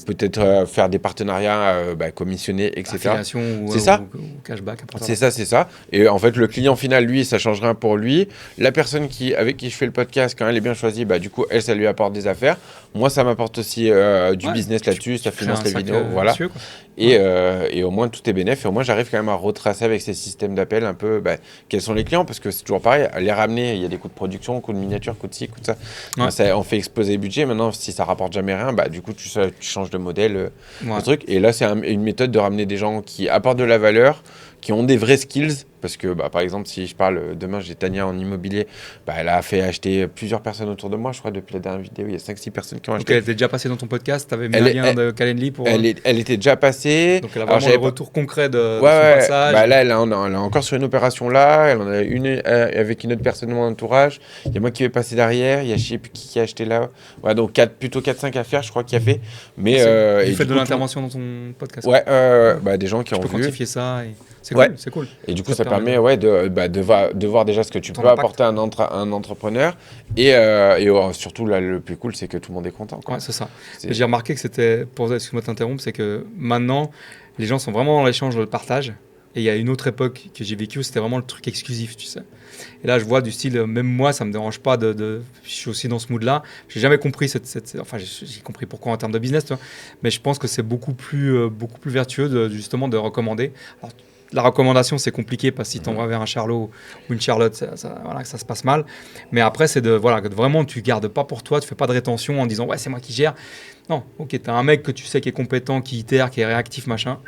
Peut-être faire des partenariats commissionnés, etc. Affiliation c'est ça. Ou cashback. C'est ça. Et en fait, le client final, lui, ça change rien pour lui. La personne avec qui je fais le podcast, quand elle est bien choisie, du coup, elle, ça lui apporte des affaires. Moi, ça m'apporte aussi du business là-dessus, ça finance les vidéos, voilà. Monsieur, et au moins, tout est bénéf. Et au moins, j'arrive quand même à retracer avec ces systèmes d'appel un peu quels sont les clients, parce que c'est toujours pareil, à les ramener, il y a des coûts de production, coûts de miniature, coûts de ci, coûts de ça. Ouais. On fait exploser le budget. Maintenant, si ça rapporte jamais rien, du coup, tu changes de modèle, le truc. Et là, c'est une méthode de ramener des gens qui apportent de la valeur, qui ont des vrais skills, parce que par exemple, si je parle demain, j'ai Tania en immobilier, elle a fait acheter plusieurs personnes autour de moi, je crois, depuis la dernière vidéo, il y a 5-6 personnes qui ont acheté. Donc elle était déjà passée dans ton podcast, tu avais mis un lien de Calendly pour... Elle était déjà passée. Donc elle a vraiment le retour concret de son passage. Là, elle est encore sur une opération là, elle en a une avec une autre personne de mon entourage, il y a moi qui vais passer derrière, il y a je sais plus qui a acheté là. Ouais, donc plutôt 4-5 affaires, je crois, qu'il y a fait. Mais, tu fais de l'intervention dans ton podcast. Ouais, des gens qui ont vu. Tu peux quantifier ça et... C'est cool. Et du coup, ça permet de voir déjà ce que tu peux apporter à un entrepreneur. Et surtout, là, le plus cool, c'est que tout le monde est content. Ouais, c'est ça. J'ai remarqué que c'était, excuse-moi de t'interrompre, c'est que maintenant, les gens sont vraiment dans l'échange, le partage. Et il y a une autre époque que j'ai vécue, c'était vraiment le truc exclusif, tu sais. Et là, je vois du style, même moi, ça ne me dérange pas je suis aussi dans ce mood-là. J'ai jamais compris enfin, j'ai compris pourquoi en termes de business, tu vois. Mais je pense que c'est beaucoup plus vertueux justement de recommander. Alors, la recommandation, c'est compliqué parce que si tu envoies vers un Charlot ou une Charlotte, ça se passe mal. Mais après, c'est que vraiment, tu ne gardes pas pour toi, tu ne fais pas de rétention en disant « ouais, c'est moi qui gère ». Non, ok, tu as un mec que tu sais qui est compétent, qui itère, qui est réactif, machin,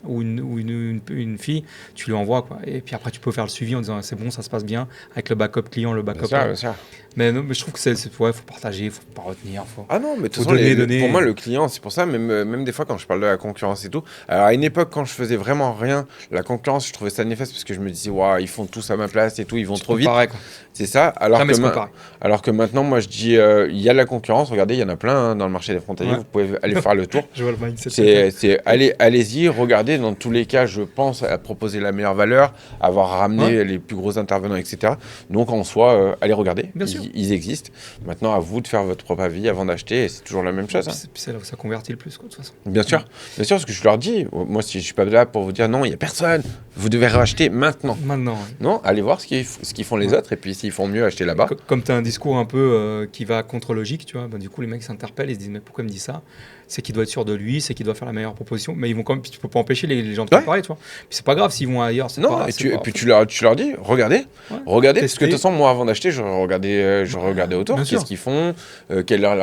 ou une fille, tu lui envoies, quoi. Et puis après, tu peux faire le suivi en disant « c'est bon, ça se passe bien », avec le backup client, le backup... Bien sûr. Mais je trouve que faut partager, faut pas retenir. Ah non, mais de toute façon, pour moi, le client, c'est pour ça, même des fois, quand je parle de la concurrence et tout, alors à une époque, quand je faisais vraiment rien, la concurrence, je trouvais ça néfaste parce que je me disais, waouh, ils font tous à ma place et tout, ils vont trop vite. Pareil, quoi. C'est ça. Alors que maintenant, moi, je dis, il y a de la concurrence, regardez, il y en a plein dans le marché des frontaliers, vous pouvez aller faire le tour. Je vois le mindset. Allez-y, regardez, dans tous les cas, je pense à proposer la meilleure valeur, avoir ramené les plus gros intervenants, etc. Donc, en soi, allez regarder. Bien sûr. Ils existent. Maintenant, à vous de faire votre propre avis avant d'acheter. Et c'est toujours la même chose. Puis c'est là où ça convertit le plus, quoi, de toute façon. Bien sûr, parce que je leur dis, moi, si je suis pas là pour vous dire non, il n'y a personne, vous devez racheter maintenant. Maintenant, ouais. Non, allez voir ce qu'ils font les autres. Et puis, s'ils font mieux, achetez là-bas. Comme tu as un discours un peu qui va contre logique, tu vois, du coup, les mecs s'interpellent et se disent, mais pourquoi il me dit ça ? C'est qu'il doit être sûr de lui, c'est qu'il doit faire la meilleure proposition. Mais ils vont quand même, tu peux pas empêcher les gens de comparer, tu vois. Puis c'est pas grave s'ils vont ailleurs. Non, et puis tu leur dis, regardez, parce que de toute façon, moi, avant d'acheter, je regardais je regardais autour. Qu'est-ce qu'ils font, quelle est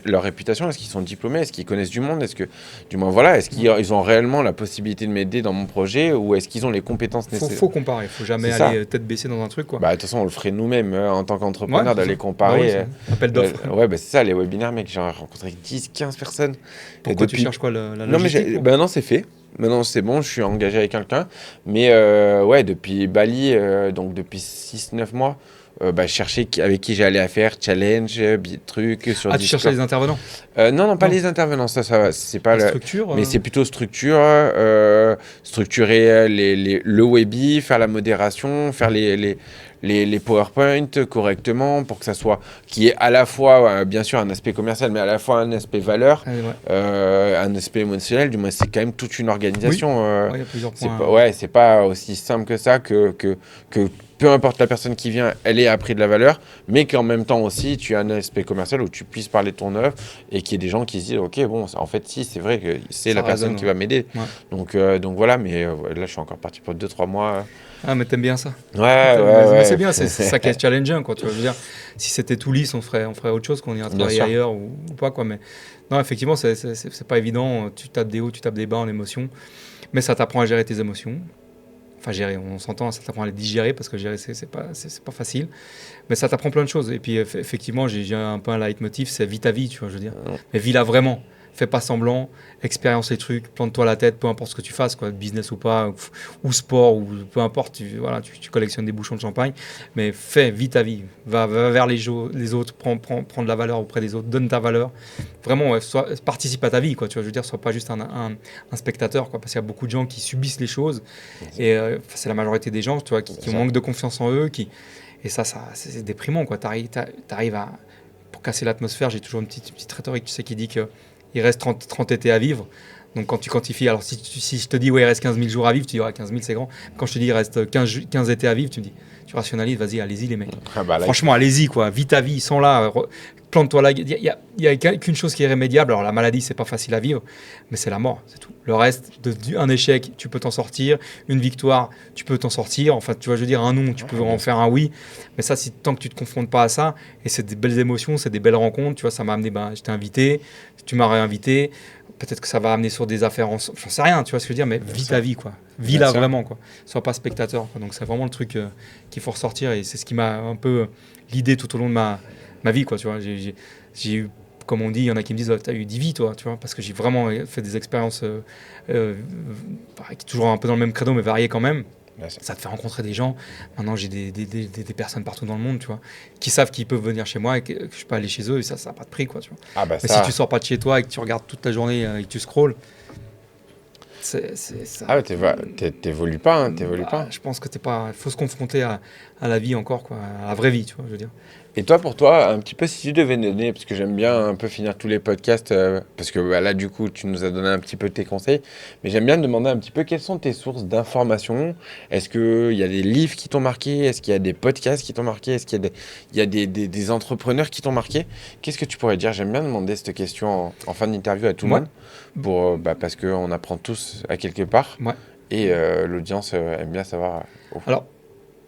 leur réputation, est-ce qu'ils sont diplômés, est-ce qu'ils connaissent du monde, est-ce qu'ils ont réellement la possibilité de m'aider dans mon projet, ou est-ce qu'ils ont les compétences nécessaires. Faut comparer, faut jamais aller tête baissée dans un truc, quoi. De toute façon, on le ferait nous-mêmes en tant qu'entrepreneur, d'aller comparer. Appel d'offres. C'est ça, les webinaires, mec, j'ai rencontré 10-15 personnes. Pourquoi tu cherches quoi, la logistique? Non, c'est fait. Maintenant, c'est bon, je suis engagé avec quelqu'un. Mais depuis Bali, donc depuis 6-9 mois, je cherchais avec qui j'allais à faire challenge, trucs sur Discord. Tu cherchais les intervenants? Non, pas les intervenants, ça c'est pas la structure. Mais c'est plutôt structurer le webi, faire la modération, faire les PowerPoint correctement pour que ça soit, qui est à la fois bien sûr un aspect commercial, mais à la fois un aspect valeur, un aspect émotionnel. Du moins, c'est quand même toute une organisation. Il y a plusieurs points. C'est pas aussi simple que ça que peu importe la personne qui vient, elle ait appris de la valeur, mais qu'en même temps aussi, tu as un aspect commercial où tu puisses parler de ton œuvre et qu'il y ait des gens qui se disent, ok, bon, en fait, si, c'est vrai que c'est la personne qui va m'aider. Ouais. Donc voilà, mais là, je suis encore parti pour 2-3 mois. Ah, mais t'aimes bien ça? Ouais. C'est bien, c'est ça qui est challengeant, quoi. Tu vois, je veux dire, si c'était tout lisse, on ferait autre chose, qu'on irait travailler ailleurs ou pas, quoi. Mais non, effectivement, c'est pas évident. Tu tapes des hauts, tu tapes des bas en émotion, mais ça t'apprend à gérer tes émotions. Enfin, gérer, on s'entend, ça t'apprend à les digérer, parce que gérer, c'est pas facile. Mais ça t'apprend plein de choses. Et puis, effectivement, j'ai un peu un leitmotiv, c'est vis ta vie, tu vois, je veux dire. Mais vis-la vraiment. Fais pas semblant, expérience les trucs, plante-toi la tête, peu importe ce que tu fasses, quoi, business ou pas, ou sport, ou peu importe, tu collectionnes des bouchons de champagne, mais vis ta vie, va vers les autres, prends de la valeur auprès des autres, donne ta valeur, vraiment, participe à ta vie, quoi, tu vois, je veux dire, sois pas juste un spectateur, quoi, parce qu'il y a beaucoup de gens qui subissent les choses, et c'est la majorité des gens, tu vois, qui manquent de confiance en eux, et ça c'est déprimant, quoi, t'arrives à, pour casser l'atmosphère, j'ai toujours une petite rhétorique, tu sais, qui dit que il reste 30 étés à vivre. Donc, quand tu quantifies, alors si je te dis, il reste 15 000 jours à vivre, tu dis, 15 000, c'est grand. Quand je te dis, il reste 15 étés à vivre, tu me dis, tu rationalises, vas-y, allez-y, les mecs. Franchement, allez-y, quoi. Vis ta vie, sans là, plante-toi là. Il n'y a qu'une chose qui est irrémédiable. Alors, la maladie, c'est pas facile à vivre, mais c'est la mort, c'est tout. Le reste, un échec, tu peux t'en sortir. Une victoire, tu peux t'en sortir. Enfin, tu vois, je veux dire, un non, tu peux en faire un oui. Mais ça, tant que tu te confrontes pas à ça, et c'est des belles émotions, c'est des belles rencontres. Tu vois, ça m'a amené, j'étais invité, tu m'as réinvité. Peut-être que ça va amener sur des affaires ensemble. J'en sais rien, tu vois ce que je veux dire, mais vis ta vie, quoi. Vis-la vraiment, quoi. Sois pas spectateur, quoi. Donc, c'est vraiment le truc qu'il faut ressortir, et c'est ce qui m'a un peu guidé tout au long de ma vie, quoi. Tu vois, j'ai eu, comme on dit, il y en a qui me disent, t'as eu 10 vies, toi, tu vois, parce que j'ai vraiment fait des expériences toujours un peu dans le même credo, mais variées quand même. Ça te fait rencontrer des gens. Maintenant, j'ai des personnes partout dans le monde, tu vois, qui savent qu'ils peuvent venir chez moi et que je peux aller chez eux, et ça n'a pas de prix, quoi, tu vois. Mais si tu sors pas de chez toi et que tu regardes toute la journée et que tu scrolles, c'est ça. Ah ouais, t'évolues pas, pas. Je pense que il faut se confronter à la vie encore, quoi, à la vraie vie, tu vois, je veux dire. Et toi, pour toi, un petit peu, si tu devais donner, parce que j'aime bien un peu finir tous les podcasts, parce que là, du coup, tu nous as donné un petit peu tes conseils, mais j'aime bien te demander un petit peu quelles sont tes sources d'informations. Est-ce qu'il y a des livres qui t'ont marqué? Est-ce qu'il y a des podcasts qui t'ont marqué? Est-ce qu'il y a des entrepreneurs qui t'ont marqué? Qu'est-ce que tu pourrais dire? J'aime bien demander cette question en fin d'interview à tout le monde, parce qu'on apprend tous à quelque part, et l'audience aime bien savoir. Alors,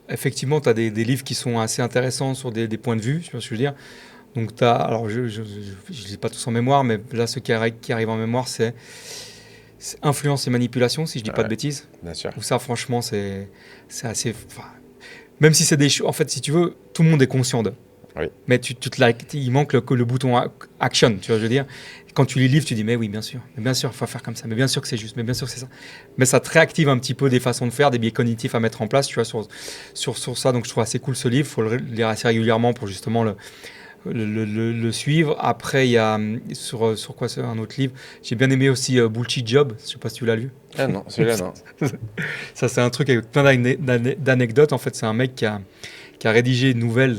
effectivement, tu as des livres qui sont assez intéressants sur des points de vue, tu vois ce que je veux dire. Donc, alors je ne lis pas tous en mémoire, mais là, ce qui arrive en mémoire, c'est Influence et manipulation, si je ne dis pas de bêtises. Bien sûr. Donc ça, franchement, c'est assez... Même si c'est des choses... En fait, si tu veux, tout le monde est conscient d'eux. Oui. Mais il manque le bouton action, tu vois, je veux dire. Quand tu lis le livre, tu dis, mais oui, bien sûr, il faut faire comme ça, mais bien sûr que c'est juste, mais bien sûr que c'est ça. Mais ça te réactive un petit peu des façons de faire, des biais cognitifs à mettre en place, tu vois, sur ça. Donc, je trouve assez cool ce livre, il faut le lire assez régulièrement pour justement le suivre. Après, il y a, sur quoi, c'est un autre livre, j'ai bien aimé aussi Bullshit Job, je ne sais pas si tu l'as lu. Ah non, celui-là, non. Ça, c'est un truc avec plein d'anecdotes. En fait, c'est un mec qui a rédigé une nouvelle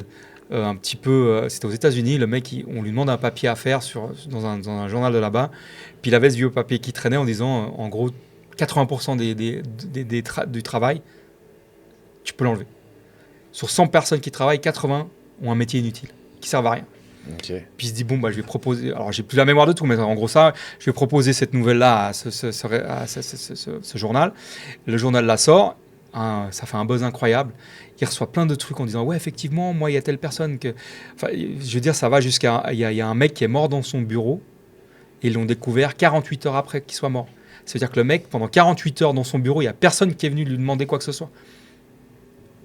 un petit peu, c'était aux États-Unis, le mec, on lui demande un papier à faire dans un journal de là-bas, puis il avait ce vieux papier qui traînait en disant, en gros, 80% du travail, tu peux l'enlever. Sur 100 personnes qui travaillent, 80 ont un métier inutile, qui ne servent à rien. Okay. Puis il se dit, bon, je vais proposer, alors j'ai plus la mémoire de tout, mais en gros ça, je vais proposer cette nouvelle-là à ce journal. Le journal la sort. ça fait un buzz incroyable. Il reçoit plein de trucs en disant ouais, effectivement, moi, il y a telle personne que. Enfin, je veux dire, ça va jusqu'à. Il y a un mec qui est mort dans son bureau et ils l'ont découvert 48 heures après qu'il soit mort. C'est-à-dire que le mec, pendant 48 heures dans son bureau, il n'y a personne qui est venu lui demander quoi que ce soit.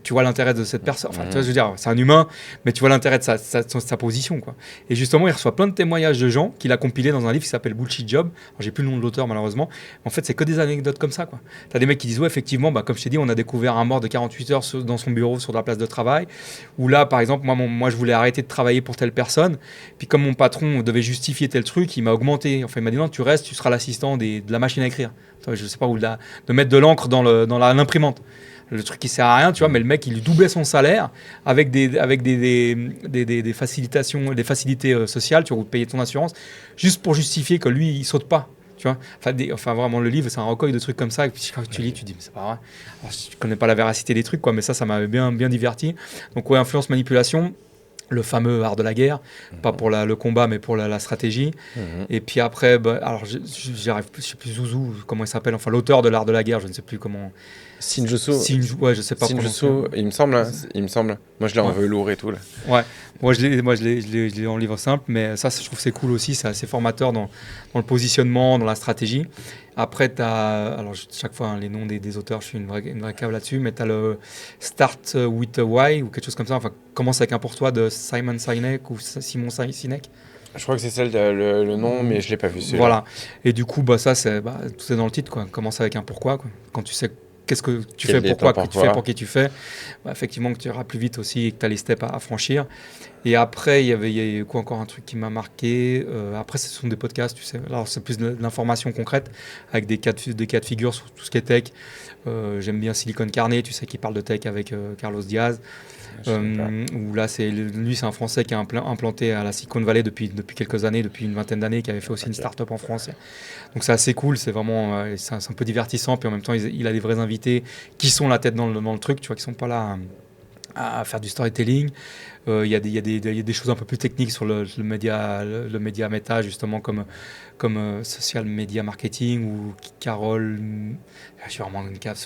Tu vois l'intérêt de cette personne. Enfin, tu vois, je veux dire, c'est un humain, mais tu vois l'intérêt de sa position, quoi. Et justement, il reçoit plein de témoignages de gens qu'il a compilés dans un livre qui s'appelle Bullshit Job. Alors, j'ai plus le nom de l'auteur, malheureusement. En fait, c'est que des anecdotes comme ça, quoi. Tu as des mecs qui disent, ouais, effectivement, comme je t'ai dit, on a découvert un mort de 48 heures dans son bureau, sur la place de travail. Ou là, par exemple, moi, je voulais arrêter de travailler pour telle personne. Puis, comme mon patron devait justifier tel truc, il m'a augmenté. Enfin, il m'a dit, non, tu restes, tu seras l'assistant de la machine à écrire. Enfin, je sais pas, de mettre de l'encre dans l'imprimante. Le truc qui sert à rien, tu vois, mais le mec, il lui doublait son salaire avec des facilitations, des facilités sociales, tu vois, ou de payer ton assurance, juste pour justifier que lui, il saute pas, tu vois. Enfin, vraiment, le livre, c'est un recueil de trucs comme ça, et puis quand tu lis, tu dis, mais c'est pas vrai. Alors, je connais pas la véracité des trucs, quoi, mais ça m'avait bien diverti. Donc, ouais, influence, manipulation. Le fameux art de la guerre, pas pour le combat, mais pour la stratégie. Et puis après, alors, je sais plus Zouzou, comment il s'appelle, enfin, l'auteur de l'art de la guerre, je ne sais plus comment. Shinjutsu. Ouais, je sais pas. Shinjutsu, il me semble. Moi, je l'ai en velours et tout, là. Ouais. Moi, je l'ai en livre simple, mais ça, je trouve que c'est cool aussi. C'est assez formateur dans le positionnement, dans la stratégie. Après, tu as, alors chaque fois, les noms des auteurs, je suis une vraie cave là-dessus, mais tu as le Start with a Why ou quelque chose comme ça. Enfin, commence avec un pour toi de Simon Sinek ou Simon Sinek. Je crois que c'est celle, le nom, mais je l'ai pas vu celui-là. Voilà. Et du coup, ça, tout est dans le titre, quoi. Commence avec un pourquoi, quoi. Quand tu sais qu'est-ce que tu fais, pourquoi, que tu fais, pour qui tu fais, effectivement, que tu iras plus vite aussi et que tu as les steps à franchir. Et après, il y avait quoi encore un truc qui m'a marqué. Après, ce sont des podcasts, tu sais. Alors, c'est plus de l'information concrète avec des cas de figure sur tout ce qui est tech. J'aime bien Silicon Carnet, tu sais, qui parle de tech avec Carlos Diaz. Où là, lui, c'est un Français qui est implanté à la Silicon Valley depuis quelques années, depuis une vingtaine d'années, qui avait fait aussi une start-up en France. Donc c'est assez cool, c'est vraiment c'est un peu divertissant, puis en même temps, il a des vrais invités qui sont la tête dans le truc, tu vois, qui sont pas là à faire du storytelling. Il y a des choses un peu plus techniques sur le média méta, justement, comme social media marketing, ou Carole, je suis vraiment une cave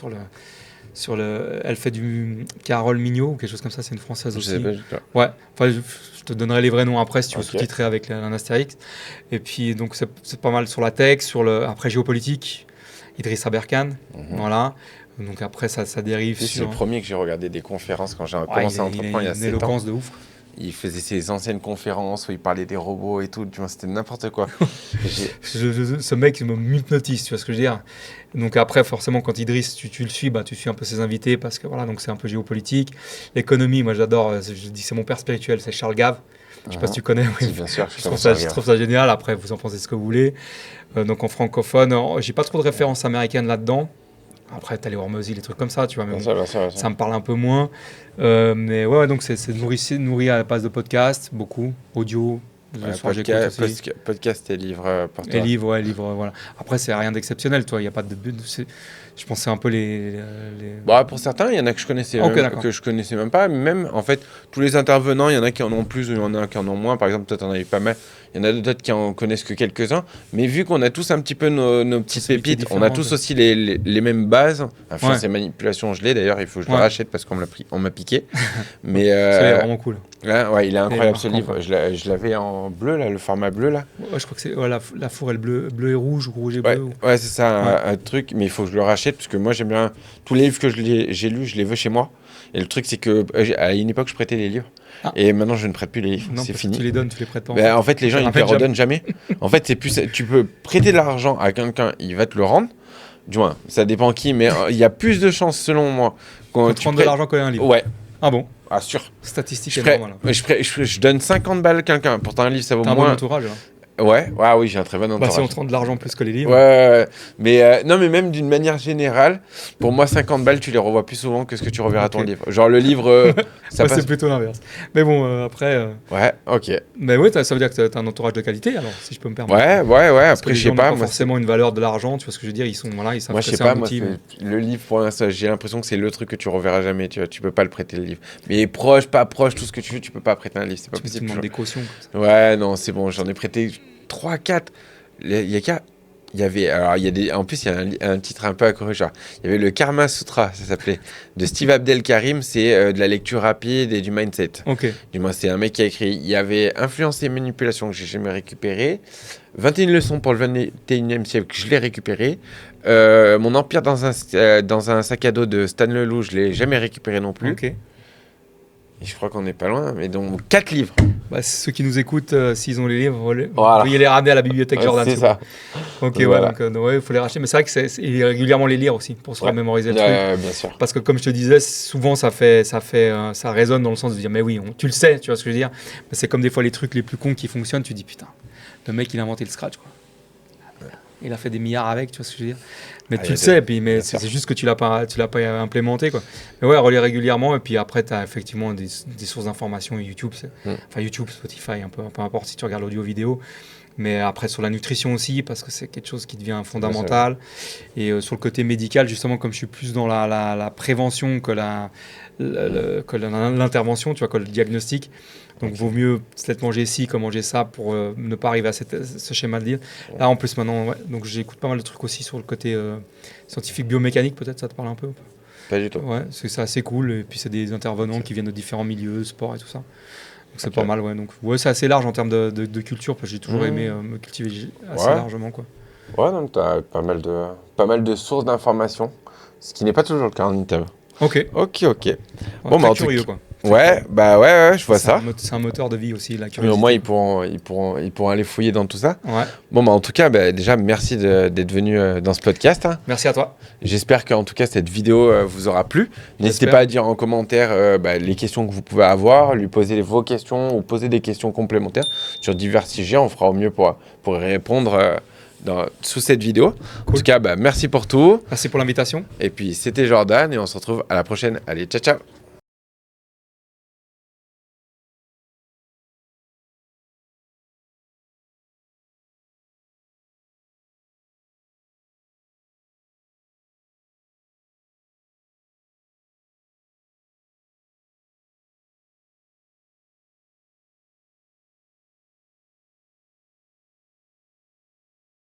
elle fait du Carole Mignot ou quelque chose comme ça, c'est une française aussi. Ouais, enfin, je te donnerai les vrais noms après si tu veux sous-titrer avec un astérix. Et puis donc c'est pas mal sur la tech, après géopolitique, Idriss Aberkan, voilà. Donc après ça dérive sur. C'est le premier que j'ai regardé des conférences quand j'ai commencé à entreprendre il y a 7 ans. Une éloquence de ouf. Il faisait ses anciennes conférences où il parlait des robots et tout, tu vois, c'était n'importe quoi. Ce mec m'hypnotise, tu vois ce que je veux dire. Donc après, forcément, quand Idriss, tu le suis, tu suis un peu ses invités parce que voilà, donc c'est un peu géopolitique. L'économie, moi j'adore, je dis c'est mon père spirituel, c'est Charles Gave. Je sais pas si tu connais. Oui. Bien sûr, je trouve ça génial. Après, vous en pensez ce que vous voulez. Donc en francophone, j'ai pas trop de références américaines là-dedans. Après, t'as les Hormozy, les trucs comme ça, tu vois. Mais ça me parle un peu moins. Mais ouais, donc c'est nourri à la base de podcasts, beaucoup, audio. Podcast et livres pour toi. Et livres, voilà. Après, c'est rien d'exceptionnel, toi. Il n'y a pas de but. Je pense que c'est un peu les... pour certains, il y en a que je connaissais même pas. Même, en fait, tous les intervenants, il y en a qui en ont plus ou il y en a qui en ont moins. Par exemple, toi, tu en avais pas mal. Il y en a d'autres qui en connaissent que quelques-uns. Mais vu qu'on a tous un petit peu nos petites pépites, on a tous aussi les mêmes bases. Influence et manipulation, je l'ai d'ailleurs. Il faut que je le rachète parce qu'on m'a piqué. Mais, ça, est vraiment cool. Ouais, il est incroyable ce livre. Je l'avais en bleu, là, le format bleu. Là. Ouais, je crois que c'est la fourrelle bleu et rouge, ou rouge et bleu. Ouais, c'est ça, un truc. Mais il faut que je le rachète parce que moi, j'aime bien. Tous les livres que j'ai lus, je les veux chez moi. Et le truc, c'est qu'à une époque, je prêtais les livres. Et maintenant, je ne prête plus les livres. C'est fini. Tu les donnes, tu les prêtes pas. En fait, les gens, ils ne te les redonnent jamais. En fait, c'est plus. Tu peux prêter de l'argent à quelqu'un, il va te le rendre. Du moins, ça dépend qui, mais il y a plus de chances, selon moi. Quand tu prends de l'argent qu'un livre. Ouais. Ah bon? Ah, sûr. Statistique énorme. Je donne 50 balles à quelqu'un. Pourtant, un livre, ça vaut moins. T'as un bon entourage, là. Ouais, oui, j'ai un très bon entourage. Si on te rend de l'argent plus que les livres. Ouais. Mais non, mais même d'une manière générale, pour moi, 50 balles, tu les revois plus souvent que ce que tu reverras ton livre. Genre le livre, ça passe. C'est plutôt l'inverse. Mais bon, après. Ouais, ok. Mais ouais, ça veut dire que tu as un entourage de qualité, alors, si je peux me permettre. Ouais. Après, je sais pas. Pas forcément une valeur de l'argent, tu vois ce que je veux dire. Ils savent moi, que c'est un outil. Le livre, pour l'instant, j'ai l'impression que c'est le truc que tu reverras jamais. Tu peux pas le prêter, le livre. Mais proche, pas proche, tout ce que tu veux, tu peux pas prêter un livre. C'est pas possible. Tu demandes des cautions. Ouais, non, c'est bon, j'en ai prêté 3, 4. Il y Il y avait, alors en plus il y a un titre un peu accrocheur. Genre, il y avait le Karma Sutra, ça s'appelait, de Steve Abdelkarim. C'est de la lecture rapide et du mindset. Ok. Du moins, c'est un mec qui a écrit. Il y avait Influence et manipulation que j'ai jamais récupéré. 21 leçons pour le 21e siècle, je l'ai récupéré. Mon empire dans un sac à dos de Stan Leloup, je l'ai jamais récupéré non plus. Ok. Et je crois qu'on n'est pas loin, mais donc 4 livres. Bah, ceux qui nous écoutent, s'ils ont les livres, vous Voilà. pouvez les ramener à la bibliothèque Jordan. C'est ça. Ok, Voilà. ouais, donc il faut les racheter. Mais c'est vrai que et régulièrement les lire aussi pour se remémoriser le truc. Bien sûr. Parce que comme je te disais, souvent ça résonne dans le sens de dire mais oui, tu le sais, tu vois ce que je veux dire. Mais c'est comme des fois les trucs les plus cons qui fonctionnent, tu dis putain, le mec il a inventé le scratch quoi. Il a fait des milliards avec, tu vois ce que je veux dire. Mais tu le sais, mais c'est juste que tu l'as pas implémenté quoi. Mais ouais, relire régulièrement et puis après tu as effectivement des sources d'informations YouTube, enfin YouTube, Spotify, peu importe si tu regardes l'audio vidéo. Mais après sur la nutrition aussi parce que c'est quelque chose qui devient fondamental. Et sur le côté médical justement comme je suis plus dans la prévention que l'intervention, tu vois, que le diagnostic. Donc vaut mieux peut-être manger ci que manger ça pour ne pas arriver à ce schéma de dire. Là en plus maintenant, donc j'écoute pas mal de trucs aussi sur le côté scientifique biomécanique, peut-être ça te parle un peu. Pas du tout. Ouais, c'est assez cool et puis c'est des intervenants qui viennent de différents milieux, sport et tout ça. Donc c'est pas mal, ouais. Donc ouais, c'est assez large en termes de culture parce que j'ai toujours aimé me cultiver assez largement quoi. Ouais, donc tu as pas mal de sources d'informations, ce qui n'est pas toujours le cas en interview. Ok. Ouais, bon, très curieux quoi. Ouais, je vois ça. C'est un moteur de vie aussi, la curiosité. Mais au moins, ils pourront aller fouiller dans tout ça. Ouais. Bon, en tout cas, déjà, merci d'être venu dans ce podcast. Hein. Merci à toi. J'espère qu'en tout cas, cette vidéo vous aura plu. N'hésitez pas à dire en commentaire les questions que vous pouvez avoir, lui poser vos questions ou poser des questions complémentaires sur divers sujets. On fera au mieux pour y répondre sous cette vidéo. Cool. En tout cas, merci pour tout. Merci pour l'invitation. Et puis, c'était Jordan et on se retrouve à la prochaine. Allez, ciao, ciao.